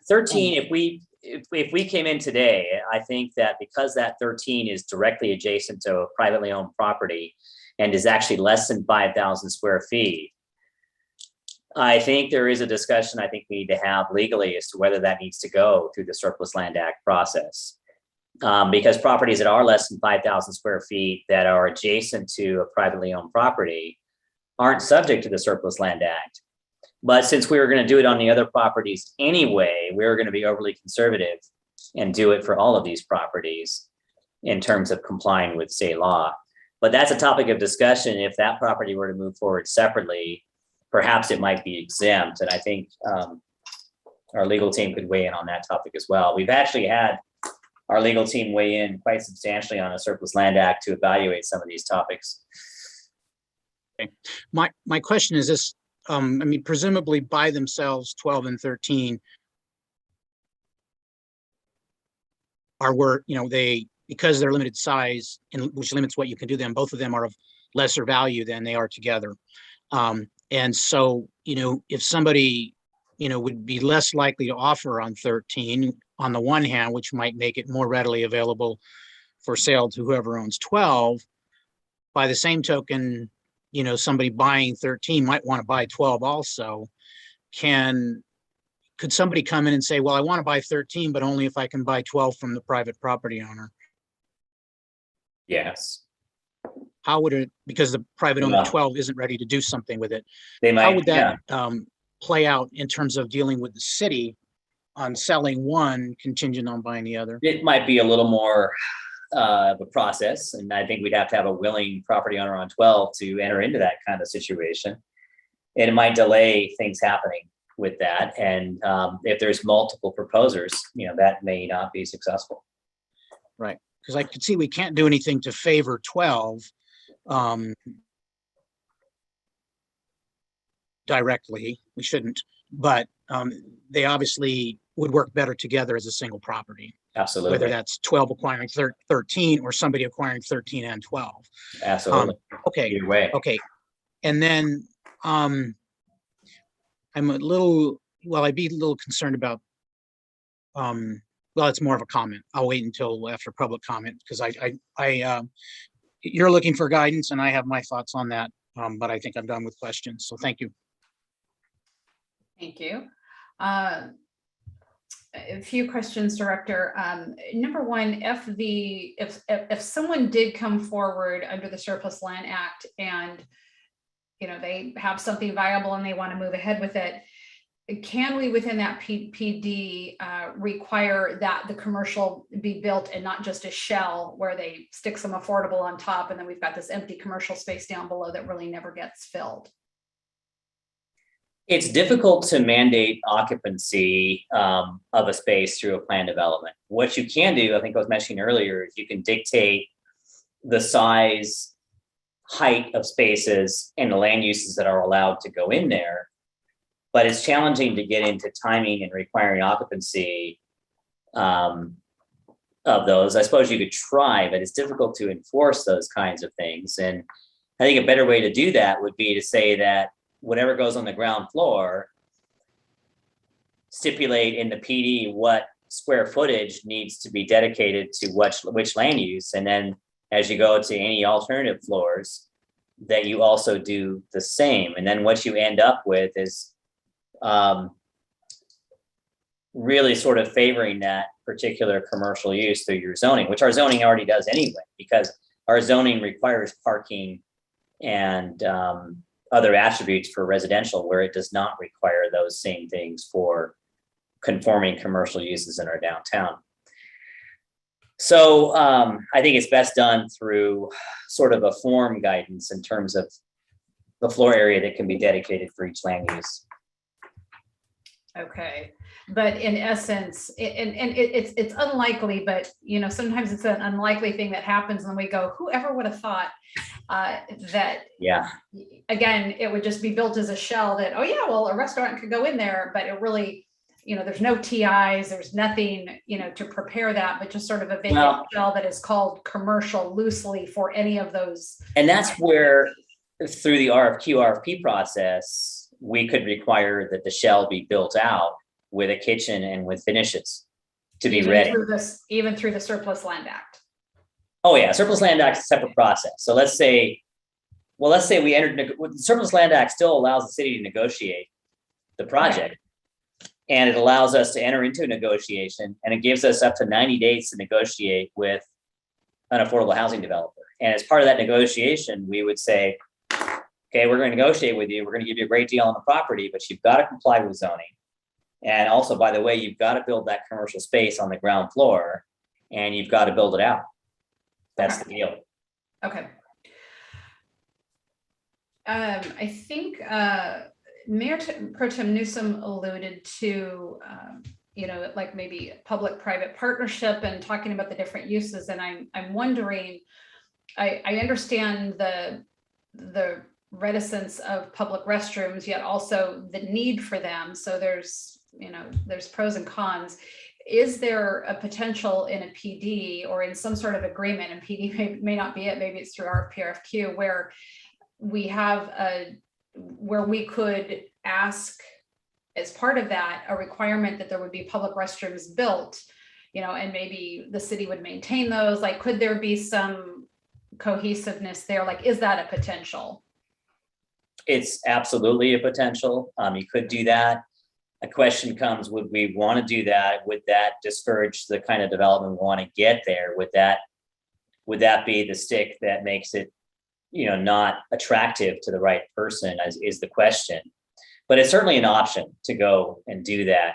13, if we came in today, I think that because that 13 is directly adjacent to a privately owned property and is actually less than 5,000 square feet, I think there is a discussion I think we need to have legally as to whether that needs to go through the Surplus Land Act process. Because properties that are less than 5,000 square feet that are adjacent to a privately owned property aren't subject to the Surplus Land Act. But since we were going to do it on the other properties anyway, we were going to be overly conservative and do it for all of these properties in terms of complying with state law. But that's a topic of discussion. If that property were to move forward separately, perhaps it might be exempt. And I think our legal team could weigh in on that topic as well. We've actually had our legal team weigh in quite substantially on a Surplus Land Act to evaluate some of these topics. Okay. My question is this, presumably by themselves, 12 and 13 are because they're limited size, and which limits what you can do them, both of them are of lesser value than they are together. And so, if somebody would be less likely to offer on 13 on the one hand, which might make it more readily available for sale to whoever owns 12. By the same token, somebody buying 13 might want to buy 12 also. Could somebody come in and say, well, I want to buy 13, but only if I can buy 12 from the private property owner? Yes. How would it, because the private owner Yeah. of 12 isn't ready to do something with it? They might, how would that play out in terms of dealing with the city on selling one contingent on buying the other? It might be a little more of a process, and I think we'd have to have a willing property owner on 12 to enter into that kind of situation. And it might delay things happening with that. And if there's multiple proposers, that may not be successful. Right, because I could see we can't do anything to favor 12 directly. We shouldn't, but they obviously would work better together as a single property. Absolutely. Whether that's 12 acquiring 13 or somebody acquiring 13 and 12. Absolutely. Okay. Either way. Okay. And then I'm a little, I'd be a little concerned about, well, it's more of a comment. I'll wait until after public comment because you're looking for guidance and I have my thoughts on that. But I think I'm done with questions. So thank you. Thank you. A few questions, Director. Number one, if someone did come forward under the Surplus Land Act and they have something viable and they want to move ahead with it, can we within that PD require that the commercial be built and not just a shell where they stick some affordable on top and then we've got this empty commercial space down below that really never gets filled? It's difficult to mandate occupancy of a space through a plan development. What you can do, I think I was mentioning earlier, is you can dictate the size, height of spaces and the land uses that are allowed to go in there. But it's challenging to get into timing and requiring occupancy of those. I suppose you could try, but it's difficult to enforce those kinds of things. And I think a better way to do that would be to say that whatever goes on the ground floor, stipulate in the PD what square footage needs to be dedicated to which land use. And then as you go to any alternative floors, that you also do the same. And then what you end up with is really sort of favoring that particular commercial use through your zoning, which our zoning already does anyway, because our zoning requires parking and other attributes for residential, where it does not require those same things for conforming commercial uses in our downtown. So I think it's best done through sort of a form guidance in terms of the floor area that can be dedicated for each land use. Okay, but in essence, it's unlikely, but sometimes it's an unlikely thing that happens and we go, whoever would have thought that, yeah, again, it would just be built as a shell that, oh yeah, well, a restaurant could go in there, but it really, there's no TIs, there's nothing, to prepare that, but just sort of a vacant shell that is called commercial loosely for any of those. And that's where through the RFP process, we could require that the shell be built out with a kitchen and with finishes to be ready. Even through the Surplus Land Act. Oh yeah, Surplus Land Act is a separate process. So let's say we entered, the Surplus Land Act still allows the city to negotiate the project. And it allows us to enter into a negotiation, and it gives us up to 90 days to negotiate with an affordable housing developer. And as part of that negotiation, we would say, okay, we're going to negotiate with you. We're going to give you a great deal on the property, but you've got to comply with zoning. And also, by the way, you've got to build that commercial space on the ground floor and you've got to build it out. That's the deal. Okay. I think Mayor Pro Tem Newsom alluded to, like maybe public-private partnership and talking about the different uses. And I'm wondering, I understand the reticence of public restrooms, yet also the need for them. So there's pros and cons. Is there a potential in a PD or in some sort of agreement, and PD may not be it, maybe it's through RFQ, where we have where we could ask as part of that, a requirement that there would be public restrooms built, and maybe the city would maintain those? Like, could there be some cohesiveness there? Like, is that a potential? It's absolutely a potential. You could do that. A question comes, would we want to do that? Would that discourage the kind of development we want to get there? Would that be the stick that makes it, not attractive to the right person, is the question. But it's certainly an option to go and do that.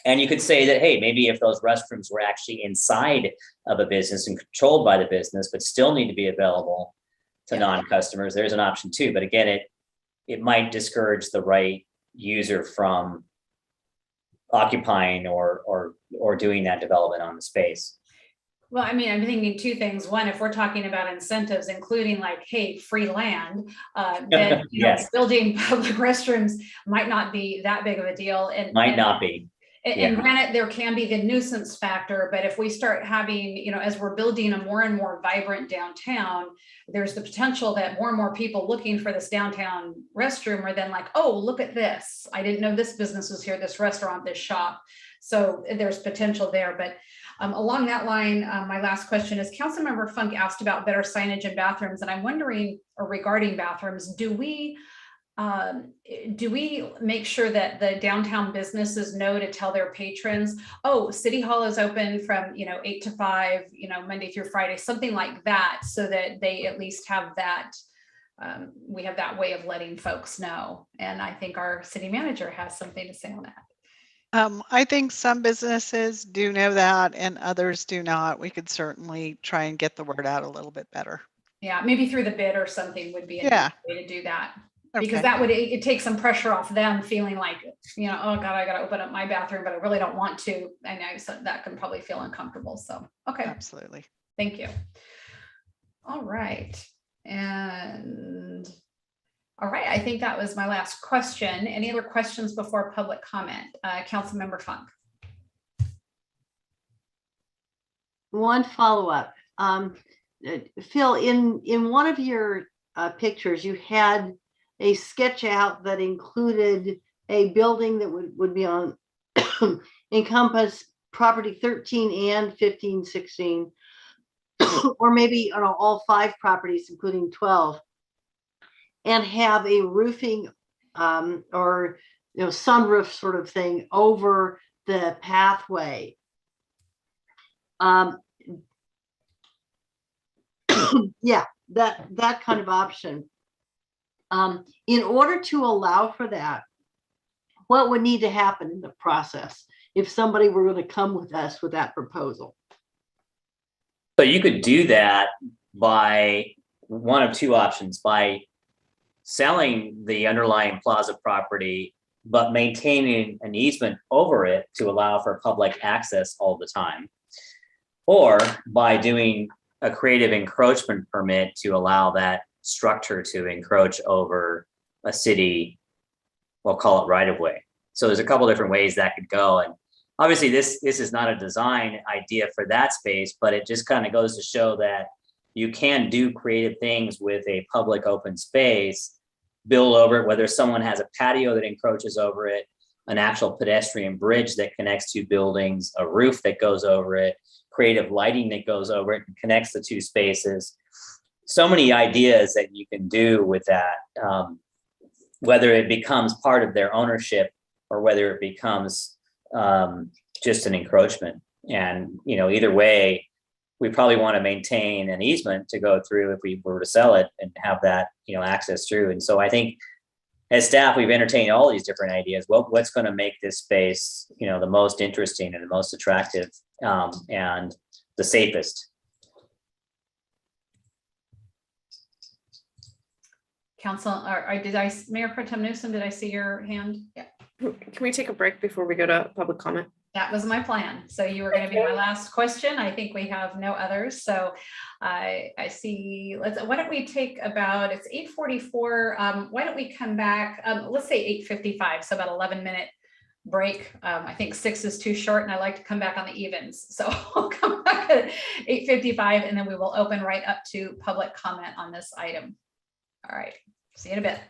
And you could say that, hey, maybe if those restrooms were actually inside of a business and controlled by the business, but still need to be available to non-customers, there's an option too. But again, it might discourage the right user from occupying or doing that development on the space. Well, I mean, I'm thinking two things. One, if we're talking about incentives, including like, hey, free land, then Yes. Building public restrooms might not be that big of a deal. And might not be. And granted, there can be the nuisance factor, but if we start having, as we're building a more and more vibrant downtown, there's the potential that more and more people looking for this downtown restroom are then like, oh, look at this. I didn't know this business was here, this restaurant, this shop. So there's potential there. But along that line, my last question is, Councilmember Funk asked about better signage in bathrooms. And I'm wondering, or regarding bathrooms, do we make sure that the downtown businesses know to tell their patrons, oh, City Hall is open from 8 to 5, Monday through Friday, something like that, so that they at least have that, we have that way of letting folks know. And I think our city manager has something to say on that. I think some businesses do know that and others do not. We could certainly try and get the word out a little bit better. Yeah, maybe through the bid or something would be a nice way to do that. Because Okay. that would, it takes some pressure off them feeling like, oh God, I got to open up my bathroom, but I really don't want to. And so that can probably feel uncomfortable. So, okay. Absolutely. Thank you. All right. And all right, I think that was my last question. Any other questions before public comment? Councilmember Funk. One follow-up. Phil, in one of your pictures, you had a sketch out that included a building that would be on encompass property 13 and 15, 16, or maybe all 5 properties, including 12, and have a roofing or sunroof sort of thing over the pathway. Yeah, that kind of option. In order to allow for that, what would need to happen in the process if somebody were going to come with us with that proposal? So you could do that by one of two options: by selling the underlying plaza property, but maintaining an easement over it to allow for public access all the time, or by doing a creative encroachment permit to allow that structure to encroach over a city, we'll call it right of way. So there's a couple different ways that could go. And obviously this is not a design idea for that space, but it just kind of goes to show that you can do creative things with a public open space, build over it, whether someone has a patio that encroaches over it, an actual pedestrian bridge that connects 2 buildings, a roof that goes over it, creative lighting that goes over it and connects the 2 spaces. So many ideas that you can do with that, whether it becomes part of their ownership or whether it becomes just an encroachment. And, either way, we probably want to maintain an easement to go through if we were to sell it and have that, access through. And so I think as staff, we've entertained all these different ideas. What's going to make this space, the most interesting and the most attractive and the safest? Council, or Mayor Pro Tem Newsom, did I see your hand? Yeah. Can we take a break before we go to public comment? That was my plan. So you were going to be my last question. I think we have no others. So I see, why don't we take it's 8:44. Why don't we come back? Let's say 8:55. So about 11-minute break. I think 6 is too short and I like to come back on the evens. So I'll come back at 8:55 and then we will open right up to public comment on this item. All right. See you in a bit.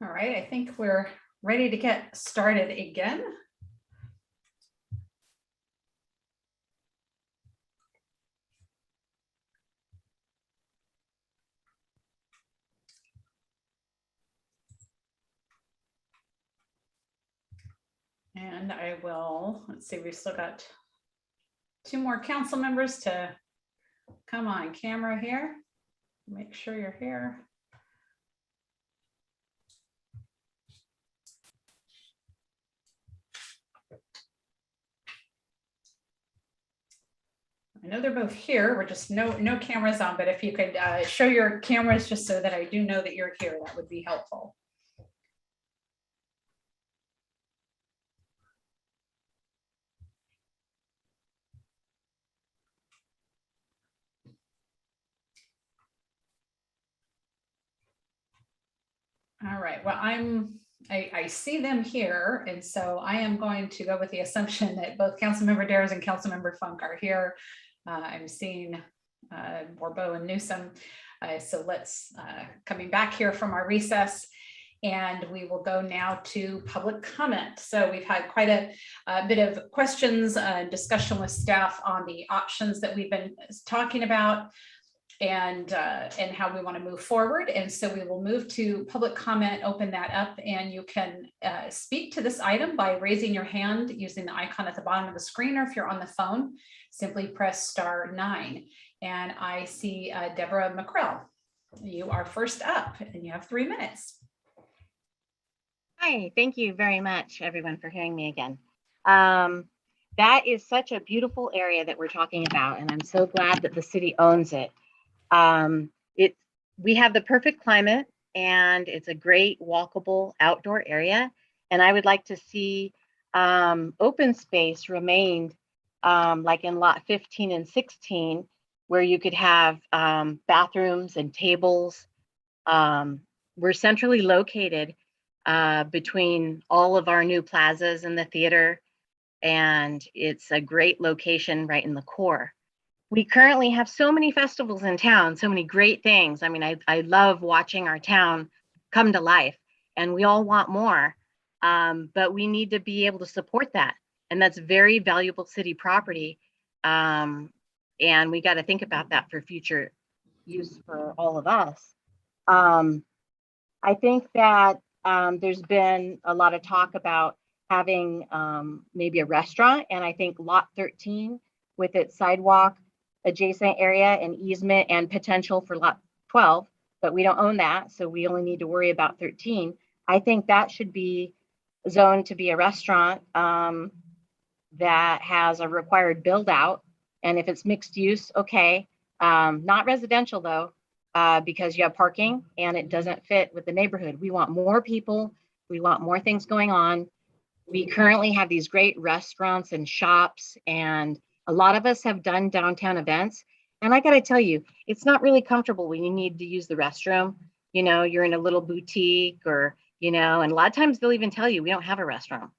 All right, I think we're ready to get started again. And I will, let's see, we've still got 2 more council members to come on camera here. Make sure you're here. I know they're both here. We're just no cameras on, but if you could show your cameras just so that I do know that you're here, that would be helpful. All right, well, I see them here, and so I am going to go with the assumption that both Councilmember Dares and Councilmember Funk are here. I'm seeing Borbeau and Newsom. So let's coming back here from our recess, and we will go now to public comment. So we've had quite a bit of questions, discussion with staff on the options that we've been talking about, and how we want to move forward. And so we will move to public comment, open that up, and you can speak to this item by raising your hand using the icon at the bottom of the screen, or if you're on the phone, simply press *9. And I see Deborah McCrell. You are first up, and you have 3 minutes. Hi, thank you very much, everyone, for hearing me again. That is such a beautiful area that we're talking about, and I'm so glad that the city owns it. We have the perfect climate, and it's a great walkable outdoor area. And I would like to see open space remained like in lot 15 and 16, where you could have bathrooms and tables. We're centrally located between all of our new plazas and the theater, and it's a great location right in the core. We currently have so many festivals in town, so many great things. I mean, I love watching our town come to life, and we all want more, but we need to be able to support that. And that's very valuable city property. And we got to think about that for future use for all of us. I think that there's been a lot of talk about having maybe a restaurant, and I think lot 13 with its sidewalk adjacent area and easement and potential for lot 12, but we don't own that, so we only need to worry about 13. I think that should be zoned to be a restaurant that has a required build out, and if it's mixed use, okay. Not residential though, because you have parking and it doesn't fit with the neighborhood. We want more people, we want more things going on. We currently have these great restaurants and shops, and a lot of us have done downtown events. And I got to tell you, it's not really comfortable when you need to use the restroom. You know, you're in a little boutique, or, you know, and a lot of times they'll even tell you we don't have a restroom.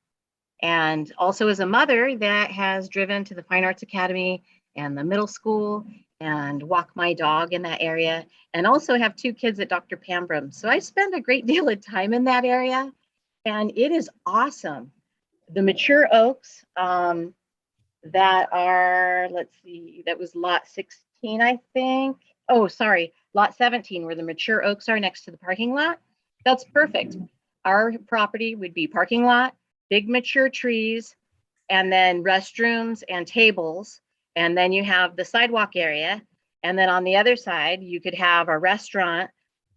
And also, as a mother that has driven to the Fine Arts Academy and the middle school and walk my dog in that area, and also have 2 kids at Dr. Pambram. So I spend a great deal of time in that area, and it is awesome. The mature oaks, that are, let's see, that was lot 16, I think. Oh, sorry, lot 17, where the mature oaks are next to the parking lot. That's perfect. Our property would be parking lot, big mature trees, and then restrooms and tables. And then you have the sidewalk area. And then on the other side, you could have a restaurant,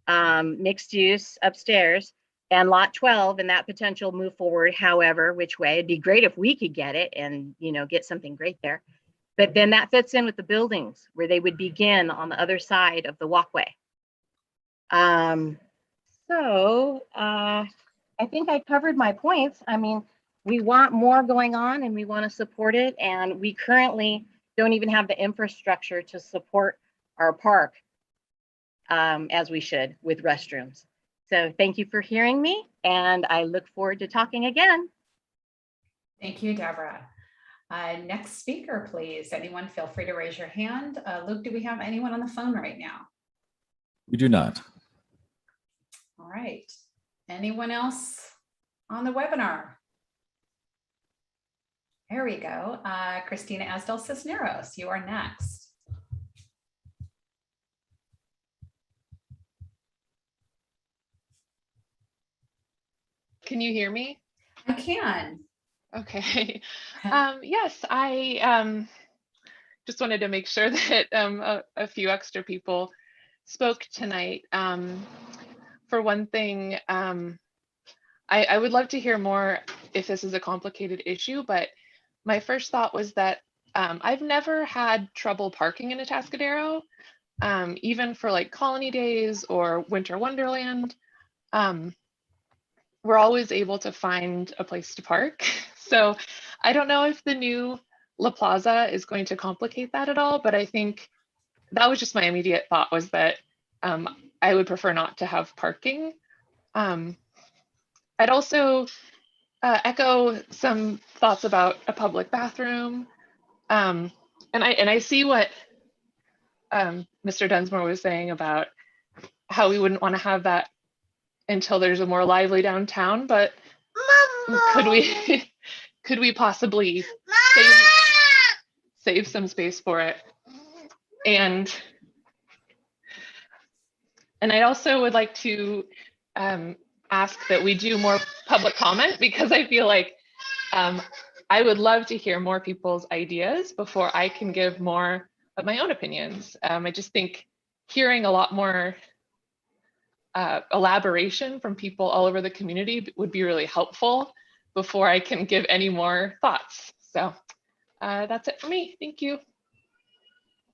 mixed use upstairs, and lot 12, and that potential move forward however which way. It'd be great if we could get it and, you know, get something great there. But then that fits in with the buildings where they would begin on the other side of the walkway. I think I covered my points. I mean, we want more going on and we want to support it, and we currently don't even have the infrastructure to support our park as we should with restrooms. So thank you for hearing me, and I look forward to talking again. Thank you, Deborah. Next speaker, please. Anyone feel free to raise your hand. Luke, do we have anyone on the phone right now? We do not. All right. Anyone else on the webinar? There we go. Christina Asdel Cisneros, you are next. Can you hear me? I can. Okay. Yes, I just wanted to make sure that a few extra people spoke tonight. For one thing, I would love to hear more if this is a complicated issue, but my first thought was that I've never had trouble parking in Atascadero, even for like Colony Days or Winter Wonderland. We're always able to find a place to park. So I don't know if the new La Plaza is going to complicate that at all, but I think that was just my immediate thought, was that I would prefer not to have parking. I'd also echo some thoughts about a public bathroom. And I see what Mr. Dunsmore was saying about how we wouldn't want to have that until there's a more lively downtown, but could we possibly save some space for it? And I also would like to ask that we do more public comment, because I feel like I would love to hear more people's ideas before I can give more of my own opinions. I just think hearing a lot more elaboration from people all over the community would be really helpful before I can give any more thoughts. So that's it for me. Thank you.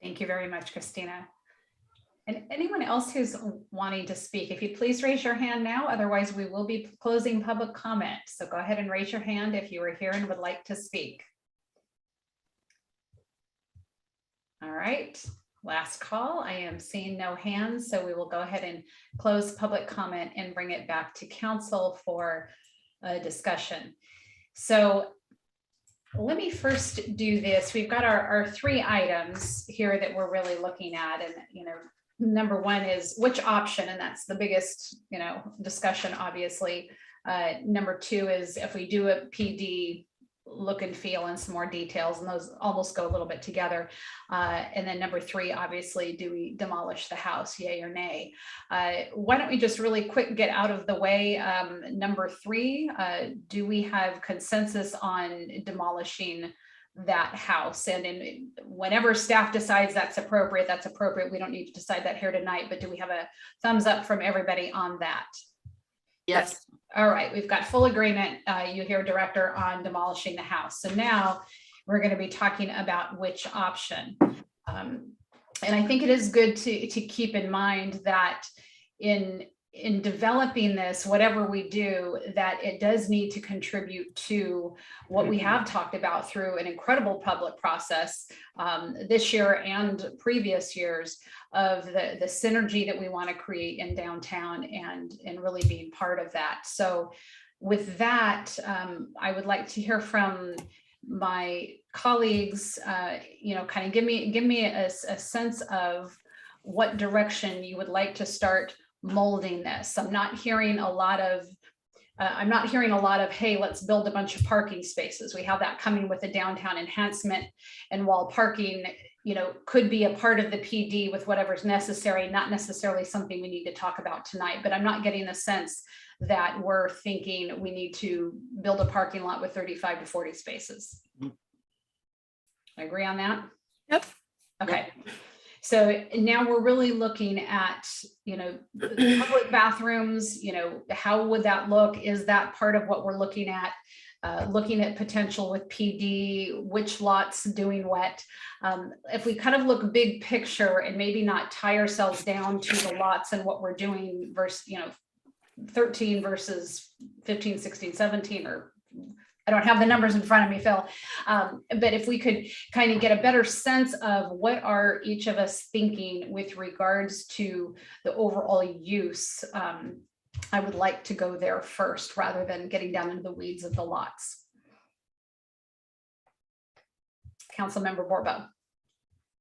Thank you very much, Christina. And anyone else who's wanting to speak, if you please raise your hand now, otherwise we will be closing public comment. So go ahead and raise your hand if you are here and would like to speak. All right, last call. I am seeing no hands, so we will go ahead and close public comment and bring it back to council for a discussion. So let me first do this. We've got our 3 items here that we're really looking at, and number 1 is which option, and that's the biggest discussion, obviously. Number 2 is if we do a PD look and feel and some more details, and those almost go a little bit together. And then number 3, obviously, do we demolish the house, yay or nay? Why don't we just really quick get out of the way? Number 3, do we have consensus on demolishing that house? And whenever staff decides that's appropriate, that's appropriate. We don't need to decide that here tonight, but do we have a thumbs up from everybody on that? Yes. All right, we've got full agreement. You hear, Director, on demolishing the house. So now we're going to be talking about which option. And I think it is good to keep in mind that in developing this, whatever we do, that it does need to contribute to what we have talked about through an incredible public process this year and previous years, of the synergy that we want to create in downtown and really being part of that. So with that, I would like to hear from my colleagues, kind of give me a sense of what direction you would like to start molding this. I'm not hearing a lot of, hey, let's build a bunch of parking spaces. We have that coming with the downtown enhancement, and while parking, could be a part of the PD with whatever's necessary, not necessarily something we need to talk about tonight, but I'm not getting the sense that we're thinking we need to build a parking lot with 35 to 40 spaces. I agree on that? Yep. Okay. So now we're really looking at, public bathrooms, how would that look? Is that part of what we're looking at? Looking at potential with PD, which lots doing what? If we kind of look big picture and maybe not tie ourselves down to the lots and what we're doing versus, 13 versus 15, 16, 17, or I don't have the numbers in front of me, Phil. But if we could kind of get a better sense of what are each of us thinking with regards to the overall use, I would like to go there first rather than getting down into the weeds of the lots. Councilmember Borbo.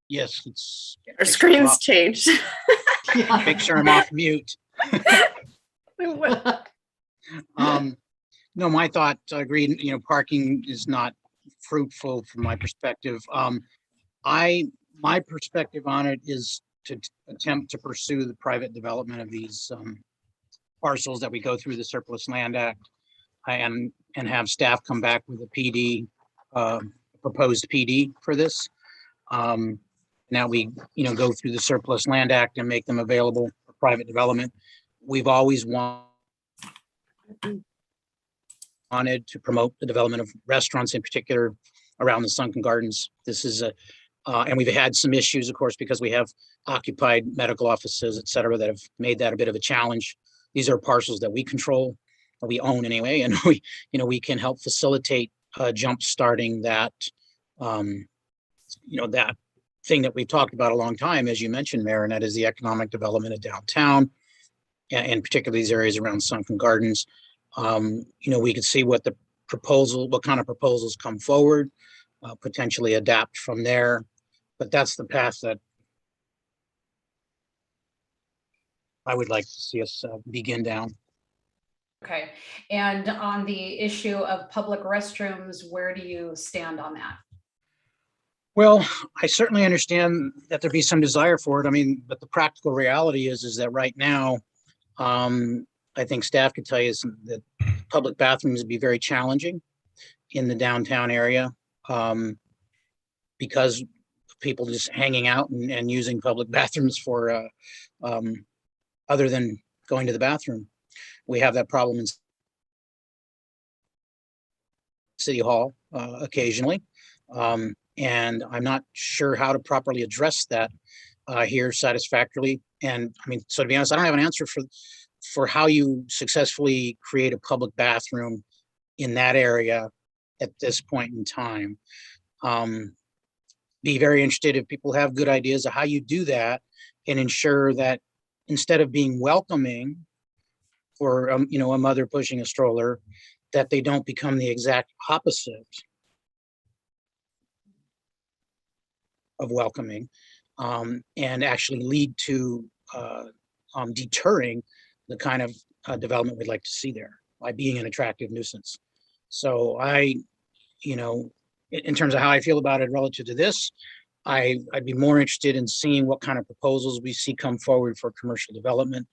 Yes, it's Our screen's changed. make sure I'm off mute. No, my thought, I agree, parking is not fruitful from my perspective. My perspective on it is to attempt to pursue the private development of these parcels that we go through the Surplus Land Act and have staff come back with a PD, proposed PD for this. Now we, go through the Surplus Land Act and make them available for private development. We've always wanted to promote the development of restaurants, in particular around the Sunken Gardens. This is and we've had some issues, of course, because we have occupied medical offices, et cetera, that have made that a bit of a challenge. These are parcels that we control, or we own anyway, and we can help facilitate jump starting that, that thing that we've talked about a long time, as you mentioned, Mayor, and that is the economic development of downtown, and particularly these areas around Sunken Gardens. We could see what kind of proposals come forward, potentially adapt from there. But that's the path that I would like to see us begin down. Okay. And on the issue of public restrooms, where do you stand on that? Well, I certainly understand that there be some desire for it. I mean, but the practical reality is that right now, I think staff could tell you that public bathrooms would be very challenging in the downtown area because people just hanging out and using public bathrooms for other than going to the bathroom. We have that problem in City Hall occasionally. And I'm not sure how to properly address that here satisfactorily. And I mean, so to be honest, I don't have an answer for how you successfully create a public bathroom in that area at this point in time. Be very interested if people have good ideas of how you do that and ensure that instead of being welcoming for, a mother pushing a stroller, that they don't become the exact opposite of welcoming and actually lead to deterring the kind of development we'd like to see there by being an attractive nuisance. So in terms of how I feel about it relative to this, I'd be more interested in seeing what kind of proposals we see come forward for commercial development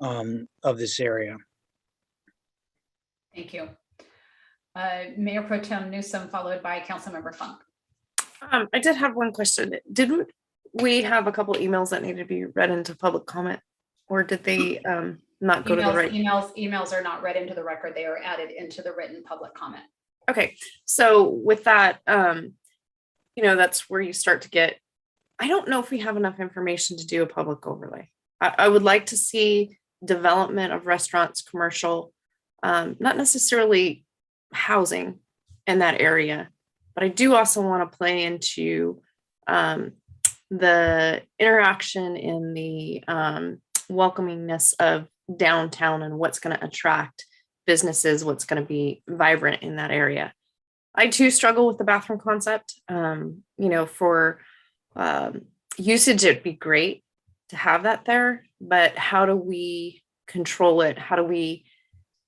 of this area. Thank you. Mayor Pro Tem Newsom, followed by Councilmember Funk. I did have one question. Didn't we have a couple emails that needed to be read into public comment, or did they not go to the right? Emails are not read into the record. They are added into the written public comment. Okay, so with that, that's where you start to get, I don't know if we have enough information to do a public overlay. I would like to see development of restaurants, commercial, not necessarily housing in that area, but I do also want to play into the interaction in the welcomingness of downtown and what's going to attract businesses, what's going to be vibrant in that area. I too struggle with the bathroom concept. For usage, it'd be great to have that there, but how do we control it? How do we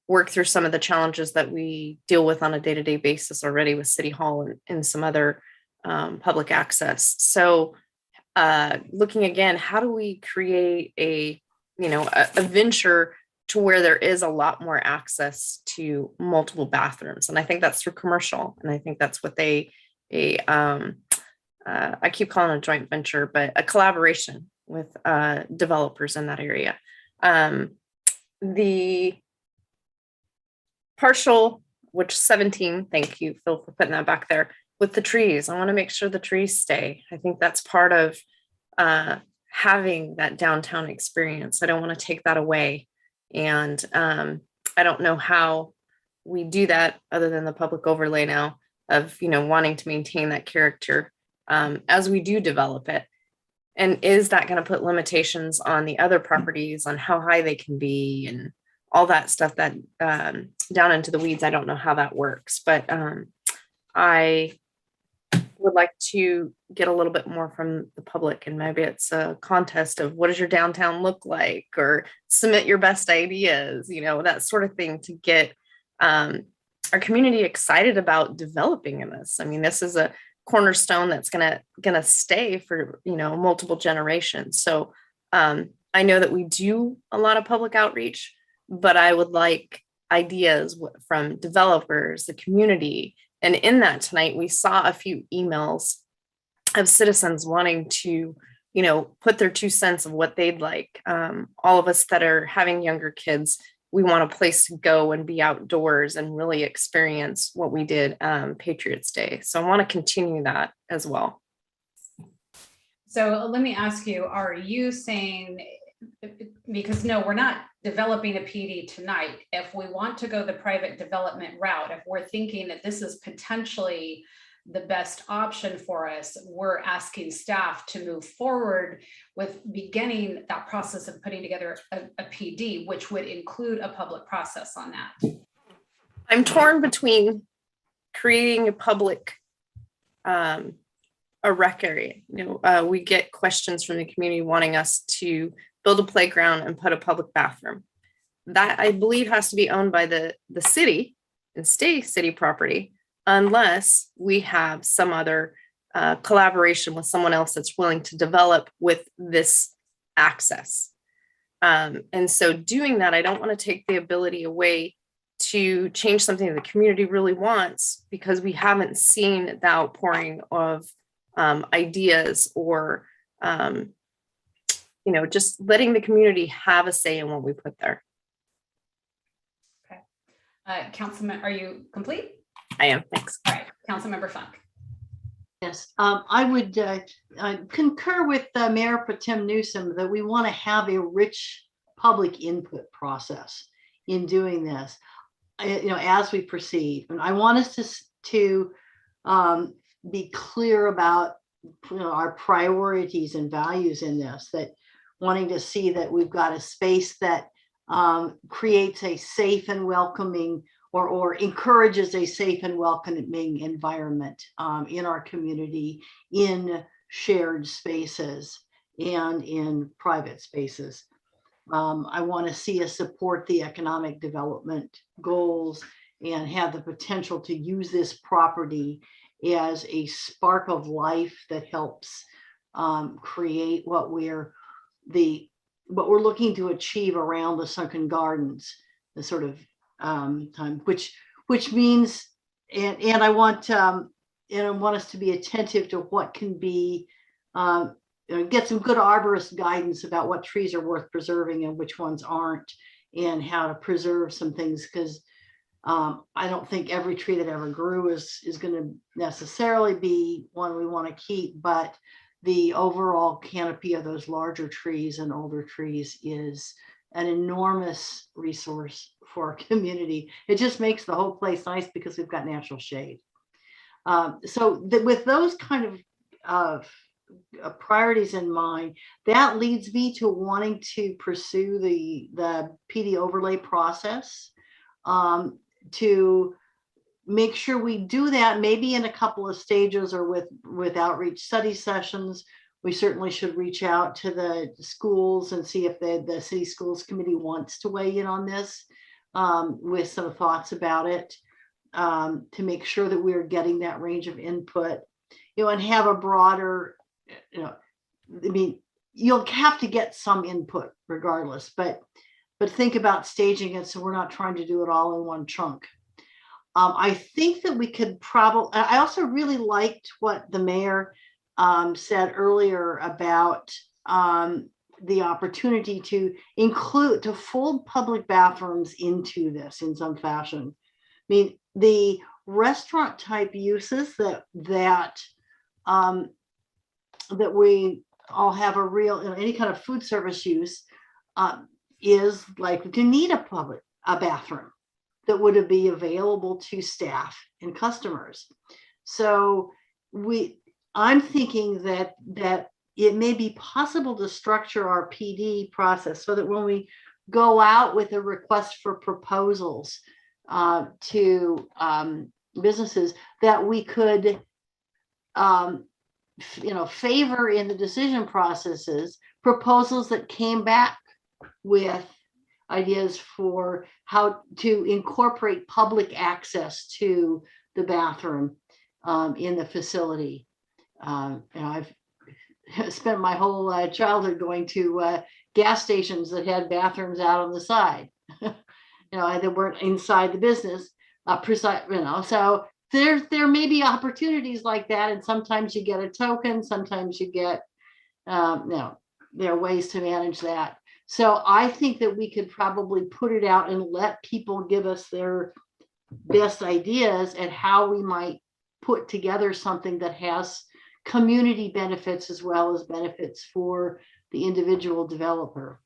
work through some of the challenges that we deal with on a day-to-day basis already with City Hall and some other public access? So looking again, how do we create a venture to where there is a lot more access to multiple bathrooms? And I think that's through commercial. And I think that's what I keep calling it a joint venture, but a collaboration with developers in that area. The partial, which 17, thank you, Phil, for putting that back there, with the trees. I want to make sure the trees stay. I think that's part of having that downtown experience. I don't want to take that away. And I don't know how we do that other than the public overlay now of, wanting to maintain that character as we do develop it. And is that going to put limitations on the other properties on how high they can be and all that stuff that down into the weeds? I don't know how that works, but I would like to get a little bit more from the public, and maybe it's a contest of what does your downtown look like, or submit your best ideas, that sort of thing, to get our community excited about developing in this. I mean, this is a cornerstone that's gonna stay for multiple generations. So I know that we do a lot of public outreach, but I would like ideas from developers, the community. And in that tonight, we saw a few emails of citizens wanting to, put their 2 cents of what they'd like. All of us that are having younger kids, we want a place to go and be outdoors and really experience what we did Patriots Day. So I want to continue that as well. So let me ask you, are you saying, because no, we're not developing a PD tonight. If we want to go the private development route, if we're thinking that this is potentially the best option for us, we're asking staff to move forward with beginning that process of putting together a PD, which would include a public process on that. I'm torn between creating a public, a rec area. We get questions from the community wanting us to build a playground and put a public bathroom. That, I believe, has to be owned by the city and stay city property, unless we have some other collaboration with someone else that's willing to develop with this access. And so doing that, I don't want to take the ability away to change something that the community really wants, because we haven't seen the outpouring of ideas, or just letting the community have a say in what we put there. Okay. Councilman, are you complete? I am, thanks. All right, Councilmember Funk. Yes, I would concur with Mayor Pro Tem Newsom that we want to have a rich public input process in doing this, as we proceed. And I want us to be clear about our priorities and values in this, that wanting to see that we've got a space that creates a safe and welcoming, or encourages a safe and welcoming environment in our community, in shared spaces and in private spaces. I want to see us support the economic development goals and have the potential to use this property as a spark of life that helps create what we're looking to achieve around the Sunken Gardens, the sort of time, which means, and I want us to be attentive to what can be, get some good arborist guidance about what trees are worth preserving and which ones aren't, and how to preserve some things, because I don't think every tree that ever grew is going to necessarily be one we want to keep, but the overall canopy of those larger trees and older trees is an enormous resource for our community. It just makes the whole place nice because we've got natural shade. With those kind of priorities in mind, that leads me to wanting to pursue the PD overlay process, to make sure we do that, maybe in a couple of stages or with outreach study sessions. We certainly should reach out to the schools and see if the city schools committee wants to weigh in on this, with some thoughts about it, to make sure that we're getting that range of input, and have a broader, I mean, you'll have to get some input regardless, but think about staging it so we're not trying to do it all in one chunk. I think that we could probably, I also really liked what the mayor said earlier about the opportunity to fold public bathrooms into this in some fashion. I mean, the restaurant type uses that we all have a real, any kind of food service use is likely to need a bathroom that would be available to staff and customers. So I'm thinking that it may be possible to structure our PD process so that when we go out with a request for proposals to businesses, that we could favor in the decision processes proposals that came back with ideas for how to incorporate public access to the bathroom in the facility. I've spent my whole childhood going to gas stations that had bathrooms out on the side, that weren't inside the business, so there may be opportunities like that. And sometimes you get a token, sometimes you get, there are ways to manage that. So I think that we could probably put it out and let people give us their best ideas at how we might put together something that has community benefits as well as benefits for the individual developer.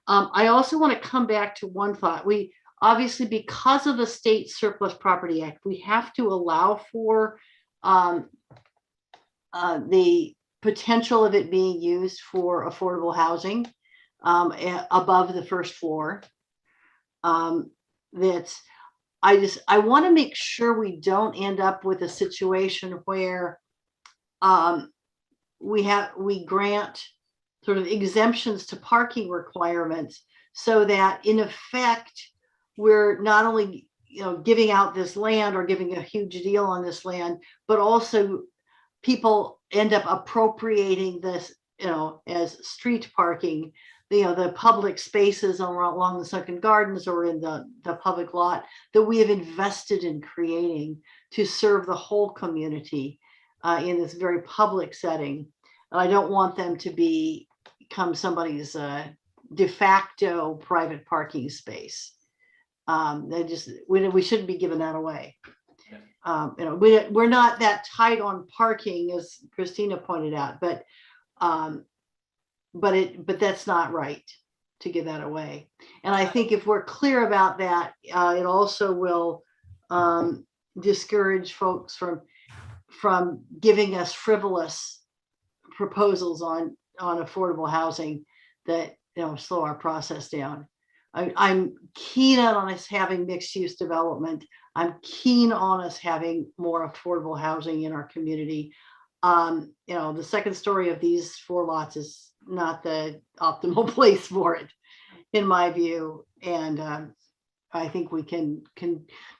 I also want to come back to one thought. We obviously, because of the State Surplus Property Act, we have to allow for the potential of it being used for affordable housing above the first floor. I want to make sure we don't end up with a situation where we grant sort of exemptions to parking requirements, so that in effect we're not only giving out this land or giving a huge deal on this land, but also people end up appropriating this as street parking, the public spaces along the sunken gardens or in the public lot that we have invested in creating to serve the whole community in this very public setting. And I don't want them to become somebody's de facto private parking space. We shouldn't be giving that away. We're not that tight on parking, as Christina pointed out, but that's not right to give that away. And I think if we're clear about that, it also will discourage folks from giving us frivolous proposals on affordable housing that slow our process down. I'm keen on us having mixed use development. I'm keen on us having more affordable housing in our community. The second story of these 4 lots is not the optimal place for it, in my view. And I think we can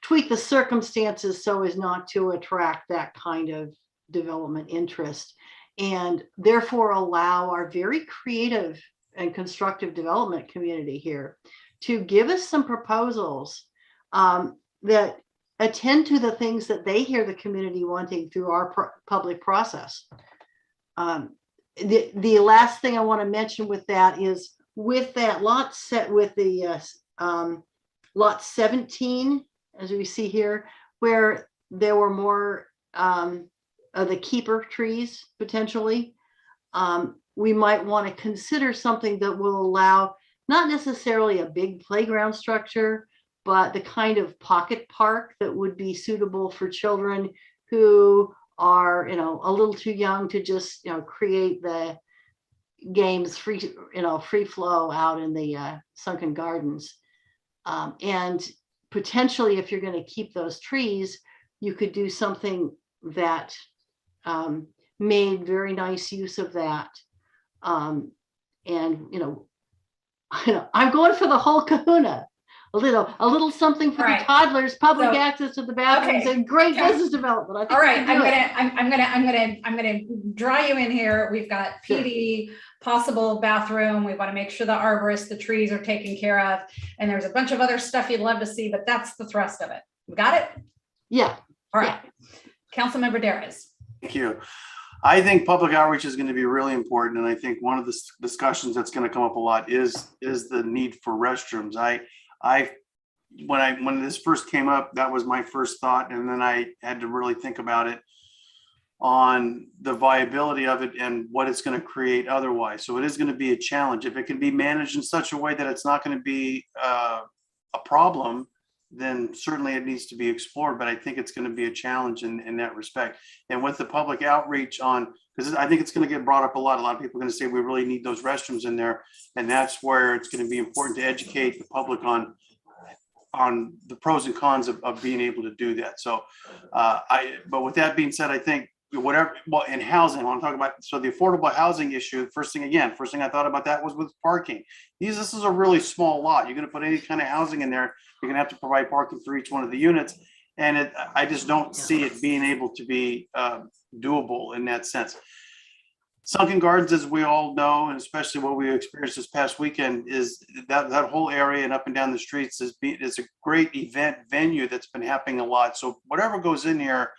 tweak the circumstances so as not to attract that kind of development interest, and therefore allow our very creative and constructive development community here to give us some proposals that attend to the things that they hear the community wanting through our public process. The last thing I want to mention with that is with that lot set with the lot 17, as we see here, where there were more of the keeper trees potentially, we might want to consider something that will allow not necessarily a big playground structure, but the kind of pocket park that would be suitable for children who are, a little too young to just, create the games free flow out in the sunken gardens. And potentially, if you're going to keep those trees, you could do something that made very nice use of that. And, I'm going for the whole kahuna. A little something for the toddlers, public access to the bathrooms, and great business development. I think all right, I'm gonna draw you in here. We've got PD, possible bathroom. We want to make sure the arborist, the trees are taken care of, and there's a bunch of other stuff you'd love to see, but that's the thrust of it. We got it? Yeah. All right. Councilmember Darris. Thank you. I think public outreach is going to be really important, and I think one of the discussions that's going to come up a lot is the need for restrooms. When this first came up, that was my first thought, and then I had to really think about it on the viability of it and what it's going to create otherwise. So it is going to be a challenge. If it can be managed in such a way that it's not going to be a problem, then certainly it needs to be explored. But I think it's going to be a challenge in that respect. And with the public outreach because I think it's going to get brought up a lot. A lot of people are going to say we really need those restrooms in there. And that's where it's going to be important to educate the public on the pros and cons of being able to do that. So, but with that being said, I think whatever, well, in housing, I want to talk about, so the affordable housing issue, first thing I thought about that was with parking. This is a really small lot. You're going to put any kind of housing in there, you're going to have to provide parking for each one of the units. And I just don't see it being able to be doable in that sense. Sunken Gardens, as we all know, and especially what we experienced this past weekend, is that whole area and up and down the streets is a great event venue that's been happening a lot. So whatever goes in here,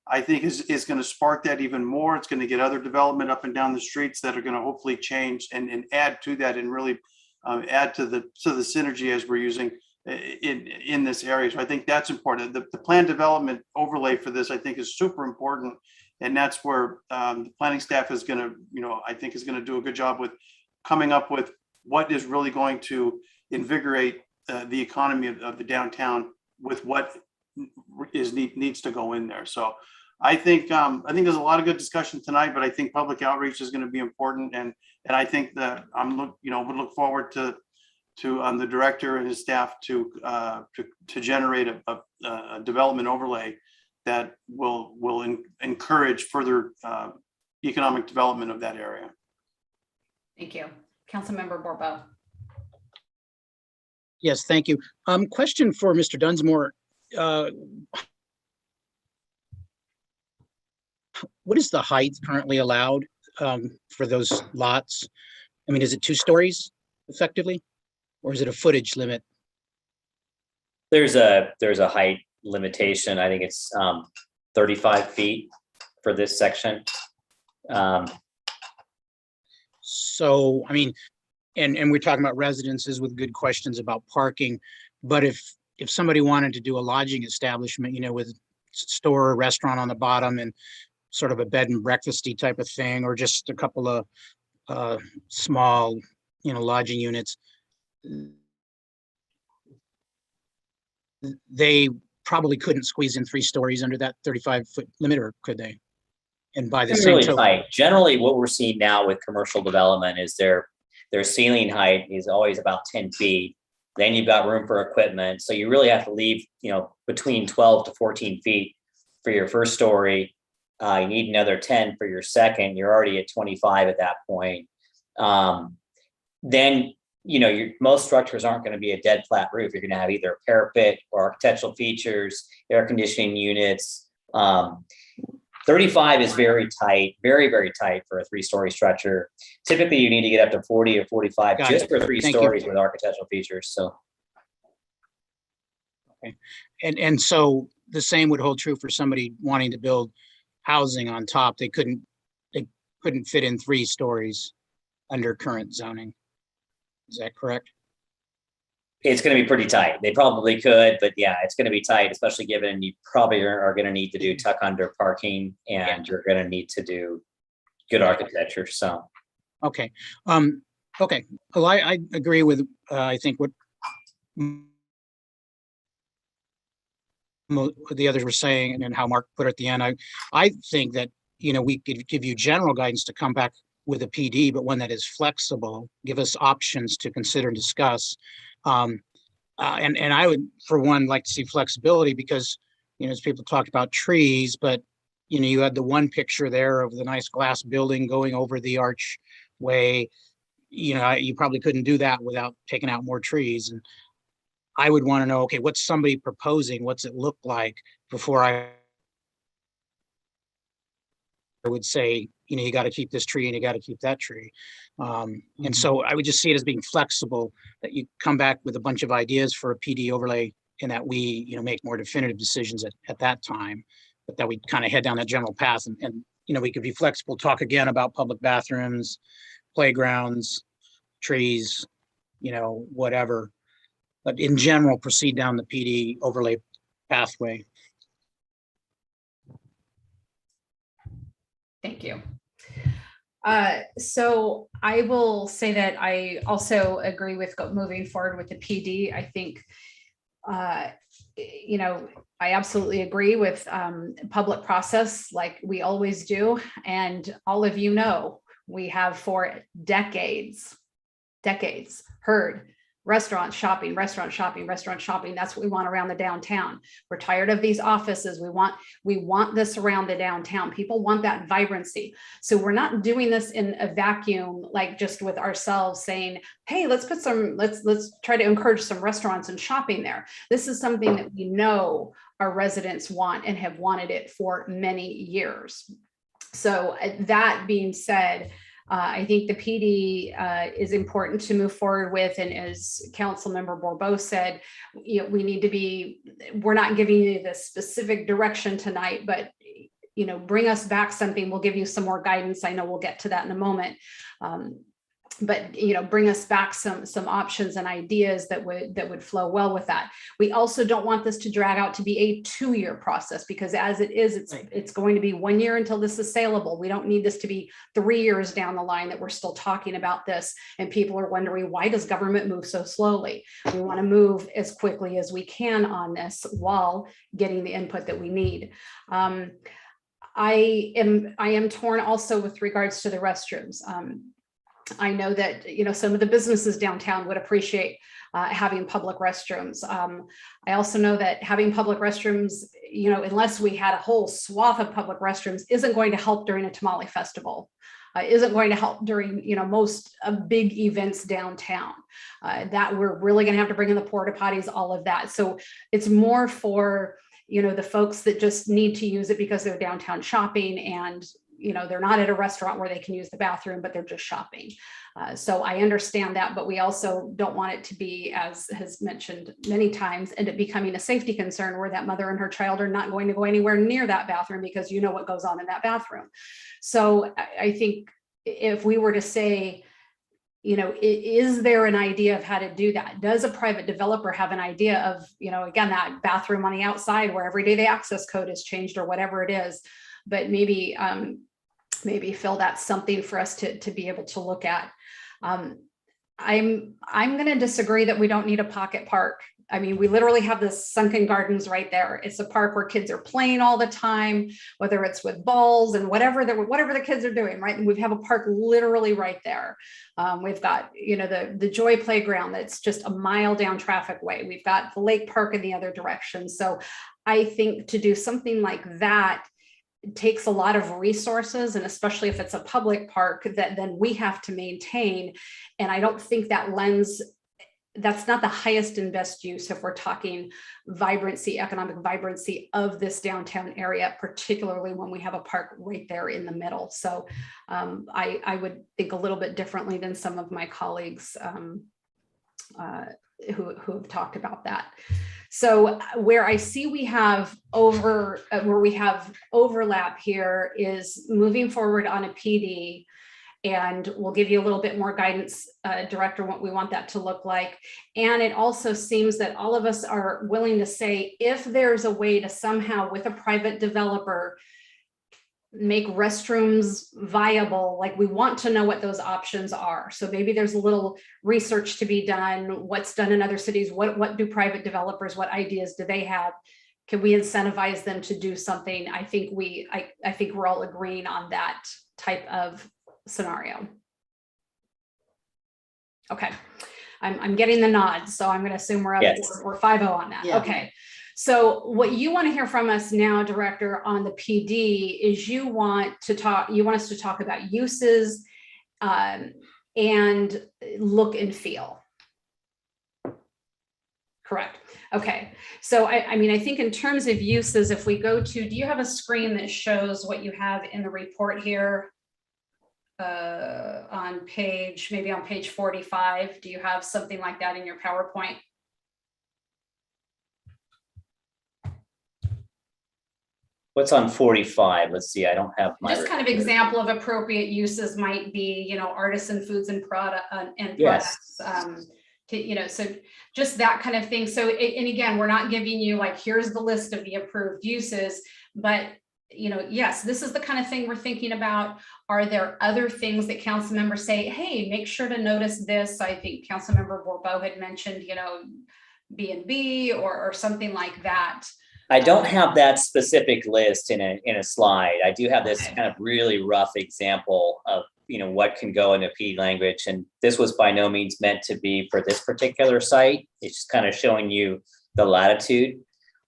I think is going to spark that even more. It's going to get other development up and down the streets that are going to hopefully change and add to that, and really add to the synergy as we're using in this area. So I think that's important. The plan development overlay for this, I think, is super important. And that's where the planning staff is going to, I think is going to do a good job with coming up with what is really going to invigorate the economy of the downtown with what needs to go in there. So I think there's a lot of good discussion tonight, but I think public outreach is going to be important. And I think that would look forward to the director and his staff to generate a development overlay that will encourage further economic development of that area. Thank you. Councilmember Borbo. Yes, thank you. Question for Mr. Dunsmore. What is the height currently allowed for those lots? I mean, is it 2 stories effectively, or is it a footage limit? There's a height limitation. I think it's 35 feet for this section. So, I mean, and we're talking about residences with good questions about parking, but if somebody wanted to do a lodging establishment, with store or restaurant on the bottom and sort of a bed and breakfasty type of thing, or just a couple of small, lodging units, they probably couldn't squeeze in 3 stories under that 35-foot limit, or could they? And by the same token, tight. Generally, what we're seeing now with commercial development is their ceiling height is always about 10 feet. Then you've got room for equipment. So you really have to leave, between 12 to 14 feet for your first story. You need another 10 for your second. You're already at 25 at that point. Then, most structures aren't going to be a dead flat roof. You're going to have either a parapet or architectural features, air conditioning units. 35 is very tight, very, very tight for a 3-story structure. Typically, you need to get up to 40 or 45 just for 3 stories with architectural features. So, okay, and so the same would hold true for somebody wanting to build housing on top. They couldn't fit in 3 stories under current zoning. Is that correct? It's going to be pretty tight. They probably could, but yeah, it's going to be tight, especially given you probably are going to need to do tuck under parking, and you're going to need to do good architecture. So, okay. Okay. Well, I agree with, I think what the others were saying and how Mark put it at the end. I think that, we could give you general guidance to come back with a PD, but one that is flexible, give us options to consider and discuss. And I would, for one, like to see flexibility because, as people talked about trees, but, you had the one picture there of the nice glass building going over the archway. You probably couldn't do that without taking out more trees. And I would want to know, okay, what's somebody proposing? What's it look like before I would say, you got to keep this tree and you got to keep that tree. And so I would just see it as being flexible, that you come back with a bunch of ideas for a PD overlay and that we, make more definitive decisions at that time, but that we kind of head down that general path and we could be flexible, talk again about public bathrooms, playgrounds, trees, whatever. But in general, proceed down the PD overlay pathway. Thank you. So I will say that I also agree with moving forward with the PD. I think, I absolutely agree with public process like we always do. And all of we have for decades heard restaurants, shopping, restaurant, shopping, restaurant, shopping. That's what we want around the downtown. We're tired of these offices. We want this around the downtown. People want that vibrancy. So we're not doing this in a vacuum, like just with ourselves saying, hey, let's try to encourage some restaurants and shopping there. This is something that we know our residents want and have wanted it for many years. So that being said, I think the PD is important to move forward with. And as Councilmember Bourbeau said, we're not giving you the specific direction tonight, but bring us back something. We'll give you some more guidance. I know we'll get to that in a moment. But bring us back some options and ideas that would flow well with that. We also don't want this to drag out to be a 2-year process, because as it is, it's going to be 1 year until this is saleable. We don't need this to be 3 years down the line that we're still talking about this and people are wondering, why does government move so slowly? We want to move as quickly as we can on this while getting the input that we need. I am torn also with regards to the restrooms. I know that, some of the businesses downtown would appreciate having public restrooms. I also know that having public restrooms, unless we had a whole swath of public restrooms, isn't going to help during a tamale festival. Isn't going to help during, most big events downtown. That we're really going to have to bring in the porta potties, all of that. So it's more for, the folks that just need to use it because they're downtown shopping and they're not at a restaurant where they can use the bathroom, but they're just shopping. So I understand that, but we also don't want it to be, as has mentioned many times, end up becoming a safety concern where that mother and her child are not going to go anywhere near that bathroom because you know what goes on in that bathroom. So I think if we were to say, is there an idea of how to do that? Does a private developer have an idea of, again, that bathroom on the outside where every day the access code is changed or whatever it is, but maybe Phil, that's something for us to be able to look at. I'm going to disagree that we don't need a pocket park. I mean, we literally have the sunken gardens right there. It's a park where kids are playing all the time, whether it's with balls and whatever the kids are doing, right? And we have a park literally right there. We've got, the Joy Playground that's just a mile down traffic way. We've got the Lake Park in the other direction. So I think to do something like that, it takes a lot of resources, and especially if it's a public park that then we have to maintain. And I don't think that's not the highest and best use if we're talking vibrancy, economic vibrancy of this downtown area, particularly when we have a park right there in the middle. So I would think a little bit differently than some of my colleagues who have talked about that. So where I see we have overlap here is moving forward on a PD, and we'll give you a little bit more guidance, Director, what we want that to look like. And it also seems that all of us are willing to say, if there's a way to somehow, with a private developer, make restrooms viable, like we want to know what those options are. So maybe there's a little research to be done, what's done in other cities, what do private developers, what ideas do they have? Can we incentivize them to do something? I think we're all agreeing on that type of scenario. Okay, I'm getting the nods, so I'm going to assume we're 5-0 on that. Yeah. Okay. So what you want to hear from us now, Director, on the PD is you want us to talk about uses and look and feel. Correct. Okay. So I think in terms of uses, if we go to, do you have a screen that shows what you have in the report here? On page 45, do you have something like that in your PowerPoint? What's on 45? Let's see, I don't have my. Just kind of example of appropriate uses might be, artisan foods and products. Yes. So just that kind of thing. So, and again, we're not giving you like, here's the list of the approved uses, but yes, this is the kind of thing we're thinking about. Are there other things that council members say, hey, make sure to notice this? I think Councilmember Bourbeau had mentioned, B&B or something like that. I don't have that specific list in a slide. I do have this kind of really rough example of what can go into P language. And this was by no means meant to be for this particular site. It's just kind of showing you the latitude.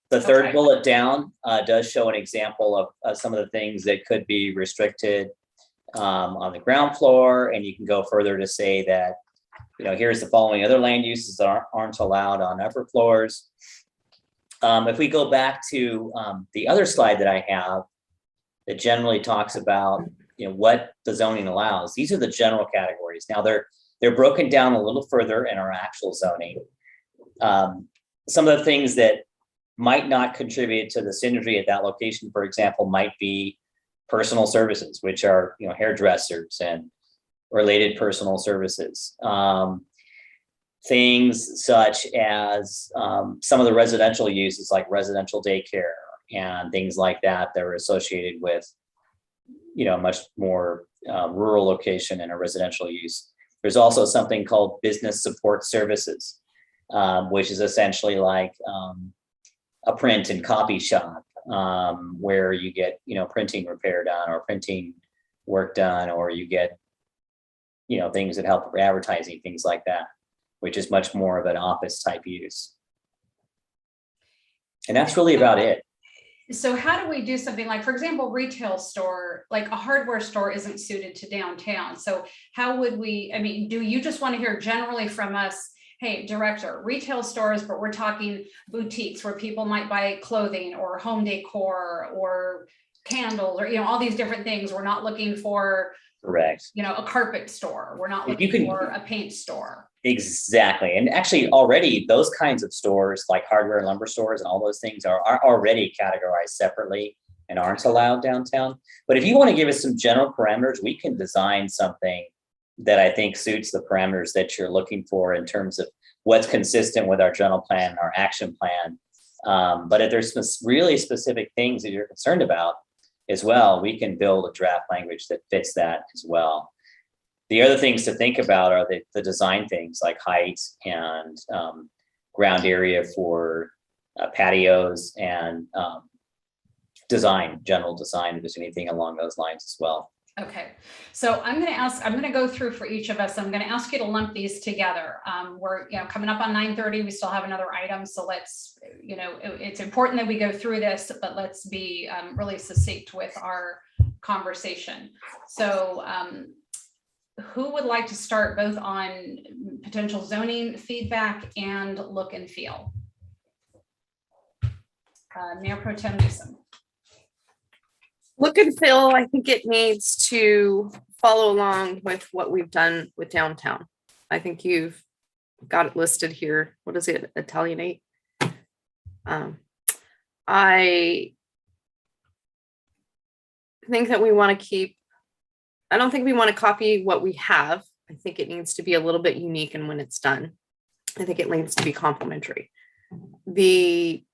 The third bullet down does show an example of some of the things that could be restricted on the ground floor. And you can go further to say that, here's the following other land uses that aren't allowed on upper floors. If we go back to the other slide that I have that generally talks about what the zoning allows, these are the general categories. Now they're broken down a little further in our actual zoning. Some of the things that might not contribute to the synergy at that location, for example, might be personal services, which are hairdressers and related personal services. Things such as some of the residential uses like residential daycare and things like that that are associated with much more rural location and a residential use. There's also something called business support services, which is essentially like a print and copy shop where you get printing repair done or printing work done, or you get things that help with advertising, things like that, which is much more of an office type use. And that's really about it. So how do we do something like, for example, retail store, like a hardware store isn't suited to downtown. So how would we, do you just want to hear generally from us, hey, director, retail stores, but we're talking boutiques where people might buy clothing or home decor or candles or, all these different things. We're not looking for, correct, a carpet store. We're not looking for a paint store. Exactly. And actually already those kinds of stores like hardware and lumber stores and all those things are already categorized separately and aren't allowed downtown. But if you want to give us some general parameters, we can design something that I think suits the parameters that you're looking for in terms of what's consistent with our general plan and our action plan. But if there's some really specific things that you're concerned about as well, we can build a draft language that fits that as well. The other things to think about are the design things like height and ground area for patios and general design, if there's anything along those lines as well. Okay, so I'm going to go through for each of us. I'm going to ask you to lump these together. We're coming up on 9:30. We still have another item. So let's, it's important that we go through this, but let's be really succinct with our conversation. So who would like to start both on potential zoning feedback and look and feel? Mayor Pro Tem Newsom. Look and feel, I think it needs to follow along with what we've done with downtown. I think you've got it listed here. What is it? Italianate. I think that we want to keep, I don't think we want to copy what we have. I think it needs to be a little bit unique, and when it's done, I think it needs to be complementary. The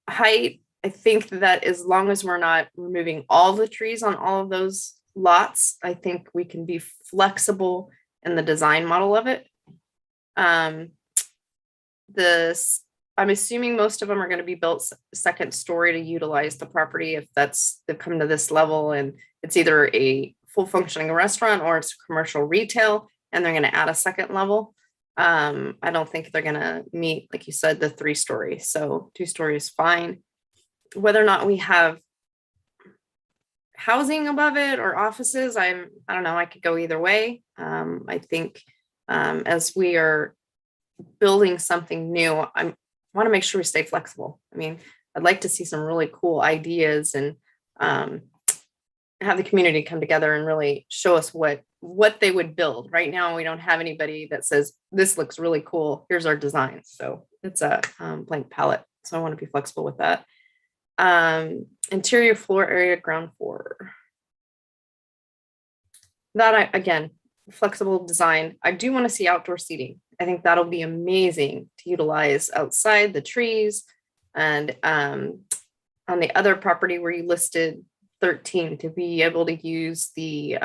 height, I think that as long as we're not removing all the trees on all of those lots, I think we can be flexible in the design model of it. I'm assuming most of them are going to be built second story to utilize the property if they've come to this level and it's either a full functioning restaurant or it's commercial retail and they're going to add a second level. I don't think they're going to meet, like you said, the 3-story. So 2-story is fine. Whether or not we have housing above it or offices, I don't know, I could go either way. I think as we are building something new, I want to make sure we stay flexible. I'd like to see some really cool ideas and have the community come together and really show us what they would build. Right now, we don't have anybody that says, this looks really cool, here's our design. So it's a blank palette. So I want to be flexible with that. Interior floor area, ground floor. That again, flexible design. I do want to see outdoor seating. I think that'll be amazing to utilize outside the trees. And on the other property where you listed 13, to be able to use the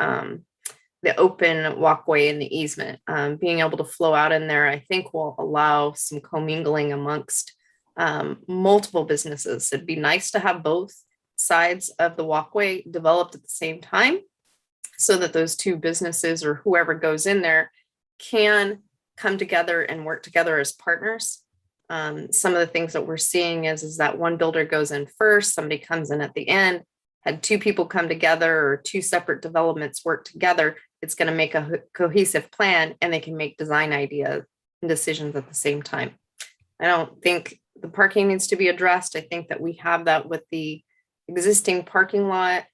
open walkway and the easement, being able to flow out in there, I think will allow some commingling amongst multiple businesses. It'd be nice to have both sides of the walkway developed at the same time. so that those two businesses or whoever goes in there can come together and work together as partners. Some of the things that we're seeing is that one builder goes in first, somebody comes in at the end. Had two people come together or two separate developments work together, it's going to make a cohesive plan, and they can make design ideas and decisions at the same time. I don't think the parking needs to be addressed. I think that we have that with the existing parking lot.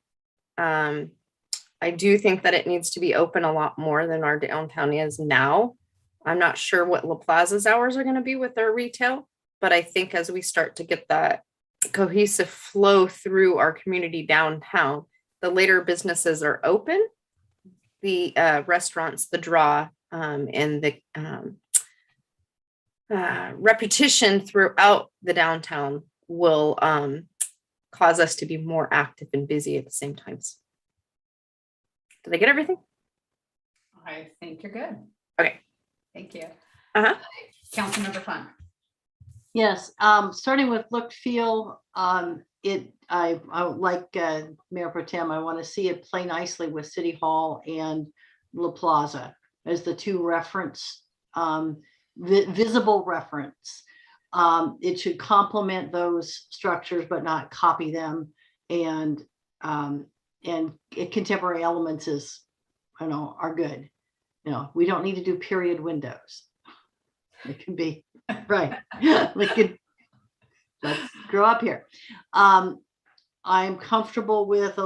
I do think that it needs to be open a lot more than our downtown is now. I'm not sure what La Plaza's hours are going to be with their retail, but I think as we start to get that cohesive flow through our community downtown, the later businesses are open, the restaurants, the draw, and the repetition throughout the downtown will cause us to be more active and busy at the same times. Did I get everything? I think you're good. Okay. Thank you. Councilmember Fun. Yes, starting with look, feel, I like Mayor Pro Tem, I want to see it play nicely with City Hall and La Plaza as the two reference, visible reference. It should complement those structures, but not copy them. And contemporary elements are good. We don't need to do period windows. It can be right. Let's grow up here. I'm comfortable with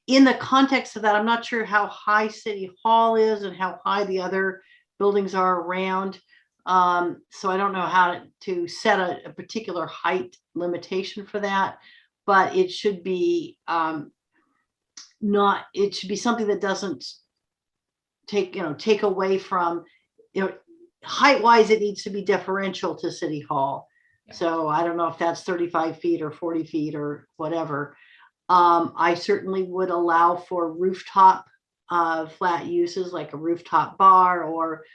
in the context of that. I'm not sure how high City Hall is and how high the other buildings are around. So I don't know how to set a particular height limitation for that, but it should be it should be something that doesn't take away from, height wise, it needs to be deferential to City Hall. Yeah. So I don't know if that's 35 feet or 40 feet or whatever. I certainly would allow for rooftop flat uses, like a rooftop bar or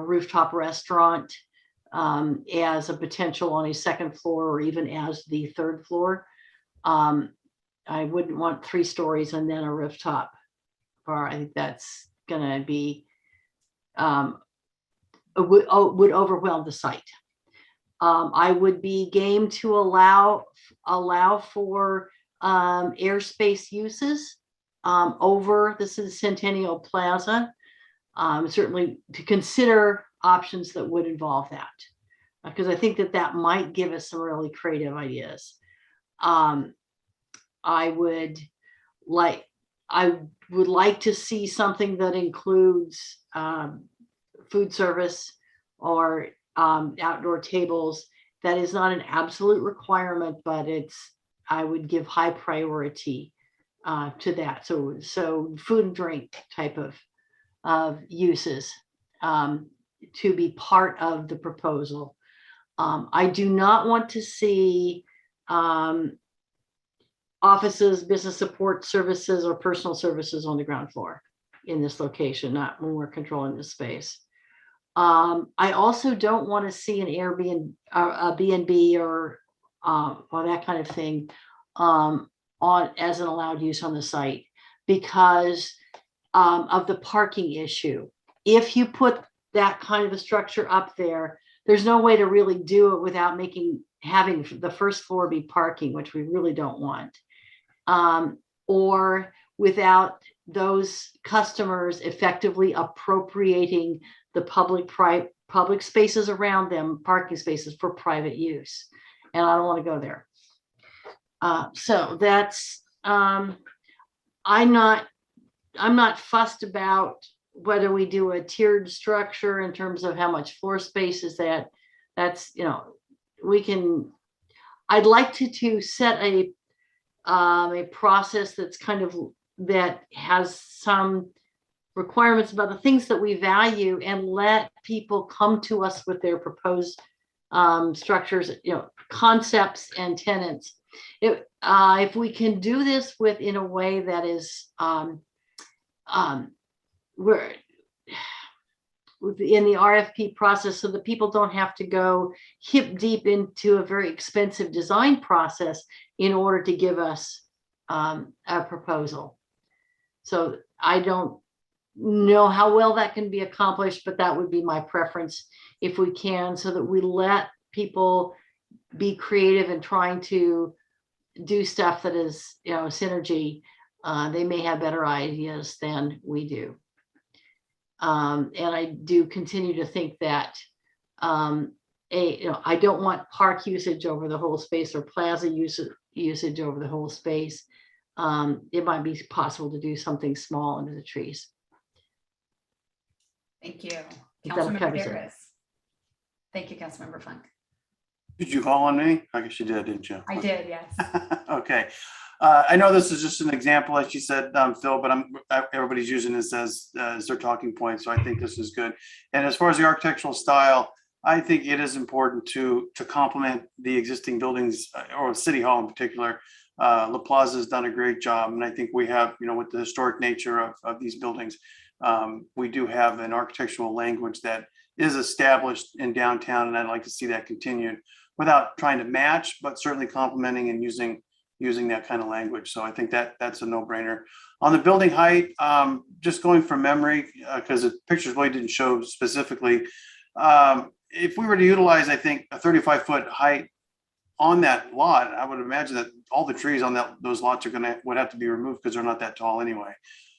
rooftop restaurant as a potential on a second floor or even as the third floor. I wouldn't want 3 stories and then a rooftop bar. I think that's going to be would overwhelm the site. I would be game to allow for airspace uses over the Centennial Plaza. Certainly to consider options that would involve that, because I think that might give us some really creative ideas. I would like to see something that includes food service or outdoor tables. That is not an absolute requirement, but I would give high priority to that. So food and drink type of uses to be part of the proposal. I do not want to see offices, business support services, or personal services on the ground floor in this location, not when we're controlling the space. I also don't want to see an Airbnb, a B&B or that kind of thing as an allowed use on the site because of the parking issue. If you put that kind of a structure up there, there's no way to really do it without having the first floor be parking, which we really don't want. Or without those customers effectively appropriating the public spaces around them, parking spaces for private use. And I don't want to go there. So that's, I'm not fussed about whether we do a tiered structure in terms of how much floor space is that. That's, I'd like to set a process that's that has some requirements about the things that we value and let people come to us with their proposed structures, concepts and tenants. If we can do this in a way that is we're in the RFP process so that people don't have to go hip deep into a very expensive design process in order to give us a proposal. So I don't know how well that can be accomplished, but that would be my preference if we can, so that we let people be creative in trying to do stuff that is, synergy. They may have better ideas than we do. And I do continue to think that I don't want park usage over the whole space or plaza usage over the whole space. It might be possible to do something small under the trees. Thank you. That Councilmember covers it. Davis. Thank you, Councilmember Funk. Did you call on me? I guess you did, didn't you? I did, yes. Okay. I know this is just an example, as you said, Phil, but everybody's using this as their talking point, so I think this is good. And as far as the architectural style, I think it is important to complement the existing buildings, or City Hall in particular. La Plaza has done a great job, and I think we have, with the historic nature of these buildings, we do have an architectural language that is established in downtown, and I'd like to see that continued without trying to match, but certainly complementing and using that kind of language. So I think that's a no-brainer. On the building height, just going from memory, because the pictures really didn't show specifically, if we were to utilize, I think, a 35-foot height on that lot, I would imagine that all the trees on those lots would have to be removed because they're not that tall anyway.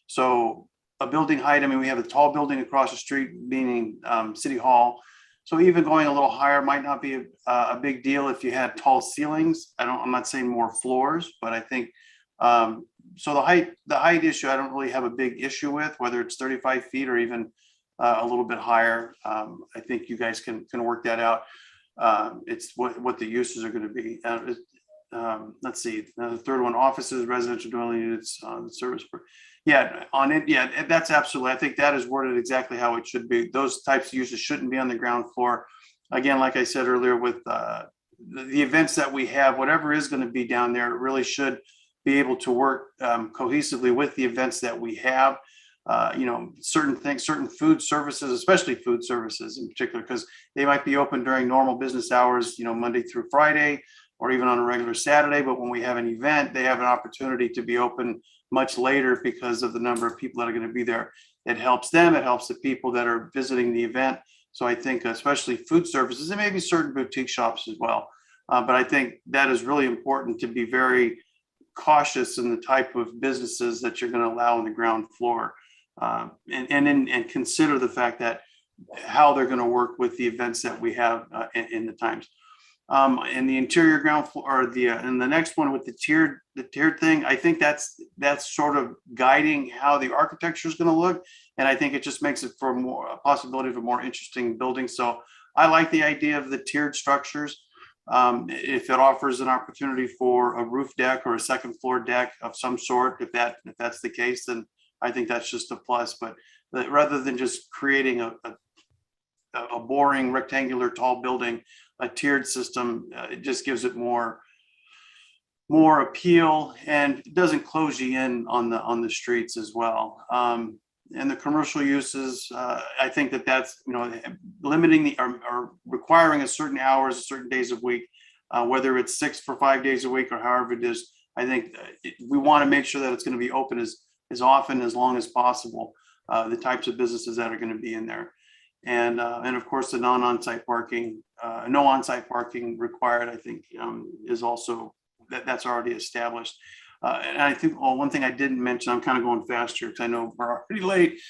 So a building height, I mean, we have a tall building across the street, meaning City Hall. So even going a little higher might not be a big deal if you had tall ceilings. I'm not saying more floors, but I think, so the height issue, I don't really have a big issue with, whether it's 35 feet or even a little bit higher. I think you guys can work that out. It's what the uses are going to be. Let's see, the third one, offices, residential dwelling units, service. Yeah, on it. Yeah, that's absolutely. I think that is worded exactly how it should be. Those types of uses shouldn't be on the ground floor. Again, like I said earlier, with the events that we have, whatever is going to be down there, it really should be able to work cohesively with the events that we have. Certain things, certain food services, especially food services in particular, because they might be open during normal business hours, Monday through Friday, or even on a regular Saturday. But when we have an event, they have an opportunity to be open much later because of the number of people that are going to be there. It helps them, it helps the people that are visiting the event. So I think especially food services, and maybe certain boutique shops as well. But I think that is really important to be very cautious in the type of businesses that you're going to allow on the ground floor. And consider the fact that how they're going to work with the events that we have in the times. And the interior ground floor, or and the next one with the tiered thing, I think that's sort of guiding how the architecture is going to look, and I think it just makes it for a possibility of a more interesting building. So I like the idea of the tiered structures. If it offers an opportunity for a roof deck or a second floor deck of some sort, if that's the case, then I think that's just a plus. But rather than just creating a boring rectangular tall building, a tiered system, it just gives it more appeal, and it doesn't close you in on the streets as well. And the commercial uses, I think that's limiting or requiring a certain hours, certain days of week, whether it's 6 for 5 days a week or however it is. I think we want to make sure that it's going to be open as often, as long as possible. The types of businesses that are going to be in there. And of course, the no on-site parking required, I think, is also that's already established. And I think one thing I didn't mention, I'm kind of going fast here because I know we're already late.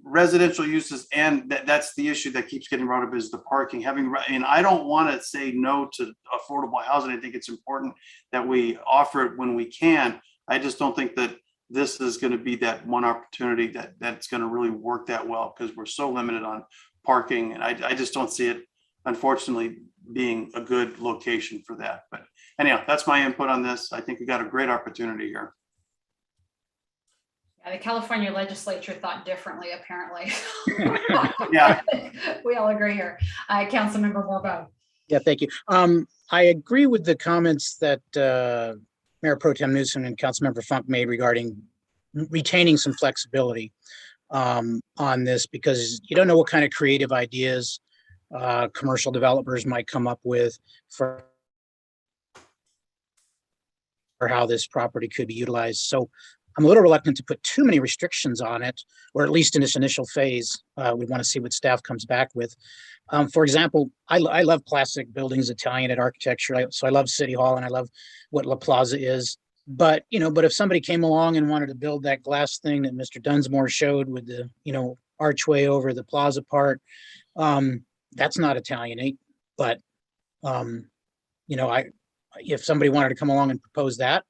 Residential uses, and that's the issue that keeps getting brought up, is the parking. And I don't want to say no to affordable housing. I think it's important that we offer it when we can. I just don't think that this is going to be that one opportunity that's going to really work that well, because we're so limited on parking. And I just don't see it, unfortunately, being a good location for that. But anyhow, that's my input on this. I think we got a great opportunity here. Yeah, the California legislature thought differently, apparently. Yeah. We all agree here. Councilmember Borbo. Yeah, thank you. I agree with the comments that Mayor Pro Tem Newsom and Councilmember Funk made regarding retaining some flexibility on this, because you don't know what kind of creative ideas commercial developers might come up with for how this property could be utilized. So I'm a little reluctant to put too many restrictions on it, or at least in this initial phase. We want to see what staff comes back with. For example, I love classic buildings, Italianate architecture. So I love City Hall and I love what La Plaza is. But, but if somebody came along and wanted to build that glass thing that Mr. Dunsmore showed with the, archway over the plaza part, that's not Italianate. But, if somebody wanted to come along and propose that,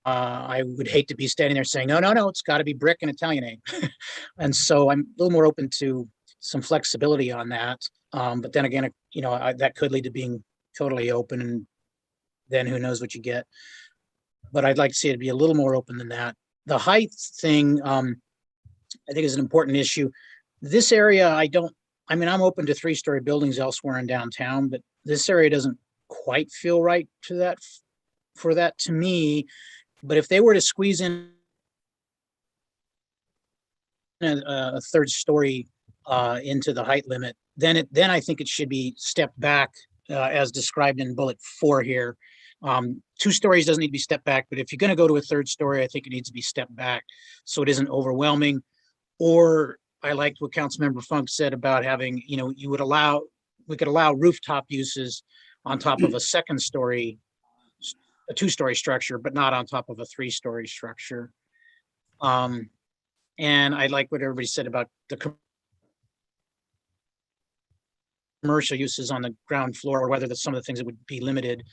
I would hate to be standing there saying, no, it's got to be brick and Italianate. And so I'm a little more open to some flexibility on that. But then again, that could lead to being totally open, and then who knows what you get. But I'd like to see it be a little more open than that. The height thing, I think is an important issue. This area, I'm open to 3-story buildings elsewhere in downtown, but this area doesn't quite feel right for that to me. But if they were to squeeze in a 3rd story into the height limit, then I think it should be stepped back as described in bullet 4 here. 2 stories doesn't need to be stepped back, but if you're going to go to a 3rd story, I think it needs to be stepped back so it isn't overwhelming. Or I liked what Councilmember Funk said about having, we could allow rooftop uses on top of a 2nd story, a 2-story structure, but not on top of a 3-story structure. And I like what everybody said about the commercial uses on the ground floor, or whether that's some of the things that would be limited.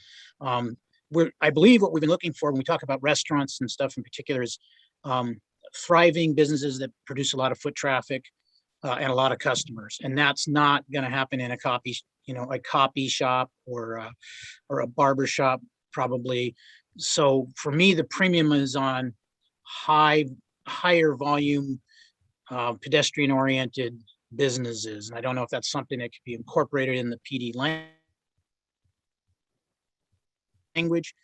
I believe what we've been looking for when we talk about restaurants and stuff in particular is thriving businesses that produce a lot of foot traffic and a lot of customers. And that's not going to happen in a copy shop or a barber shop, probably. So for me, the premium is on higher volume, pedestrian oriented businesses. And I don't know if that's something that could be incorporated in the PD language.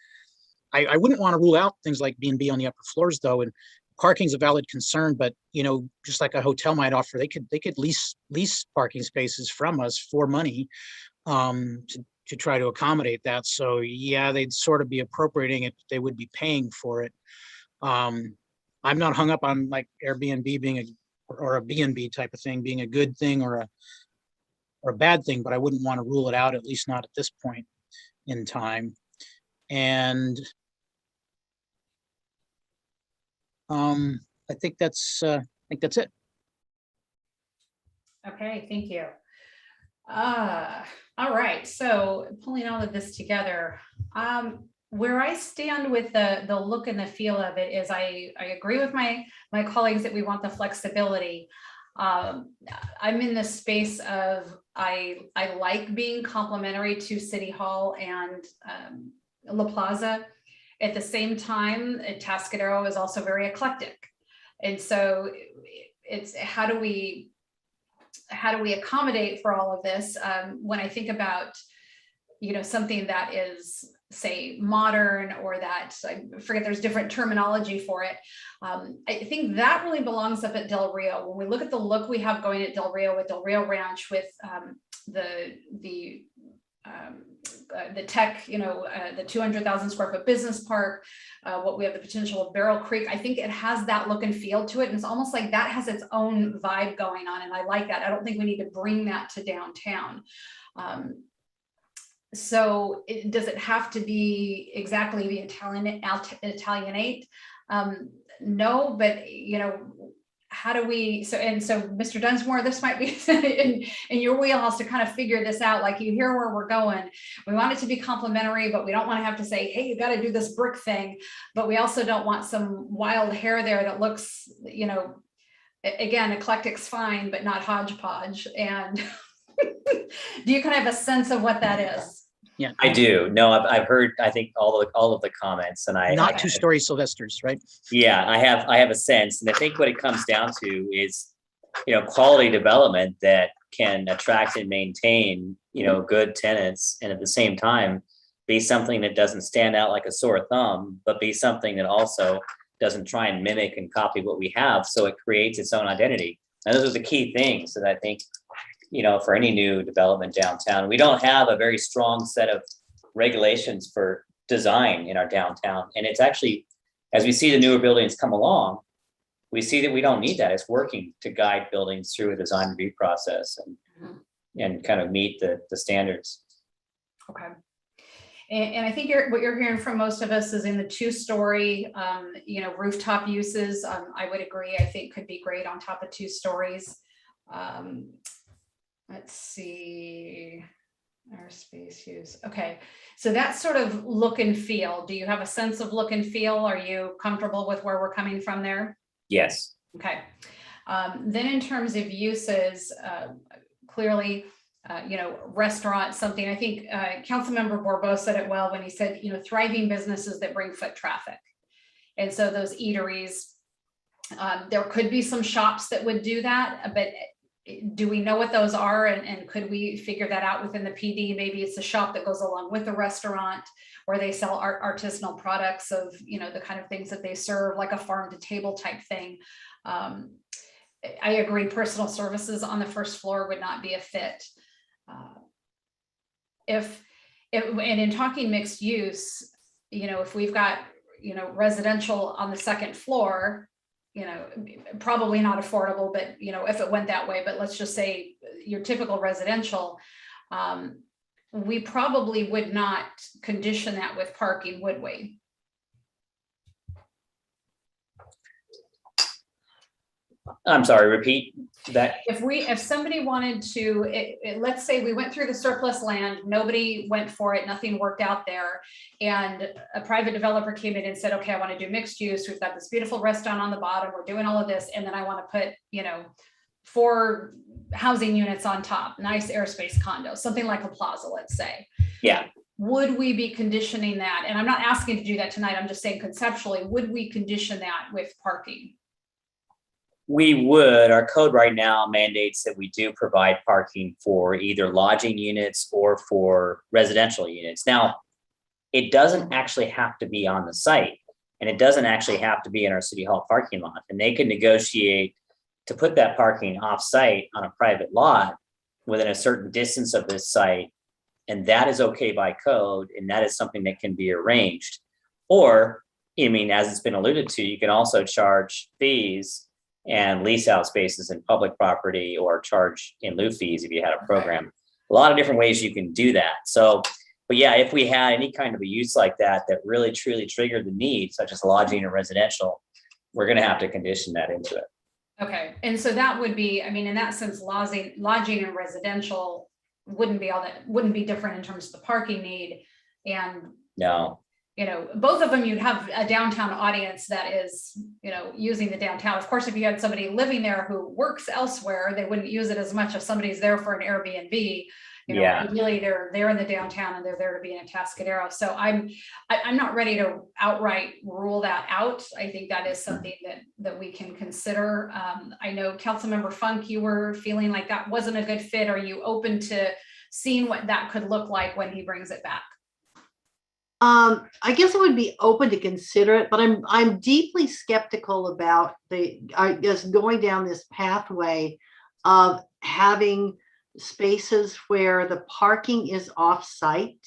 I wouldn't want to rule out things like B&B on the upper floors though. And parking's a valid concern, but just like a hotel might offer, they could lease parking spaces from us for money to try to accommodate that. So yeah, they'd sort of be appropriating it. They would be paying for it. I'm not hung up on like Airbnb being or a B&B type of thing being a good thing or a bad thing, but I wouldn't want to rule it out, at least not at this point in time. And I think that's it. Okay, thank you. All right, so pulling all of this together, where I stand with the look and the feel of it is I agree with my colleagues that we want the flexibility. I'm in the space of I like being complimentary to City Hall and La Plaza. At the same time, Atascadero is also very eclectic. And so it's how do we accommodate for all of this? When I think about, something that is, say, modern, or that, I forget, there's different terminology for it. I think that really belongs up at Del Rio. When we look at the look we have going at Del Rio with Del Rio Ranch, with the tech, the 200,000 square foot business park, what we have the potential of Barrel Creek. I think it has that look and feel to it. And it's almost like that has its own vibe going on. And I like that. I don't think we need to bring that to downtown. So does it have to be exactly the Italianate? No, but how do we, so Mr. Dunsmore, this might be in your wheelhouse to kind of figure this out. Like, you hear where we're going. We want it to be complimentary, but we don't want to have to say, hey, you got to do this brick thing. But we also don't want some wild hair there that looks, again, eclectic's fine, but not hodgepodge. And do you kind of have a sense of what that is? Yeah, I do. No, I've heard, I think all of the comments, and not 2-story Sylvesters, right? Yeah, I have a sense, and I think what it comes down to is, quality development that can attract and maintain, good tenants, and at the same time be something that doesn't stand out like a sore thumb, but be something that also doesn't try and mimic and copy what we have, so it creates its own identity. And those are the key things that I think, for any new development downtown. We don't have a very strong set of regulations for design in our downtown. And it's actually, as we see the newer buildings come along, we see that we don't need that. It's working to guide buildings through a design review process and kind of meet the standards. Okay. And I think what you're hearing from most of us is in the 2-story, rooftop uses. I would agree. I think could be great on top of 2 stories. Let's see, airspace use. Okay, so that's sort of look and feel. Do you have a sense of look and feel? Are you comfortable with where we're coming from there? Yes. Okay. Then in terms of uses, clearly, restaurant, something, I think Councilmember Bourbeau said it well when he said, thriving businesses that bring foot traffic. And so those eateries, there could be some shops that would do that, but do we know what those are? And could we figure that out within the PD? Maybe it's a shop that goes along with the restaurant where they sell artisanal products of, the kind of things that they serve, like a farm to table type thing. I agree, personal services on the first floor would not be a fit. And in talking mixed use, if we've got, residential on the second floor, probably not affordable, but, if it went that way, but let's just say your typical residential, we probably would not condition that with parking, would we? I'm sorry, repeat that. If somebody wanted to, let's say we went through the surplus land, nobody went for it, nothing worked out there. And a private developer came in and said, okay, I want to do mixed use. We've got this beautiful restaurant on the bottom. We're doing all of this. And then I want to put, 4 housing units on top, nice airspace condo, something like a plaza, let's say. Yeah. Would we be conditioning that? And I'm not asking to do that tonight. I'm just saying conceptually, would we condition that with parking? We would. Our code right now mandates that we do provide parking for either lodging units or for residential units. Now, it doesn't actually have to be on the site, and it doesn't actually have to be in our city hall parking lot. And they can negotiate to put that parking off-site on a private lot within a certain distance of this site, and that is okay by code, and that is something that can be arranged. Or, as it's been alluded to, you can also charge fees and lease out spaces in public property or charge in lieu fees if you had a program. A lot of different ways you can do that. So, but yeah, if we had any kind of a use like that really truly triggered the need, such as lodging or residential, we're going to have to condition that into it. Okay, and so that would be, in that sense, lodging and residential wouldn't be different in terms of the parking need. And no, both of them, you'd have a downtown audience that is, using the downtown. Of course, if you had somebody living there who works elsewhere, they wouldn't use it as much as somebody's there for an Airbnb. Ideally they're in the downtown and they're there to be in Atascadero. So I'm not ready to outright rule that out. I think that is something that we can consider. I know Councilmember Funk, you were feeling like that wasn't a good fit. Are you open to seeing what that could look like when he brings it back? I guess I would be open to consider it, but I'm deeply skeptical about going down this pathway of having spaces where the parking is off-site,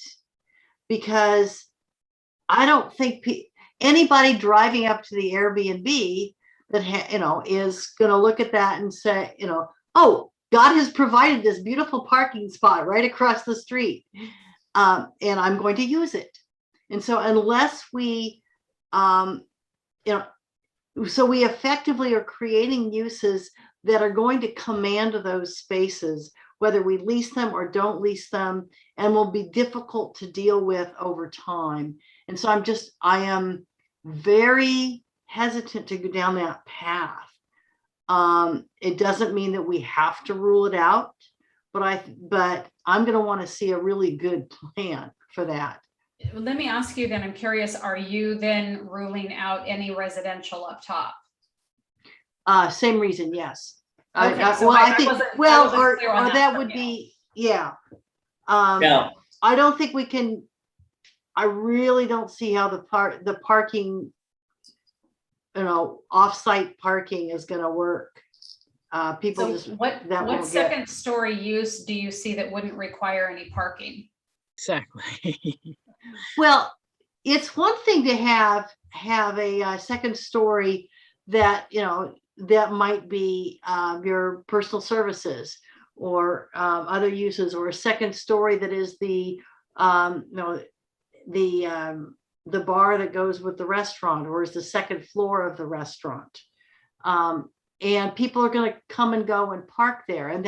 because I don't think anybody driving up to the Airbnb that is going to look at that and say, oh, God has provided this beautiful parking spot right across the street, and I'm going to use it. And so unless we, so we effectively are creating uses that are going to command those spaces, whether we lease them or don't lease them, and will be difficult to deal with over time. And so I am very hesitant to go down that path. It doesn't mean that we have to rule it out, but I'm going to want to see a really good plan for that. Let me ask you then, I'm curious, are you then ruling out any residential up top? Same reason, yes. Okay, that would be, yeah. No. I don't think we can, I really don't see how the parking, off-site parking is going to work. What second story use do you see that wouldn't require any parking? Exactly. Well, it's one thing to have a second story that, that might be your personal services or other uses, or a second story that is the the bar that goes with the restaurant, or is the second floor of the restaurant. And people are going to come and go and park there, and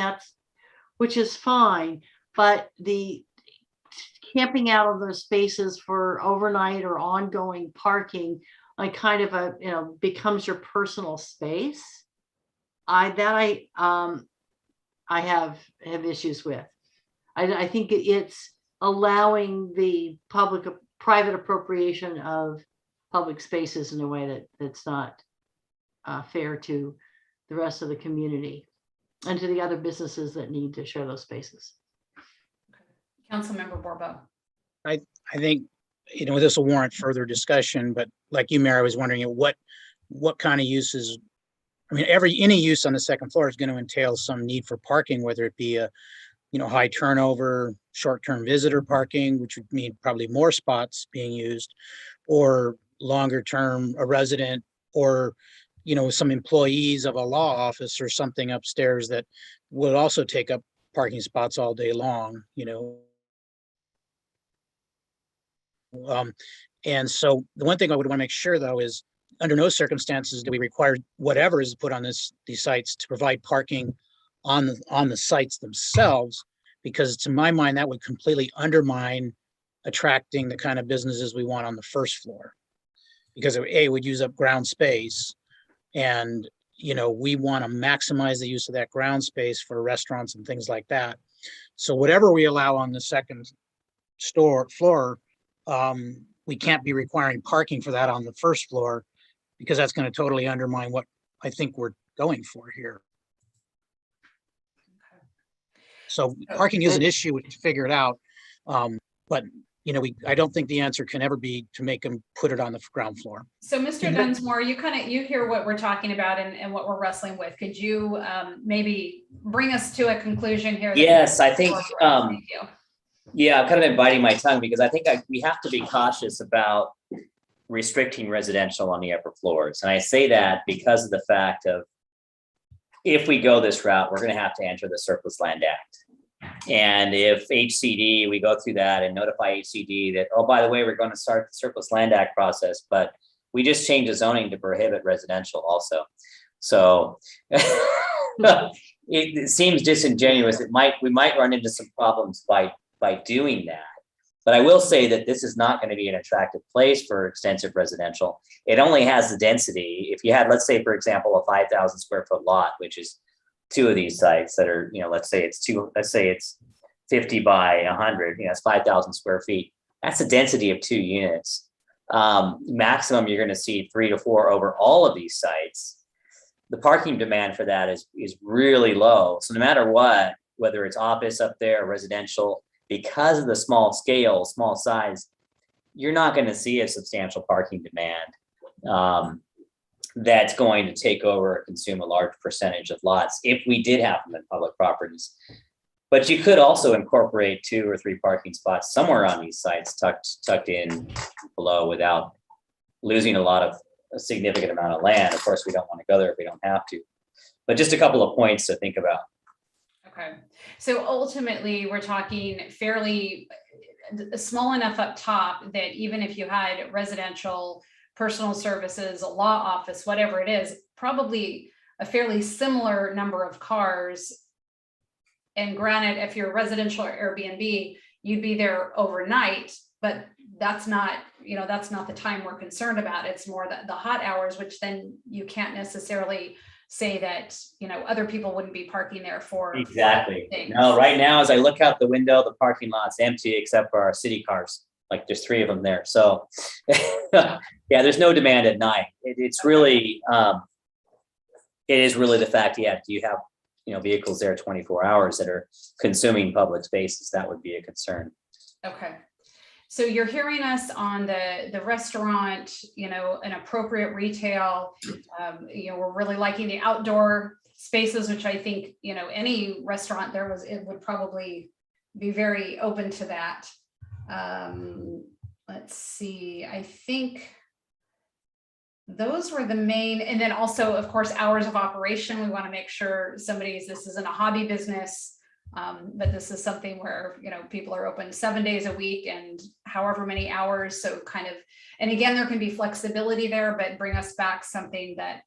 which is fine. But the camping out of those spaces for overnight or ongoing parking, like kind of becomes your personal space. I have issues with. I think it's allowing the private appropriation of public spaces in a way that's not fair to the rest of the community and to the other businesses that need to share those spaces. Councilmember Borbo. I think, this will warrant further discussion, but like you, Mayor, I was wondering what kind of uses. I mean, any use on the second floor is going to entail some need for parking, whether it be a, high turnover, short-term visitor parking, which would mean probably more spots being used, or longer term, a resident, or, some employees of a law office or something upstairs that would also take up parking spots all day long, and so the one thing I would want to make sure, though, is under no circumstances do we require whatever is put on these sites to provide parking on the sites themselves, because to my mind, that would completely undermine attracting the kind of businesses we want on the first floor, because it would use up ground space, and we want to maximize the use of that ground space for restaurants and things like that. So whatever we allow on the second floor, we can't be requiring parking for that on the first floor, because that's going to totally undermine what I think we're going for here. So parking is an issue to figure it out. But I don't think the answer can ever be to make them put it on the ground floor. So Mr. Dunsmore, you hear what we're talking about and what we're wrestling with. Could you maybe bring us to a conclusion here? Yes, I think, Thank you. yeah, I'm kind of biting my tongue, because I think we have to be cautious about restricting residential on the upper floors. And I say that because of the fact of, if we go this route, we're going to have to enter the Surplus Land Act. And if we go through that and notify HCD that, oh, by the way, we're going to start the Surplus Land Act process, but we just changed the zoning to prohibit residential also. So it seems disingenuous. We might run into some problems by doing that. But I will say that this is not going to be an attractive place for extensive residential. It only has the density. If you had, let's say, for example, a 5,000 square foot lot, which is two of these sites that are, let's say it's 50 by 100, it's 5,000 square feet. That's a density of 2 units. Maximum, you're going to see 3 to 4 over all of these sites. The parking demand for that is really low. So no matter what, whether it's office up there or residential, because of the small scale, small size, you're not going to see a substantial parking demand that's going to take over and consume a large percentage of lots if we did have them in public properties. But you could also incorporate 2 or 3 parking spots somewhere on these sites tucked in below without losing a significant amount of land. Of course, we don't want to go there if we don't have to. But just a couple of points to think about. Okay. So ultimately, we're talking fairly small enough up top that even if you had residential, personal services, a law office, whatever it is, probably a fairly similar number of cars. And granted, if you're residential or Airbnb, you'd be there overnight, but that's not the time we're concerned about. It's more the hot hours, which then you can't necessarily say that, other people wouldn't be parking there for. Exactly. No, right now, as I look out the window, the parking lot's empty except for our city cars. Like there's 3 of them there. So yeah, there's no demand at night. It's really, it is really the fact, do you have, vehicles there 24 hours that are consuming public spaces? That would be a concern. Okay. So you're hearing us on the restaurant, an appropriate retail, we're really liking the outdoor spaces, which I think, any restaurant it would probably be very open to that. Let's see, I think those were the main, and then also, of course, hours of operation. We want to make sure this isn't a hobby business, but this is something where, people are open 7 days a week and however many hours. So and again, there can be flexibility there, but bring us back something that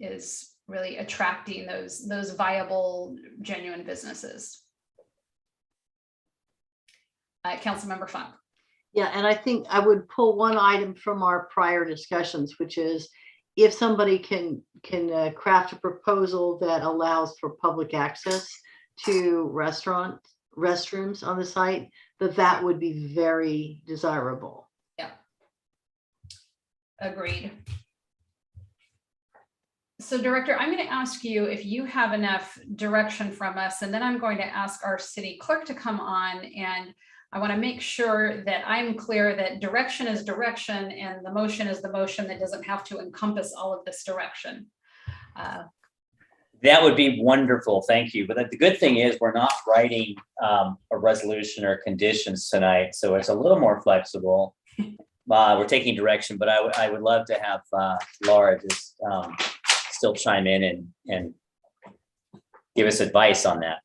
is really attracting those viable, genuine businesses. Councilmember Funk. Yeah, and I think I would pull one item from our prior discussions, which is if somebody can craft a proposal that allows for public access to restrooms on the site, that would be very desirable. Yeah. Agreed. So Director, I'm going to ask you if you have enough direction from us, and then I'm going to ask our city clerk to come on, and I want to make sure that I'm clear that direction is direction and the motion is the motion that doesn't have to encompass all of this direction. That would be wonderful. Thank you. But the good thing is we're not writing a resolution or conditions tonight, so it's a little more flexible. We're taking direction, but I would love to have Laura just still chime in and give us advice on that.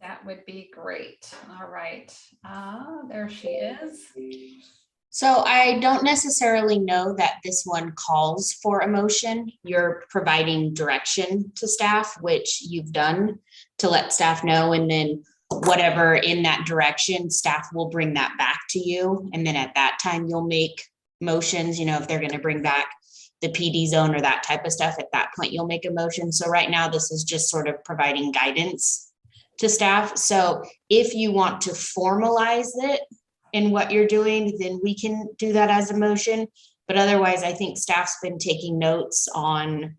That would be great. All right. There she is. So I don't necessarily know that this one calls for a motion. You're providing direction to staff, which you've done to let staff know, and then whatever in that direction, staff will bring that back to you. And then at that time, you'll make motions, if they're going to bring back the PD zone or that type of stuff, at that point, you'll make a motion. So right now, this is just sort of providing guidance to staff. So if you want to formalize it in what you're doing, then we can do that as a motion. But otherwise, I think staff's been taking notes on,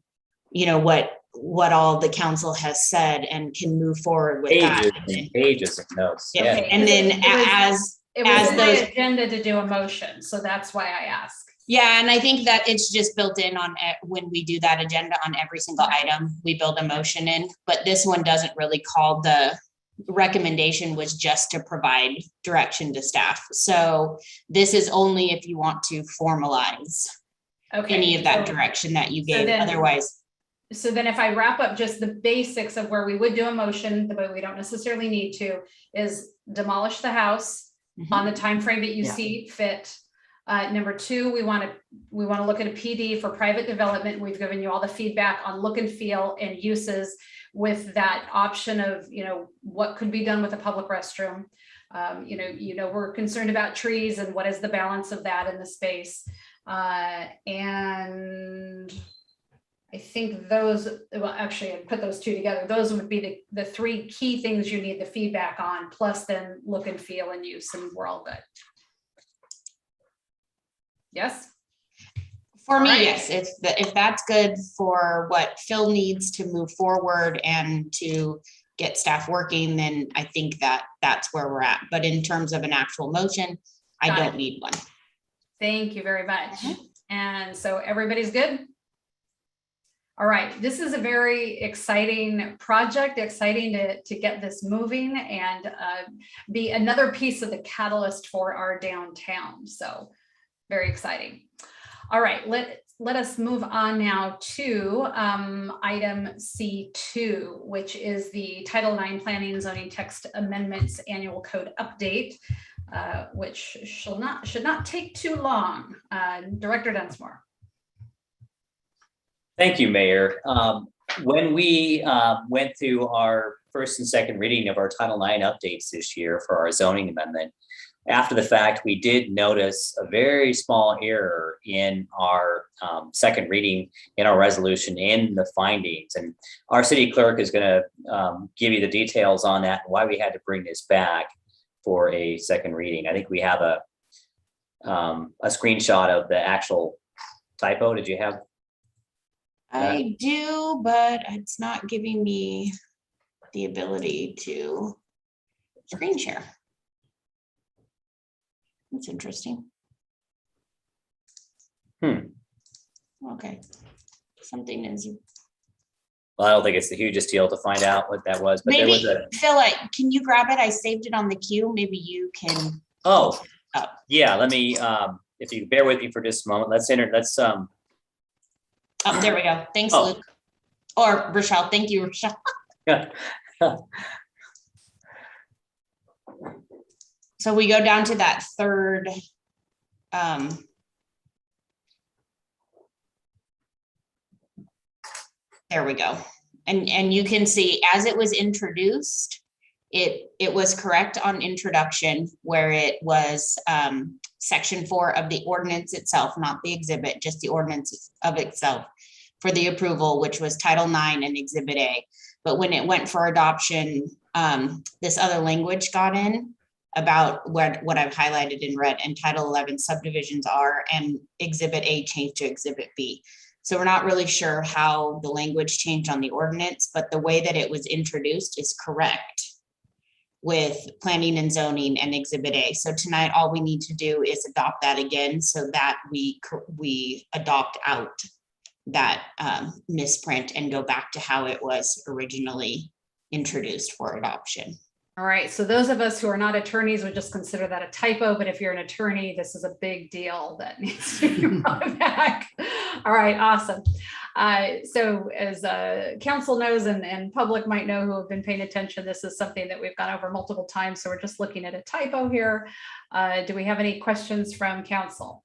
what all the council has said and can move forward with that. Pages of notes. Yeah. Okay. And then it was in my agenda to do a motion, so that's why I asked. Yeah, and I think that it's just built in on when we do that agenda on every single item, we build a motion in, but this one doesn't really call. The recommendation was just to provide direction to staff. So this is only if you want to formalize any of that direction that you gave. Otherwise. So then if I wrap up just the basics of where we would do a motion, the way we don't necessarily need to, is demolish the house on the time frame that you see fit. Number two, we want to look at a PD for private development. We've given you all the feedback on look and feel and uses, with that option of, what could be done with a public restroom. We're concerned about trees and what is the balance of that in the space. And I think actually I put those two together. Those would be the three key things you need the feedback on, plus then look and feel and use, and we're all good. Yes. For me, yes. If that's good for what Phil needs to move forward and to get staff working, then I think that's where we're at. But in terms of an actual motion, I don't need one. Thank you very much. And so everybody's good? All right. This is a very exciting project, exciting to get this moving and be another piece of the catalyst for our downtown. So very exciting. All right, let us move on now to item C2, which is the Title IX Planning and Zoning Text Amendments Annual Code Update, which should not take too long. Director Dunsmore. Thank you, Mayor. When we went through our first and second reading of our Title IX updates this year for our zoning amendment, after the fact, we did notice a very small error in our second reading in our resolution in the findings. And our city clerk is going to give you the details on that and why we had to bring this back for a second reading. I think we have a screenshot of the actual typo. Did you have? I do, but it's not giving me the ability to screen share. That's interesting. Okay. Something is. Well, I don't think it's the hugest deal to find out what that was, but maybe, there was Phil, can you grab it? I saved it on the queue. Maybe you can Oh, yeah, let me, if you bear with me for just a moment, let's Oh, there we go. Thanks, Oh. Luke. Or Rochelle. Thank you, Rochelle. So we go down to that third, there we go. And you can see as it was introduced, it was correct on introduction where it was section 4 of the ordinance itself, not the exhibit, just the ordinance of itself for the approval, which was Title IX and Exhibit A. But when it went for adoption, this other language got in about what I've highlighted in red, and Title 11 subdivisions are, and Exhibit A changed to Exhibit B. So we're not really sure how the language changed on the ordinance, but the way that it was introduced is correct with planning and zoning and Exhibit A. So tonight, all we need to do is adopt that again so that we adopt out that misprint and go back to how it was originally introduced for adoption. All right, so those of us who are not attorneys would just consider that a typo, but if you're an attorney, this is a big deal that needs to be brought back. All right, awesome. So as council knows and public might know who have been paying attention, this is something that we've gone over multiple times, so we're just looking at a typo here. Do we have any questions from council?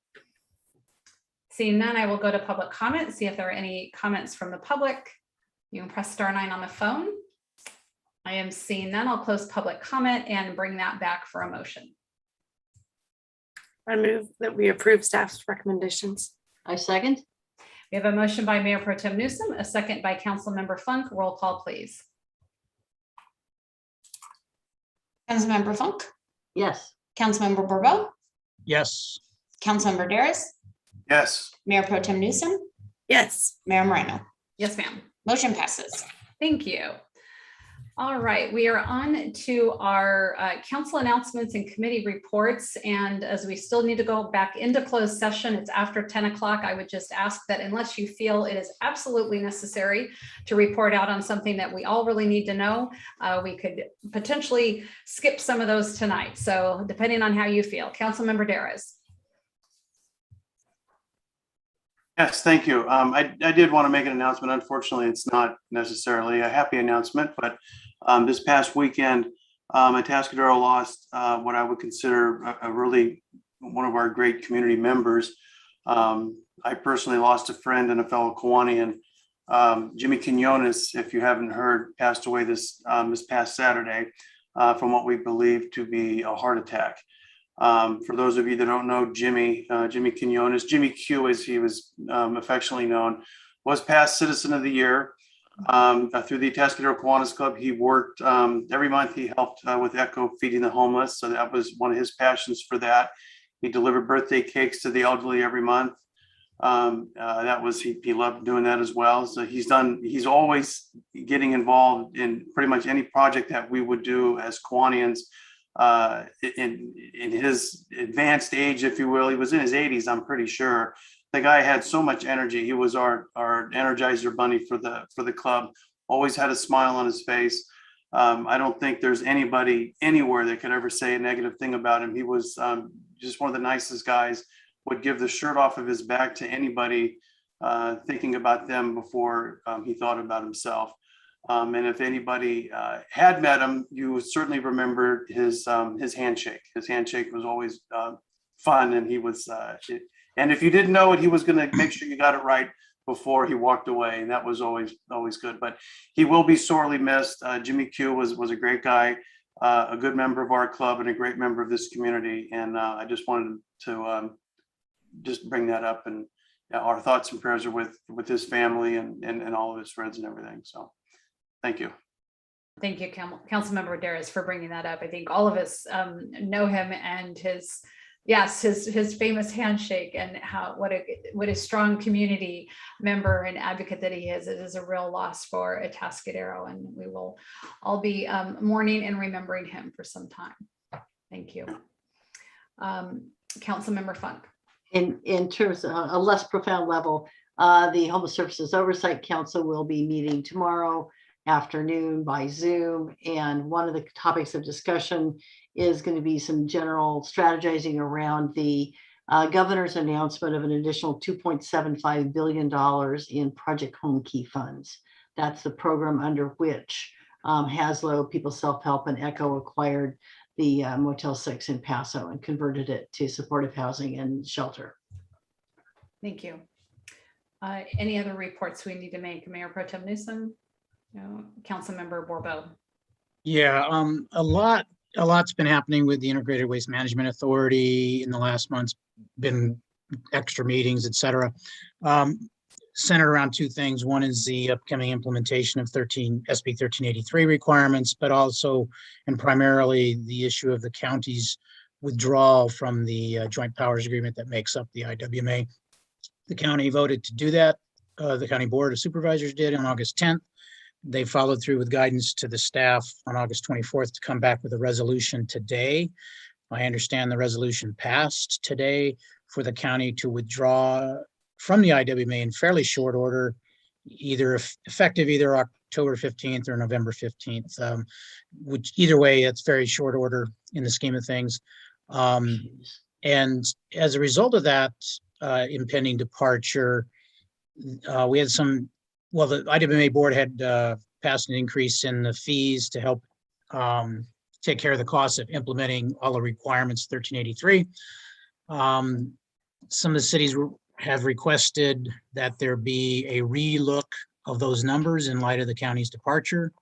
Seeing none, I will go to public comment, see if there are any comments from the public. You can press *9 on the phone. I am seeing none. I'll close public comment and bring that back for a motion. I move that we approve staff's recommendations. I second. We have a motion by Mayor Pro Tem Newsom, a second by Councilmember Funk. Roll call, please. Councilmember Funk? Yes. Councilmember Bourbeau? Yes. Councilmember Darris? Yes. Mayor Pro Tem Newsom? Yes. Mayor Moreno? Yes, ma'am. Motion passes. Thank you. All right, we are on to our council announcements and committee reports. And as we still need to go back into closed session, it's after 10 o'clock. I would just ask that unless you feel it is absolutely necessary to report out on something that we all really need to know, we could potentially skip some of those tonight. So depending on how you feel. Councilmember Darris. Yes, thank you. I did want to make an announcement. Unfortunately, it's not necessarily a happy announcement, but this past weekend, Atascadero lost what I would consider one of our great community members. I personally lost a friend and a fellow Kiwanian. Jimmy Quinones, if you haven't heard, passed away this past Saturday from what we believe to be a heart attack. For those of you that don't know Jimmy Quinones, Jimmy Q as he was affectionately known, was past Citizen of the Year. Through the Atascadero Kiwanis Club, he worked every month. He helped with ECHO feeding the homeless. So that was one of his passions for that. He delivered birthday cakes to the elderly every month. He loved doing that as well. So he's always getting involved in pretty much any project that we would do as Kiwanians. In his advanced age, if you will, he was in his 80s, I'm pretty sure. The guy had so much energy. He was our Energizer bunny for the club. Always had a smile on his face. I don't think there's anybody anywhere that could ever say a negative thing about him. He was just one of the nicest guys. Would give the shirt off of his back to anybody thinking about them before he thought about himself. And if anybody had met him, you would certainly remember his handshake. His handshake was always fun, and he was. And if you didn't know it, he was going to make sure you got it right before he walked away, and that was always good. But he will be sorely missed. Jimmy Q was a great guy, a good member of our club, and a great member of this community. And I just wanted to just bring that up, and our thoughts and prayers are with his family and all of his friends and everything. So. Thank you. Thank you, Councilmember Darris, for bringing that up. I think all of us know him and his famous handshake and what a strong community member and advocate that he is. It is a real loss for Atascadero, and we will all be mourning and remembering him for some time. Thank you. Councilmember Funk. In terms of a less profound level, the Homeless Services Oversight Council will be meeting tomorrow afternoon by Zoom. And one of the topics of discussion is going to be some general strategizing around the governor's announcement of an additional $2.75 billion in Project Home Key funds. That's the program under which Haslo, People Self-Help, and Echo acquired the Motel 6 in Paso and converted it to supportive housing and shelter. Thank you. Any other reports we need to make? Mayor Pro Tem Newsom? No. Councilmember Borbo? Yeah, a lot's been happening with the Integrated Waste Management Authority in the last months, been extra meetings, et cetera. Centered around two things. One is the upcoming implementation of SB 1383 requirements, but also and primarily the issue of the county's withdrawal from the joint powers agreement that makes up the IWMA. The county voted to do that. The County Board of Supervisors did on August 10th. They followed through with guidance to the staff on August 24th to come back with a resolution today. I understand the resolution passed today for the county to withdraw from the IWMA in fairly short order, either effective either October 15th or November 15th, which either way, it's very short order in the scheme of things. And as a result of that impending departure, we had some, well, the IWMA board had passed an increase in the fees to help take care of the costs of implementing all the requirements 1383. Some of the cities have requested that there be a relook of those numbers in light of the county's departure.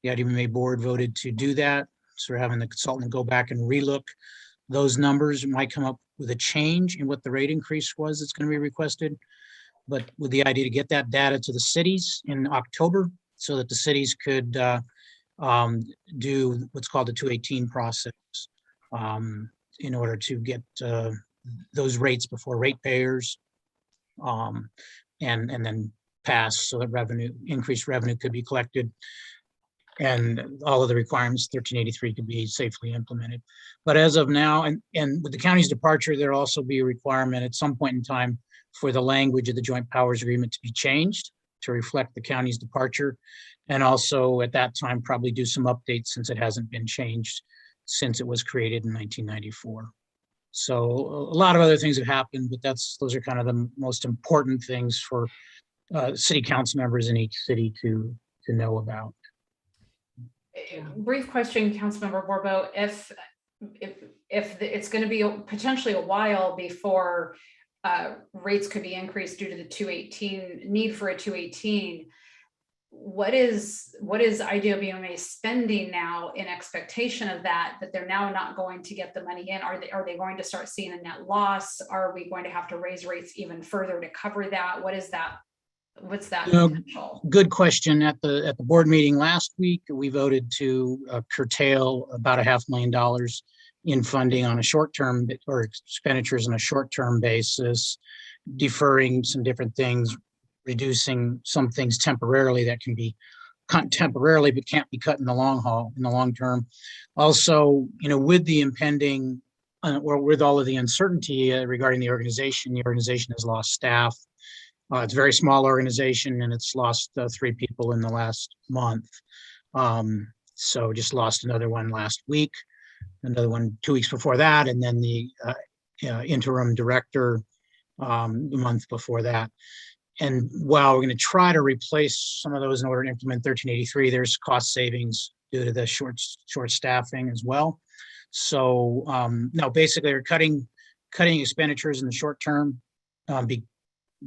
The IWMA board voted to do that. So we're having the consultant go back and relook those numbers. It might come up with a change in what the rate increase was that's going to be requested, but with the idea to get that data to the cities in October so that the cities could do what's called the 218 process in order to get those rates before ratepayers and then pass so that increased revenue could be collected and all of the requirements 1383 could be safely implemented. But as of now, and with the county's departure, there'll also be a requirement at some point in time for the language of the joint powers agreement to be changed to reflect the county's departure. And also at that time, probably do some updates since it hasn't been changed since it was created in 1994. So a lot of other things have happened, but those are kind of the most important things for city council members in each city to know about. Brief question, Councilmember Borbo, if it's going to be potentially a while before rates could be increased due to the 218 need for a 218, what is IWMA spending now in expectation of that they're now not going to get the money in? Are they going to start seeing a net loss? Are we going to have to raise rates even further to cover that? What is that? What's that potential? Good question. At the board meeting last week, we voted to curtail about $500,000 in funding on a short-term or expenditures on a short-term basis, deferring some different things, reducing some things temporarily that can be cut temporarily, but can't be cut in the long haul, in the long term. Also, with the impending or with all of the uncertainty regarding the organization has lost staff. It's a very small organization and it's lost 3 people in the last month. So just lost another one last week, another one 2 weeks before that, and then the interim director the month before that. And while we're going to try to replace some of those in order to implement 1383, there's cost savings due to the short staffing as well. So no, basically we're cutting expenditures in the short term,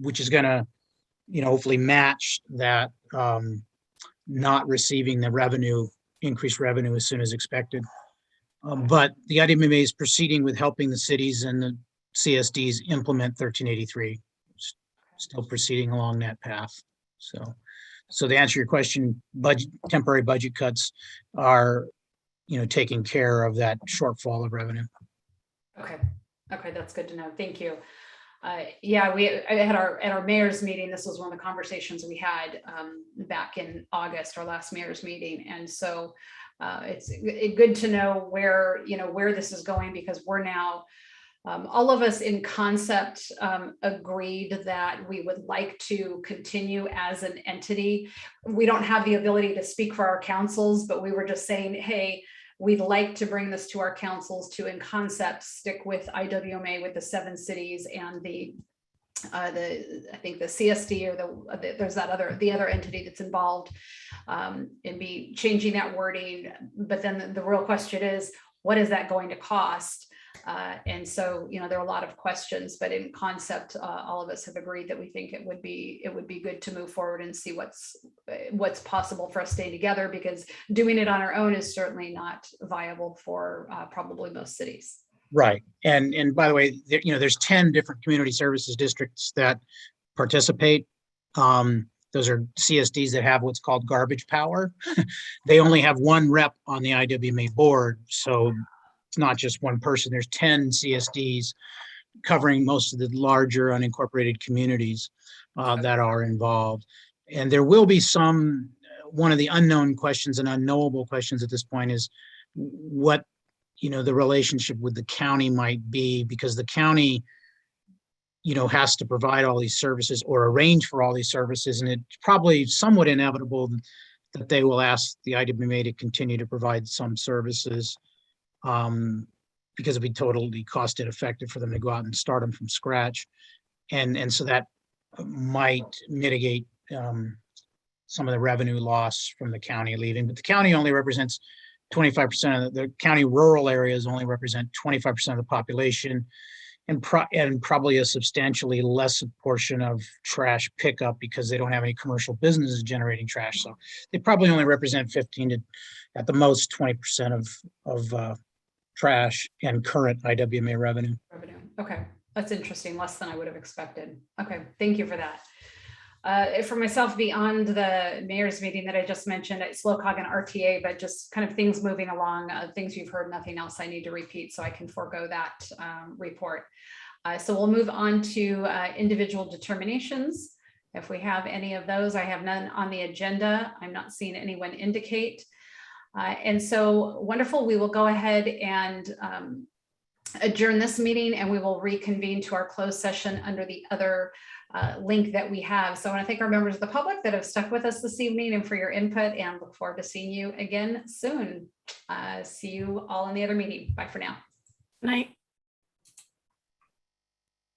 which is going to, hopefully match that not receiving the increased revenue as soon as expected. But the IWMA is proceeding with helping the cities and the CSDs implement 1383. Still proceeding along that path. So to answer your question, temporary budget cuts are, taking care of that shortfall of revenue. Okay, that's good to know. Thank you. Yeah, at our mayor's meeting, this was one of the conversations we had back in August, our last mayor's meeting, and so it's good to know where this is going, because we're now all of us in concept agreed that we would like to continue as an entity. We don't have the ability to speak for our councils, but we were just saying, hey, we'd like to bring this to our councils to in concept stick with IWMA with the 7 cities and the I think the CSD or there's the other entity that's involved, and be changing that wording. But then the real question is, what is that going to cost? And so, there are a lot of questions, but in concept, all of us have agreed that we think it would be good to move forward and see what's possible for us staying together, because doing it on our own is certainly not viable for probably most cities. Right. And by the way, there's 10 different community services districts that participate. Those are CSDs that have what's called garbage power. They only have one rep on the IWMA board. So it's not just one person. There's 10 CSDs covering most of the larger unincorporated communities that are involved. And there will be one of the unknown questions and unknowable questions at this point is what the relationship with the county might be, because the county, has to provide all these services or arrange for all these services. And it's probably somewhat inevitable that they will ask the IWMA to continue to provide some services, because it'd be totally cost ineffective for them to go out and start them from scratch. And so that might mitigate some of the revenue loss from the county leaving, but the county only represents 25% of the county rural areas only represent 25% of the population, and probably a substantially less portion of trash pickup because they don't have any commercial businesses generating trash. So they probably only represent 15 to at the most 20% of trash and current IWMA revenue. Okay, that's interesting. Less than I would have expected. Okay, thank you for that. For myself, beyond the mayor's meeting that I just mentioned at SLOCOG and RTA, but just kind of things moving along, things you've heard, nothing else I need to repeat, so I can forego that report. So we'll move on to individual determinations. If we have any of those, I have none on the agenda. I'm not seeing anyone indicate. And so wonderful, we will go ahead and adjourn this meeting, and we will reconvene to our closed session under the other link that we have. So I want to thank our members of the public that have stuck with us this evening and for your input, and look forward to seeing you again soon. See you all in the other meeting. Bye for now. Night.